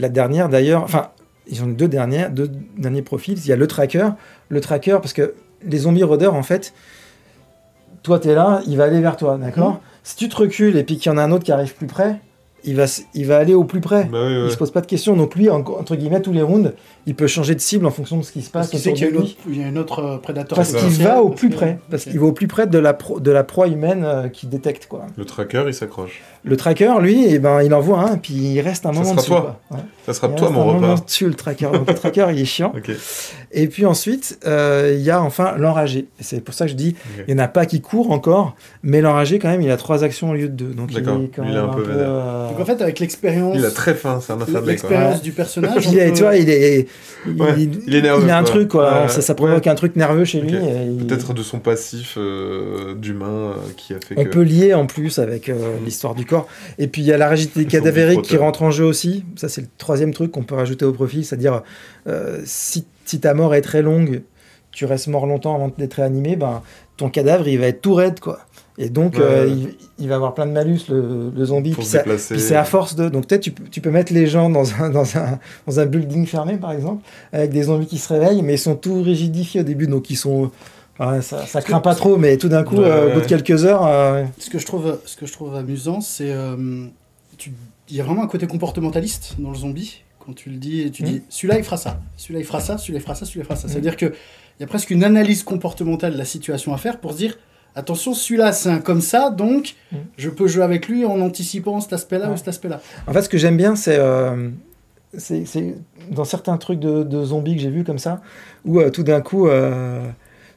dernière, d'ailleurs, enfin, ils ont deux derniers profils, il y a le tracker, parce que les zombies rôdeurs, en fait, toi, t'es là, il va aller vers toi, d'accord? Si tu te recules et puis qu'il y en a un autre qui arrive plus près, il va aller au plus près. Il se pose pas de questions. Donc lui, entre guillemets, tous les rounds, il peut changer de cible en fonction de ce qui se passe.
Parce qu'il sait qu'il y a un autre prédateur.
Parce qu'il va au plus près. Parce qu'il va au plus près de la proie humaine qu'il détecte, quoi.
Le tracker, il s'accroche.
Le tracker, lui, il envoie un, puis il reste un moment dessus.
Ça sera toi, mon repas.
Dessus, le tracker. Donc, le tracker, il est chiant. Et puis ensuite, il y a enfin l'enragé. Et c'est pour ça que je dis, il n'y en a pas qui court encore, mais l'enragé, quand même, il a 3 actions au lieu de 2. Donc il est quand même un peu...
Donc en fait, avec l'expérience...
Il a très faim, c'est un affamé.
L'expérience du personnage...
Tu vois, il est
nerveux.
Il a un truc, quoi. Ça provoque un truc nerveux chez lui.
Peut-être de son passif d'humain qui a fait
On peut lier en plus avec l'histoire du corps. Et puis il y a la rigidité cadavérique qui rentre en jeu aussi. Ça, c'est le 3e truc qu'on peut rajouter au profil. C'est-à-dire, si ta mort est très longue, tu restes mort longtemps avant d'être réanimé, ben, ton cadavre, il va être tout raide, quoi. Et donc, il va avoir plein de malus, le zombie. Puis c'est à force de... Donc peut-être tu peux mettre les gens dans un building fermé, par exemple, avec des zombies qui se réveillent, mais ils sont tout rigidifiés au début, donc ils sont... ça craint pas trop, mais tout d'un coup, au bout de quelques heures...
Ce que je trouve amusant, c'est... il y a vraiment un côté comportementaliste dans le zombie. Quand tu le dis, et tu dis, celui-là, il fera ça. Celui-là, il fera ça. Celui-là, il fera ça. Celui-là, il fera ça. C'est-à-dire qu'il y a presque une analyse comportementale de la situation à faire pour se dire... Attention, celui-là, c'est un comme ça, donc je peux jouer avec lui en anticipant cet aspect-là ou cet aspect-là.
En fait, ce que j'aime bien, c'est dans certains trucs de zombies que j'ai vus comme ça, où tout d'un coup,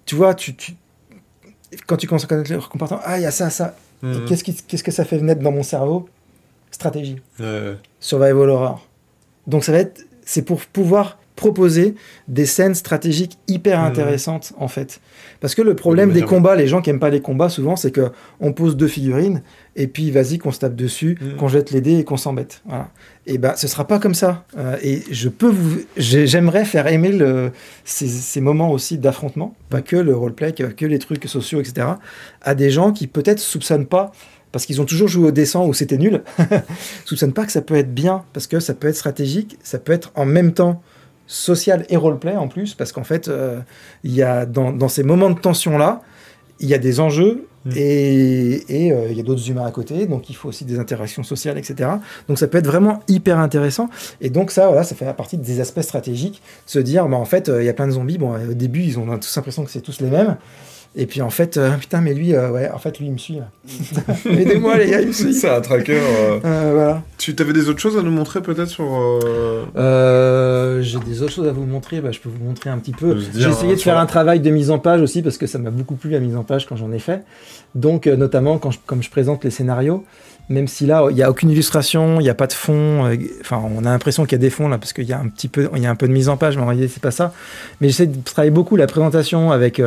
tu vois, quand tu commences à connaître leur comportement, il y a ça. Et qu'est-ce que ça fait naître dans mon cerveau? Stratégie. Survival horror. Donc c'est pour pouvoir proposer des scènes stratégiques hyper intéressantes en fait. Parce que le problème des combats, les gens qui aiment pas les combats souvent, c'est que on pose 2 figurines et puis vas-y qu'on se tape dessus, qu'on jette les dés et qu'on s'embête. Voilà. Et ben ce sera pas comme ça. Et j'aimerais faire aimer ces moments aussi d'affrontement, pas que le roleplay, que les trucs sociaux, etc. à des gens qui peut-être soupçonnent pas. Parce qu'ils ont toujours joué au dessin où c'était nul, soupçonnent pas que ça peut être bien, parce que ça peut être stratégique, ça peut être en même temps social et roleplay en plus, parce qu'en fait, il y a dans ces moments de tension-là, il y a des enjeux et il y a d'autres humains à côté, donc il faut aussi des interactions sociales, etc. Donc ça peut être vraiment hyper intéressant. Et donc ça fait partie des aspects stratégiques, de se dire, en fait, il y a plein de zombies, au début, ils ont tous l'impression que c'est tous les mêmes. Et puis en fait, putain, mais lui, en fait, lui, il me suit. Aidez-moi, les gars, il me suit.
C'est un tracker.
Voilà.
Tu avais des autres choses à nous montrer peut-être sur...
J'ai des autres choses à vous montrer, je peux vous montrer un petit peu. J'ai essayé de faire un travail de mise en page aussi, parce que ça m'a beaucoup plu la mise en page quand j'en ai fait. Donc notamment comme je présente les scénarios, même si là il n'y a aucune illustration, il n'y a pas de fond, on a l'impression qu'il y a des fonds là, parce qu'il y a un peu de mise en page, mais en réalité c'est pas ça. Mais j'essaie de travailler beaucoup la présentation avec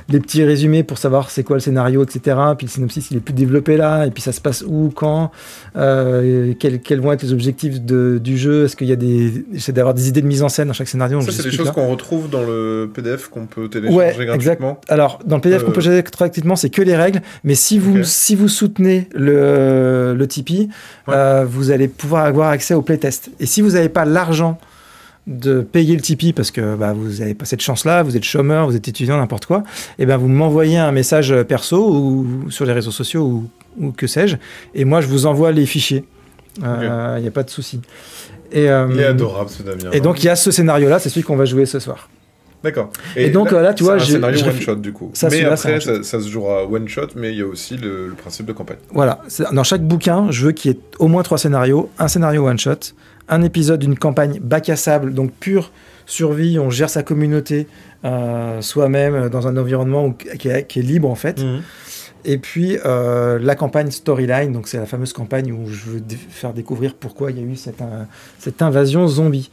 des petits résumés pour savoir c'est quoi le scénario, etc. Puis le synopsis il est plus développé là, et puis ça se passe où, quand, quels vont être les objectifs du jeu, est-ce qu'il y a j'essaie d'avoir des idées de mise en scène dans chaque scénario.
Ça c'est des choses qu'on retrouve dans le PDF qu'on peut télécharger gratuitement.
Exact. Alors dans le PDF qu'on peut télécharger gratuitement c'est que les règles, mais si vous soutenez le Tipeee, vous allez pouvoir avoir accès au playtest. Et si vous n'avez pas l'argent de payer le Tipeee parce que vous n'avez pas cette chance-là, vous êtes chômeur, vous êtes étudiant, n'importe quoi, et vous m'envoyez un message perso ou sur les réseaux sociaux ou que sais-je, et moi je vous envoie les fichiers. Il n'y a pas de souci. Il est
adorable ce Damien.
Et donc il y a ce scénario-là, c'est celui qu'on va jouer ce soir.
D'accord.
Et donc là, tu vois,
c'est un scénario one shot du coup. Mais après, ça se jouera one shot, mais il y a aussi le principe de campagne.
Voilà. Dans chaque bouquin, je veux qu'il y ait au moins 3 scénarios, un scénario one shot, un épisode d'une campagne bac à sable, donc pure survie, on gère sa communauté soi-même dans un environnement qui est libre en fait. Mmh. Et puis la campagne storyline, donc c'est la fameuse campagne où je veux faire découvrir pourquoi il y a eu cette invasion zombie.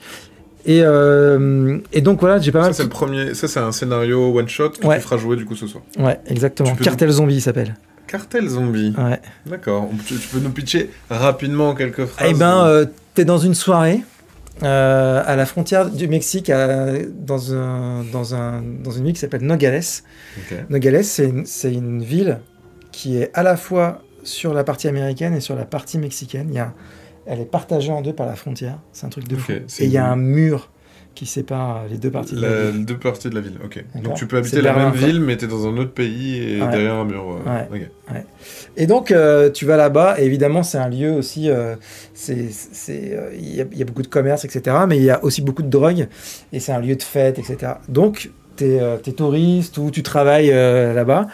Et donc voilà, j'ai pas mal.
Ça, c'est le premier. Ça, c'est un scénario one shot que tu feras jouer du coup ce soir.
Ouais, exactement. Cartel Zombie, il s'appelle.
Cartel Zombie.
Ouais.
D'accord. Tu peux nous pitcher rapidement en quelques phrases.
T'es dans une soirée à la frontière du Mexique, dans une ville qui s'appelle Nogales. Okay. Nogales, c'est une ville qui est à la fois sur la partie américaine et sur la partie mexicaine. Elle est partagée en deux par la frontière. C'est un truc de fou. Et il y a un mur qui sépare les deux parties de la ville.
Les deux parties de la ville, ok. D'accord. Donc tu peux habiter la même ville, mais tu es dans un autre pays et derrière un mur.
Okay. Et donc tu vas là-bas, et évidemment c'est un lieu aussi, il y a beaucoup de commerce, etc. Mais il y a aussi beaucoup de drogue, et c'est un lieu de fête, etc. Donc tu es touriste ou tu travailles là-bas,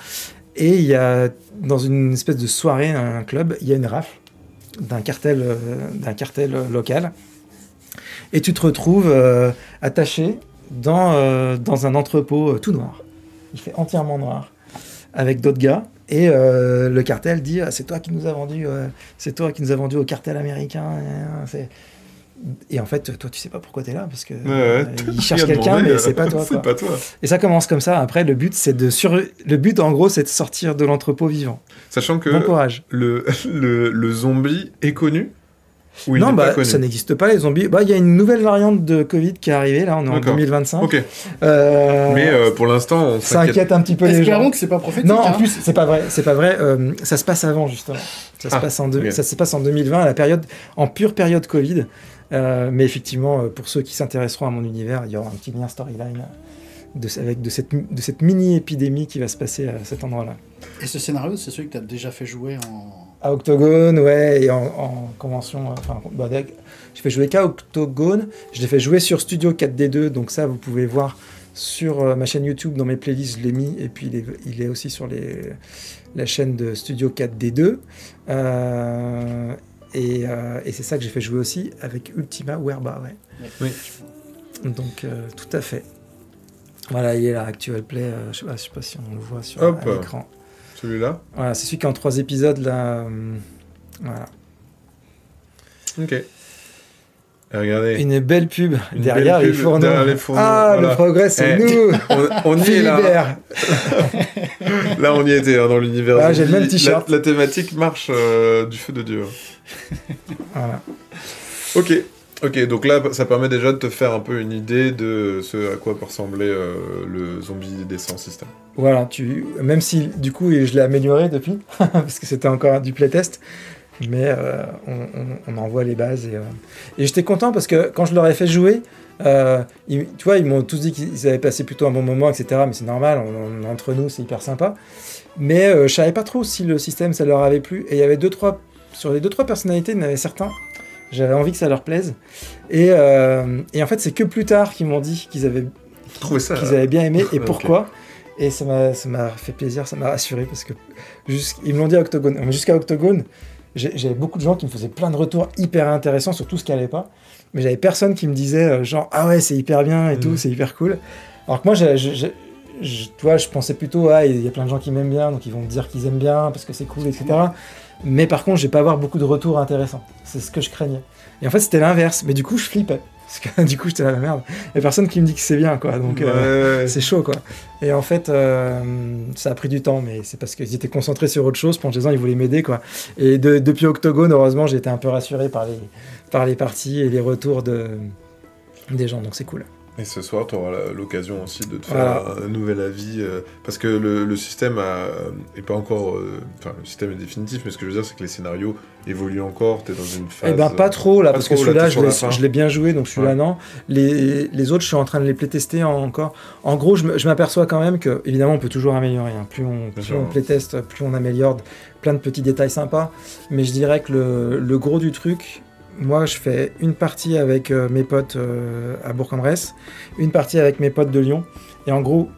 et il y a, dans une espèce de soirée, un club, il y a une rafle d'un cartel local, et tu te retrouves attaché dans un entrepôt tout noir. Il fait entièrement noir, avec d'autres gars, et le cartel dit c'est toi qui nous as vendu au cartel américain. Et en fait, toi, tu sais pas pourquoi tu es là, parce que il cherche quelqu'un, mais c'est pas toi.
C'est pas toi.
Et ça commence comme ça. Après, le but, en gros, c'est de sortir de l'entrepôt vivant.
Sachant que
bon courage.
Le zombie est connu. Ou il
non,
n'est pas connu.
Ça n'existe pas, les zombies. Il y a une nouvelle variante de Covid qui est arrivée, là, on est en 2025.
Ok. Mais pour l'instant,
ça inquiète un petit peu les gens.
Espérons que c'est pas prophétique.
Non, en plus, c'est pas vrai. Ça se passe avant, justement. Ça se passe en 2020, en pure période Covid. Mais effectivement, pour ceux qui s'intéresseront à mon univers, il y aura un petit lien storyline de cette mini-épidémie qui va se passer à cet endroit-là.
Et ce scénario, c'est celui que tu as déjà fait jouer
à Octogone, ouais, et en convention. Je fais jouer qu'à Octogone. Je l'ai fait jouer sur Studio 4D2, donc ça, vous pouvez voir sur ma chaîne YouTube, dans mes playlists, je l'ai mis, et puis il est aussi sur la chaîne de Studio 4D2. Et c'est ça que j'ai fait jouer aussi avec Ultima Werba, ouais.
Oui.
Donc, tout à fait. Voilà, il est là, Actual Play. Je sais pas si on le voit sur l'écran.
Celui-là.
Voilà, c'est celui qui est en 3 épisodes, là. Voilà.
Ok. Et regardez.
Une belle pub derrière les fourneaux. Ah, voilà. Le progrès, c'est nous.
On y est là. Là, on y était dans l'univers.
Ah, j'ai le même t-shirt.
La thématique marche du feu de Dieu.
Voilà.
Ok, donc là, ça permet déjà de te faire un peu une idée de ce à quoi peut ressembler le zombie descent système. Voilà,
même si du coup je l'ai amélioré depuis, parce que c'était encore du playtest, mais on envoie les bases. Et j'étais content parce que quand je leur ai fait jouer, tu vois, ils m'ont tous dit qu'ils avaient passé plutôt un bon moment, etc. Mais c'est normal, entre nous, c'est hyper sympa. Mais je savais pas trop si le système, ça leur avait plu. Et il y avait sur les 2-3 personnalités, il y en avait certains. J'avais envie que ça leur plaise. Et en fait, c'est que plus tard qu'ils m'ont dit qu'ils avaient bien aimé. Et pourquoi. Et ça m'a fait plaisir, ça m'a rassuré. Parce que ils me l'ont dit à Octogone. Jusqu'à Octogone, j'avais beaucoup de gens qui me faisaient plein de retours hyper intéressants sur tout ce qui allait pas, mais j'avais personne qui me disait genre ah ouais c'est hyper bien et tout, c'est hyper cool. Alors que moi tu vois, je pensais plutôt il y a plein de gens qui m'aiment bien, donc ils vont me dire qu'ils aiment bien parce que c'est cool, etc. Mais par contre, je vais pas avoir beaucoup de retours intéressants. C'est ce que je craignais. Et en fait, c'était l'inverse. Mais du coup, je flippais. Parce que du coup, j'étais là, merde. Il y a personne qui me dit que c'est bien, quoi. Donc, c'est chaud, quoi. Et en fait, ça a pris du temps, mais c'est parce qu'ils étaient concentrés sur autre chose. Pendant 2 ans, ils voulaient m'aider, quoi. Et depuis Octogone, heureusement, j'ai été un peu rassuré par les parties et les retours des gens. Donc, c'est cool.
Et ce soir, tu auras l'occasion aussi de te faire un nouvel avis, parce que le système est pas encore... Enfin, le système est définitif, mais ce que je veux dire, c'est que les scénarios évoluent encore, tu es dans une phase...
Eh ben, pas trop, là, parce que celui-là, je l'ai bien joué, donc celui-là, non. Les autres, je suis en train de les playtester encore. En gros, je m'aperçois quand même que, évidemment, on peut toujours améliorer. Hein. Plus on playteste, plus on améliore plein de petits détails sympas. Mais je dirais que le gros du truc... Moi, je fais une partie avec mes potes à Bourg-en-Bresse, une partie avec mes potes de Lyon. Et en gros,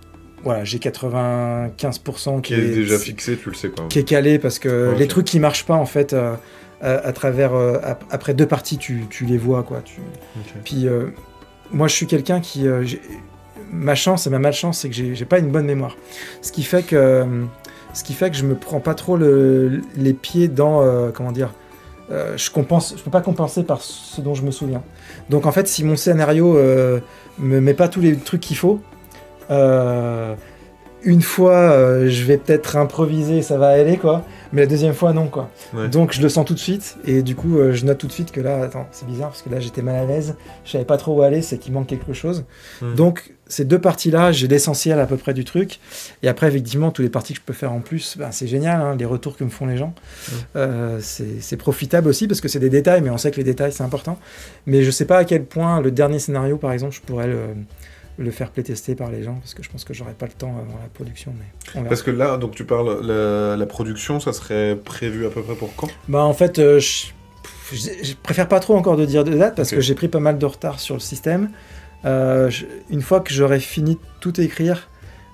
voilà, j'ai 95% qui est
déjà fixé, tu le sais quoi.
Qui est calé parce que les trucs qui marchent pas, en fait, à travers... après 2 parties, tu les vois, quoi. Puis, moi, je suis quelqu'un qui... ma chance et ma malchance, c'est que j'ai pas une bonne mémoire. Ce qui fait que je me prends pas trop les pieds dans... comment dire, je peux pas compenser par ce dont je me souviens. Donc en fait, si mon scénario me met pas tous les trucs qu'il faut, une fois, je vais peut-être improviser, ça va aller, quoi. Mais la deuxième fois, non, quoi. Ouais. Donc je le sens tout de suite, et du coup, je note tout de suite que là, attends, c'est bizarre, parce que là, j'étais mal à l'aise, je savais pas trop où aller, c'est qu'il manque quelque chose. Donc, ces 2 parties-là, j'ai l'essentiel à peu près du truc. Et après, effectivement, toutes les parties que je peux faire en plus, c'est génial, hein, les retours que me font les gens. C'est profitable aussi, parce que c'est des détails, mais on sait que les détails, c'est important. Mais je sais pas à quel point le dernier scénario, par exemple, je pourrais le faire playtester par les gens, parce que je pense que j'aurais pas le temps avant la production. Mais
parce que là, donc tu parles, la production, ça serait prévu à peu près pour quand ?
En fait, je préfère pas trop encore de dire de date, parce que j'ai pris pas mal de retard sur le système. Une fois que j'aurai fini de tout écrire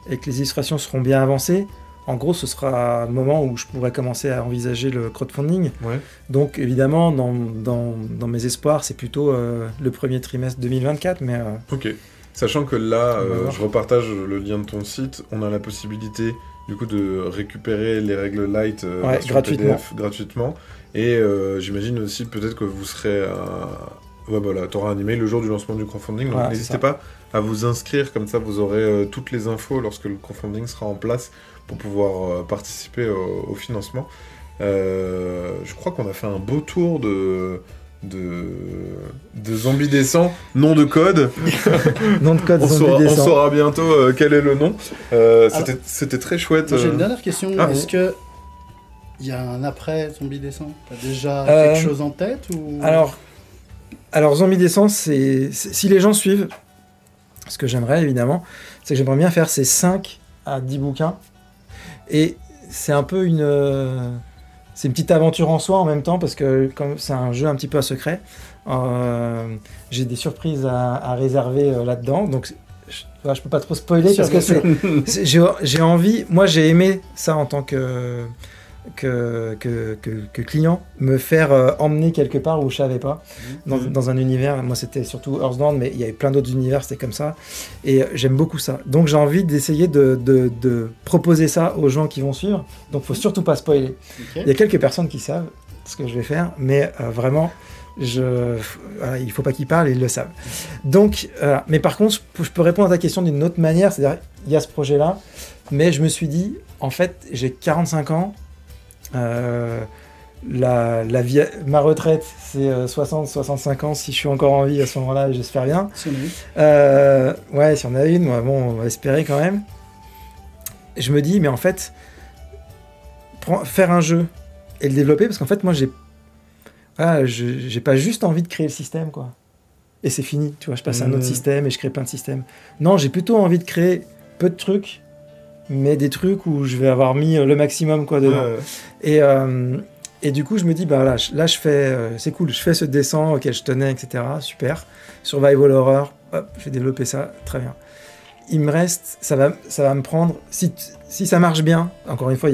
et que les illustrations seront bien avancées, en gros, ce sera le moment où je pourrai commencer à envisager le crowdfunding. Ouais. Donc, évidemment, dans mes espoirs, c'est plutôt le premier trimestre 2024. Mais,
ok. Sachant que là, je repartage le lien de ton site, on a la possibilité du coup de récupérer les règles light
gratuitement.
PDF gratuitement. Et j'imagine aussi peut-être que vous serez... voilà, tu auras un email le jour du lancement du crowdfunding, donc n'hésitez pas à vous inscrire, comme ça vous aurez toutes les infos lorsque le crowdfunding sera en place pour pouvoir participer au financement. Je crois qu'on a fait un beau tour de Zombie Descent, nom de code.
Nom de code,
on saura bientôt quel est le nom. C'était très chouette.
J'ai une dernière question. Est-ce que il y a un après Zombie Descent ? T'as déjà quelque chose en tête ou...
Alors Zombie Descent, si les gens suivent, ce que j'aimerais évidemment, c'est que j'aimerais bien faire ces 5 à 10 bouquins. Et c'est un peu c'est une petite aventure en soi en même temps, parce que comme c'est un jeu un petit peu à secret, j'ai des surprises à réserver là-dedans. Donc je peux pas trop spoiler, parce que j'ai envie... Moi, j'ai aimé ça en tant que client, me faire emmener quelque part où je savais pas, dans un univers. Moi, c'était surtout Earthbound, mais il y avait plein d'autres univers, c'était comme ça, et j'aime beaucoup ça. Donc j'ai envie d'essayer de proposer ça aux gens qui vont suivre, donc faut surtout pas spoiler. Il y a quelques personnes qui savent ce que je vais faire, mais vraiment il faut pas qu'ils parlent, ils le savent. Donc mais par contre, je peux répondre à ta question d'une autre manière, c'est-à-dire il y a ce projet là, mais je me suis dit, en fait, j'ai 45 ans, ma retraite, c'est 60-65 ans, si je suis encore en vie à ce moment-là, j'espère bien.
Si on a une.
Ouais, si on a une, bon, on va espérer quand même. Je me dis, mais en fait, faire un jeu et le développer, parce qu'en fait, moi, j'ai pas juste envie de créer le système, quoi. Et c'est fini, tu vois, je passe à un autre système et je crée plein de systèmes. Non, j'ai plutôt envie de créer peu de trucs, mais des trucs où je vais avoir mis le maximum, quoi, dedans. Et du coup, je me dis, là, je fais... c'est cool, je fais ce dessin auquel je tenais, etc. Super. Survival horror, hop, je vais développer ça, très bien. il me reste, ça va me prendre, si ça marche bien, encore une fois,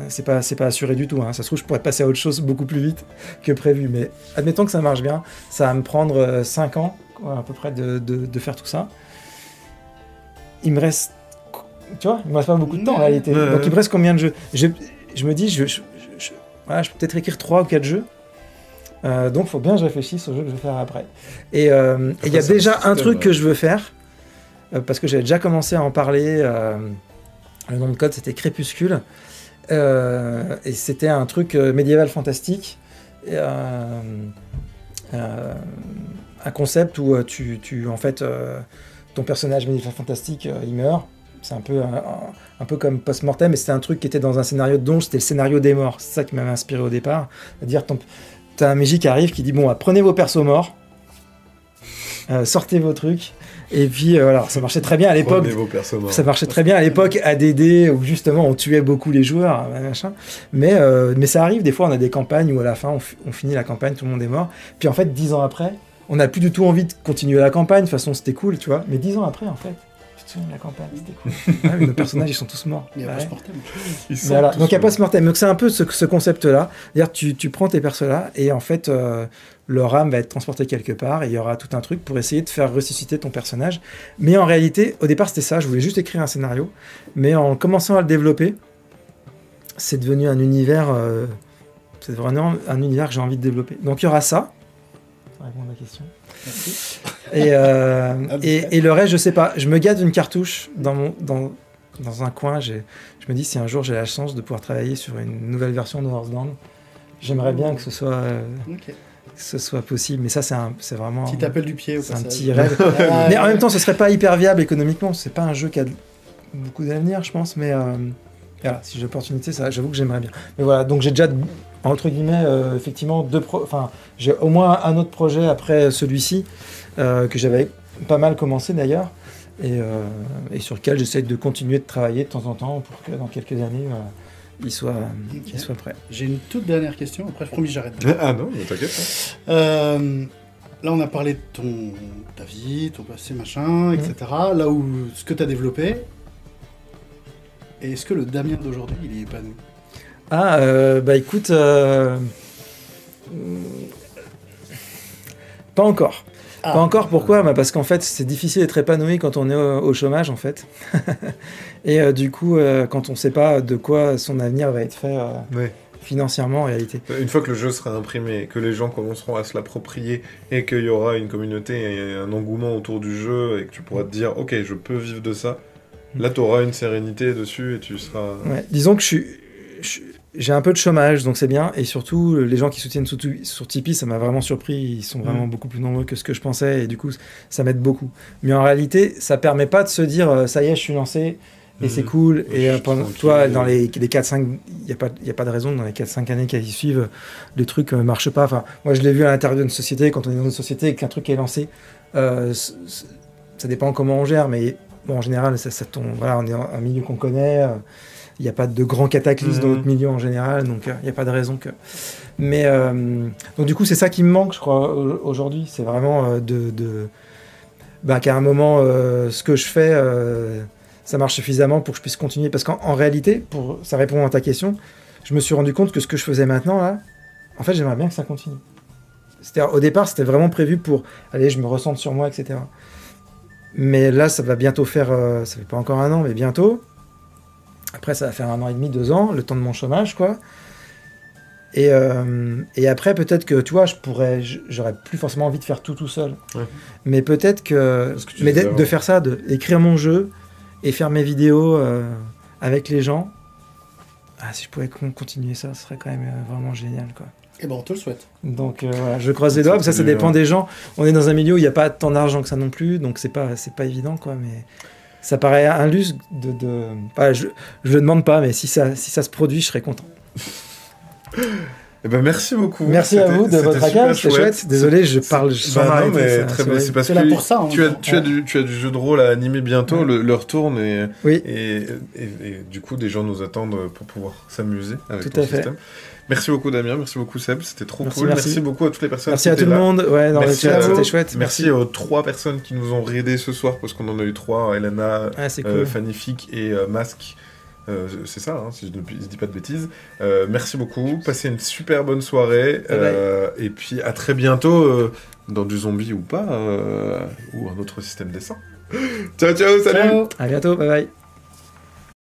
c'est pas assuré du tout, hein, ça se trouve, je pourrais passer à autre chose beaucoup plus vite que prévu, mais admettons que ça marche bien, ça va me prendre 5 ans, à peu près, de faire tout ça. Il me reste, tu vois, il me reste pas beaucoup de temps en réalité, donc il me reste combien de jeux? Je me dis, voilà, je peux peut-être écrire 3 ou 4 jeux. Donc il faut bien que je réfléchisse au jeu que je vais faire après. Et il y a déjà un truc que je veux faire, parce que j'avais déjà commencé à en parler, le nom de code c'était Crépuscule, et c'était un truc médiéval fantastique, un concept où en fait, ton personnage médiéval fantastique, il meurt. C'est un peu comme Post-Mortem, mais c'était un truc qui était dans un scénario de donjon, c'était le scénario des morts. C'est ça qui m'avait inspiré au départ. C'est-à-dire, t'as un MJ qui arrive qui dit bon, prenez vos persos morts, sortez vos trucs, et puis voilà, ça marchait très bien à l'époque. Ça marchait très bien à l'époque ADD où justement on tuait beaucoup les joueurs, machin. Mais ça arrive des fois, on a des campagnes où à la fin on finit la campagne, tout le monde est mort. Puis en fait, 10 ans après, on n'a plus du tout envie de continuer la campagne. De toute façon, c'était cool, tu vois. Mais 10 ans après, en fait. La campagne, c'était cool. Nos personnages, ils sont tous morts.
Il n'y a pas Post-Mortem.
Voilà. Donc il n'y a pas Post-Mortem. Donc c'est un peu ce concept-là. C'est-à-dire tu prends tes persos-là et en fait, leur âme va être transportée quelque part et il y aura tout un truc pour essayer de faire ressusciter ton personnage. Mais en réalité, au départ, c'était ça. Je voulais juste écrire un scénario. Mais en commençant à le développer, c'est devenu un univers... c'est vraiment un univers que j'ai envie de développer. Donc il y aura ça. Ça répond à ma question. Merci. Et le reste, je sais pas. Je me garde une cartouche dans un coin. Je me dis, si un jour j'ai la chance de pouvoir travailler sur une nouvelle version de Hearthstone, j'aimerais bien que ce soit possible. Mais ça, c'est vraiment...
Petit appel du pied.
C'est un petit rêve. Mais en même temps, ce serait pas hyper viable économiquement. C'est pas un jeu qui a beaucoup d'avenir, je pense. Mais voilà, si j'ai l'opportunité, j'avoue que j'aimerais bien. Mais voilà, donc j'ai déjà, entre guillemets, effectivement, j'ai au moins un autre projet après celui-ci, que j'avais pas mal commencé d'ailleurs, et sur lequel j'essaie de continuer de travailler de temps en temps pour que dans quelques années, il soit prêt.
J'ai une toute dernière question, après je promis j'arrête.
Ah non, mais t'inquiète.
Là on a parlé de ta vie, ton passé, machin, etc. Là où ce que tu as développé. Et est-ce que le Damien d'aujourd'hui, il est épanoui?
Bah écoute, pas encore. Pas encore, pourquoi? Parce qu'en fait, c'est difficile d'être épanoui quand on est au chômage, en fait. Et du coup, quand on ne sait pas de quoi son avenir va être fait financièrement, en réalité.
Une fois que le jeu sera imprimé, que les gens commenceront à se l'approprier, et qu'il y aura une communauté et un engouement autour du jeu, et que tu pourras te dire, ok, je peux vivre de ça, là, tu auras une sérénité dessus, et tu seras...
Ouais, disons que j'ai un peu de chômage, donc c'est bien, et surtout, les gens qui soutiennent sur Tipeee, ça m'a vraiment surpris, ils sont vraiment beaucoup plus nombreux que ce que je pensais, et du coup, ça m'aide beaucoup. Mais en réalité, ça permet pas de se dire, ça y est, je suis lancé, et c'est cool, et pendant toi, dans les 4-5, il n'y a pas de raison, dans les 4-5 années qui suivent, le truc ne marche pas. Enfin, moi, je l'ai vu à l'intérieur d'une société, quand on est dans une société et qu'un truc est lancé, ça dépend comment on gère, mais bon, en général, ça tombe, voilà, on est un milieu qu'on connaît, il n'y a pas de grands cataclysmes dans notre milieu en général, donc il n'y a pas de raison que... Mais, donc du coup, c'est ça qui me manque, je crois, aujourd'hui. C'est vraiment qu'à un moment, ce que je fais, ça marche suffisamment pour que je puisse continuer. Parce qu'en réalité, ça répond à ta question, je me suis rendu compte que ce que je faisais maintenant, là, en fait, j'aimerais bien que ça continue. C'est-à-dire, au départ, c'était vraiment prévu pour, allez, je me ressente sur moi, etc. Mais là, ça va bientôt faire, ça fait pas encore un an, mais bientôt. Après, ça va faire 1 an et demi, 2 ans, le temps de mon chômage, quoi. Et après, peut-être que, tu vois, j'aurais plus forcément envie de faire tout seul. Ouais. Mais peut-être que de faire ça, d'écrire mon jeu et faire mes vidéos avec les gens, si je pouvais continuer ça, ce serait quand même vraiment génial, quoi.
Et ben on te le souhaite.
Donc voilà, je croise les doigts, ça dépend des gens. On est dans un milieu où il n'y a pas tant d'argent que ça non plus, donc c'est pas évident, quoi, mais ça paraît un luxe je le demande pas, mais si ça se produit, je serais content.
Eh ben, merci beaucoup.
Merci à vous de votre accueil, c'était chouette. Désolé, je parle sans
non, mais très bien. C'est parce que
là pour ça,
tu as du jeu de rôle à animer bientôt, l'heure tourne
oui.
et du coup, des gens nous attendent pour pouvoir s'amuser avec
ton
système. Merci beaucoup Damien, merci beaucoup Seb, c'était trop cool. Merci beaucoup à toutes les personnes.
Merci à tout le monde, dans le chat, c'était chouette.
Merci aux 3 personnes qui nous ont raidés ce soir, parce qu'on en a eu 3, Elena,
cool.
Fannyfic et Mask. C'est ça, hein, si je ne dis pas de bêtises. Merci beaucoup, passez une super bonne soirée, et puis à très bientôt dans du zombie ou pas, ou un autre système dessin. Ciao, salut.
À bientôt, bye bye.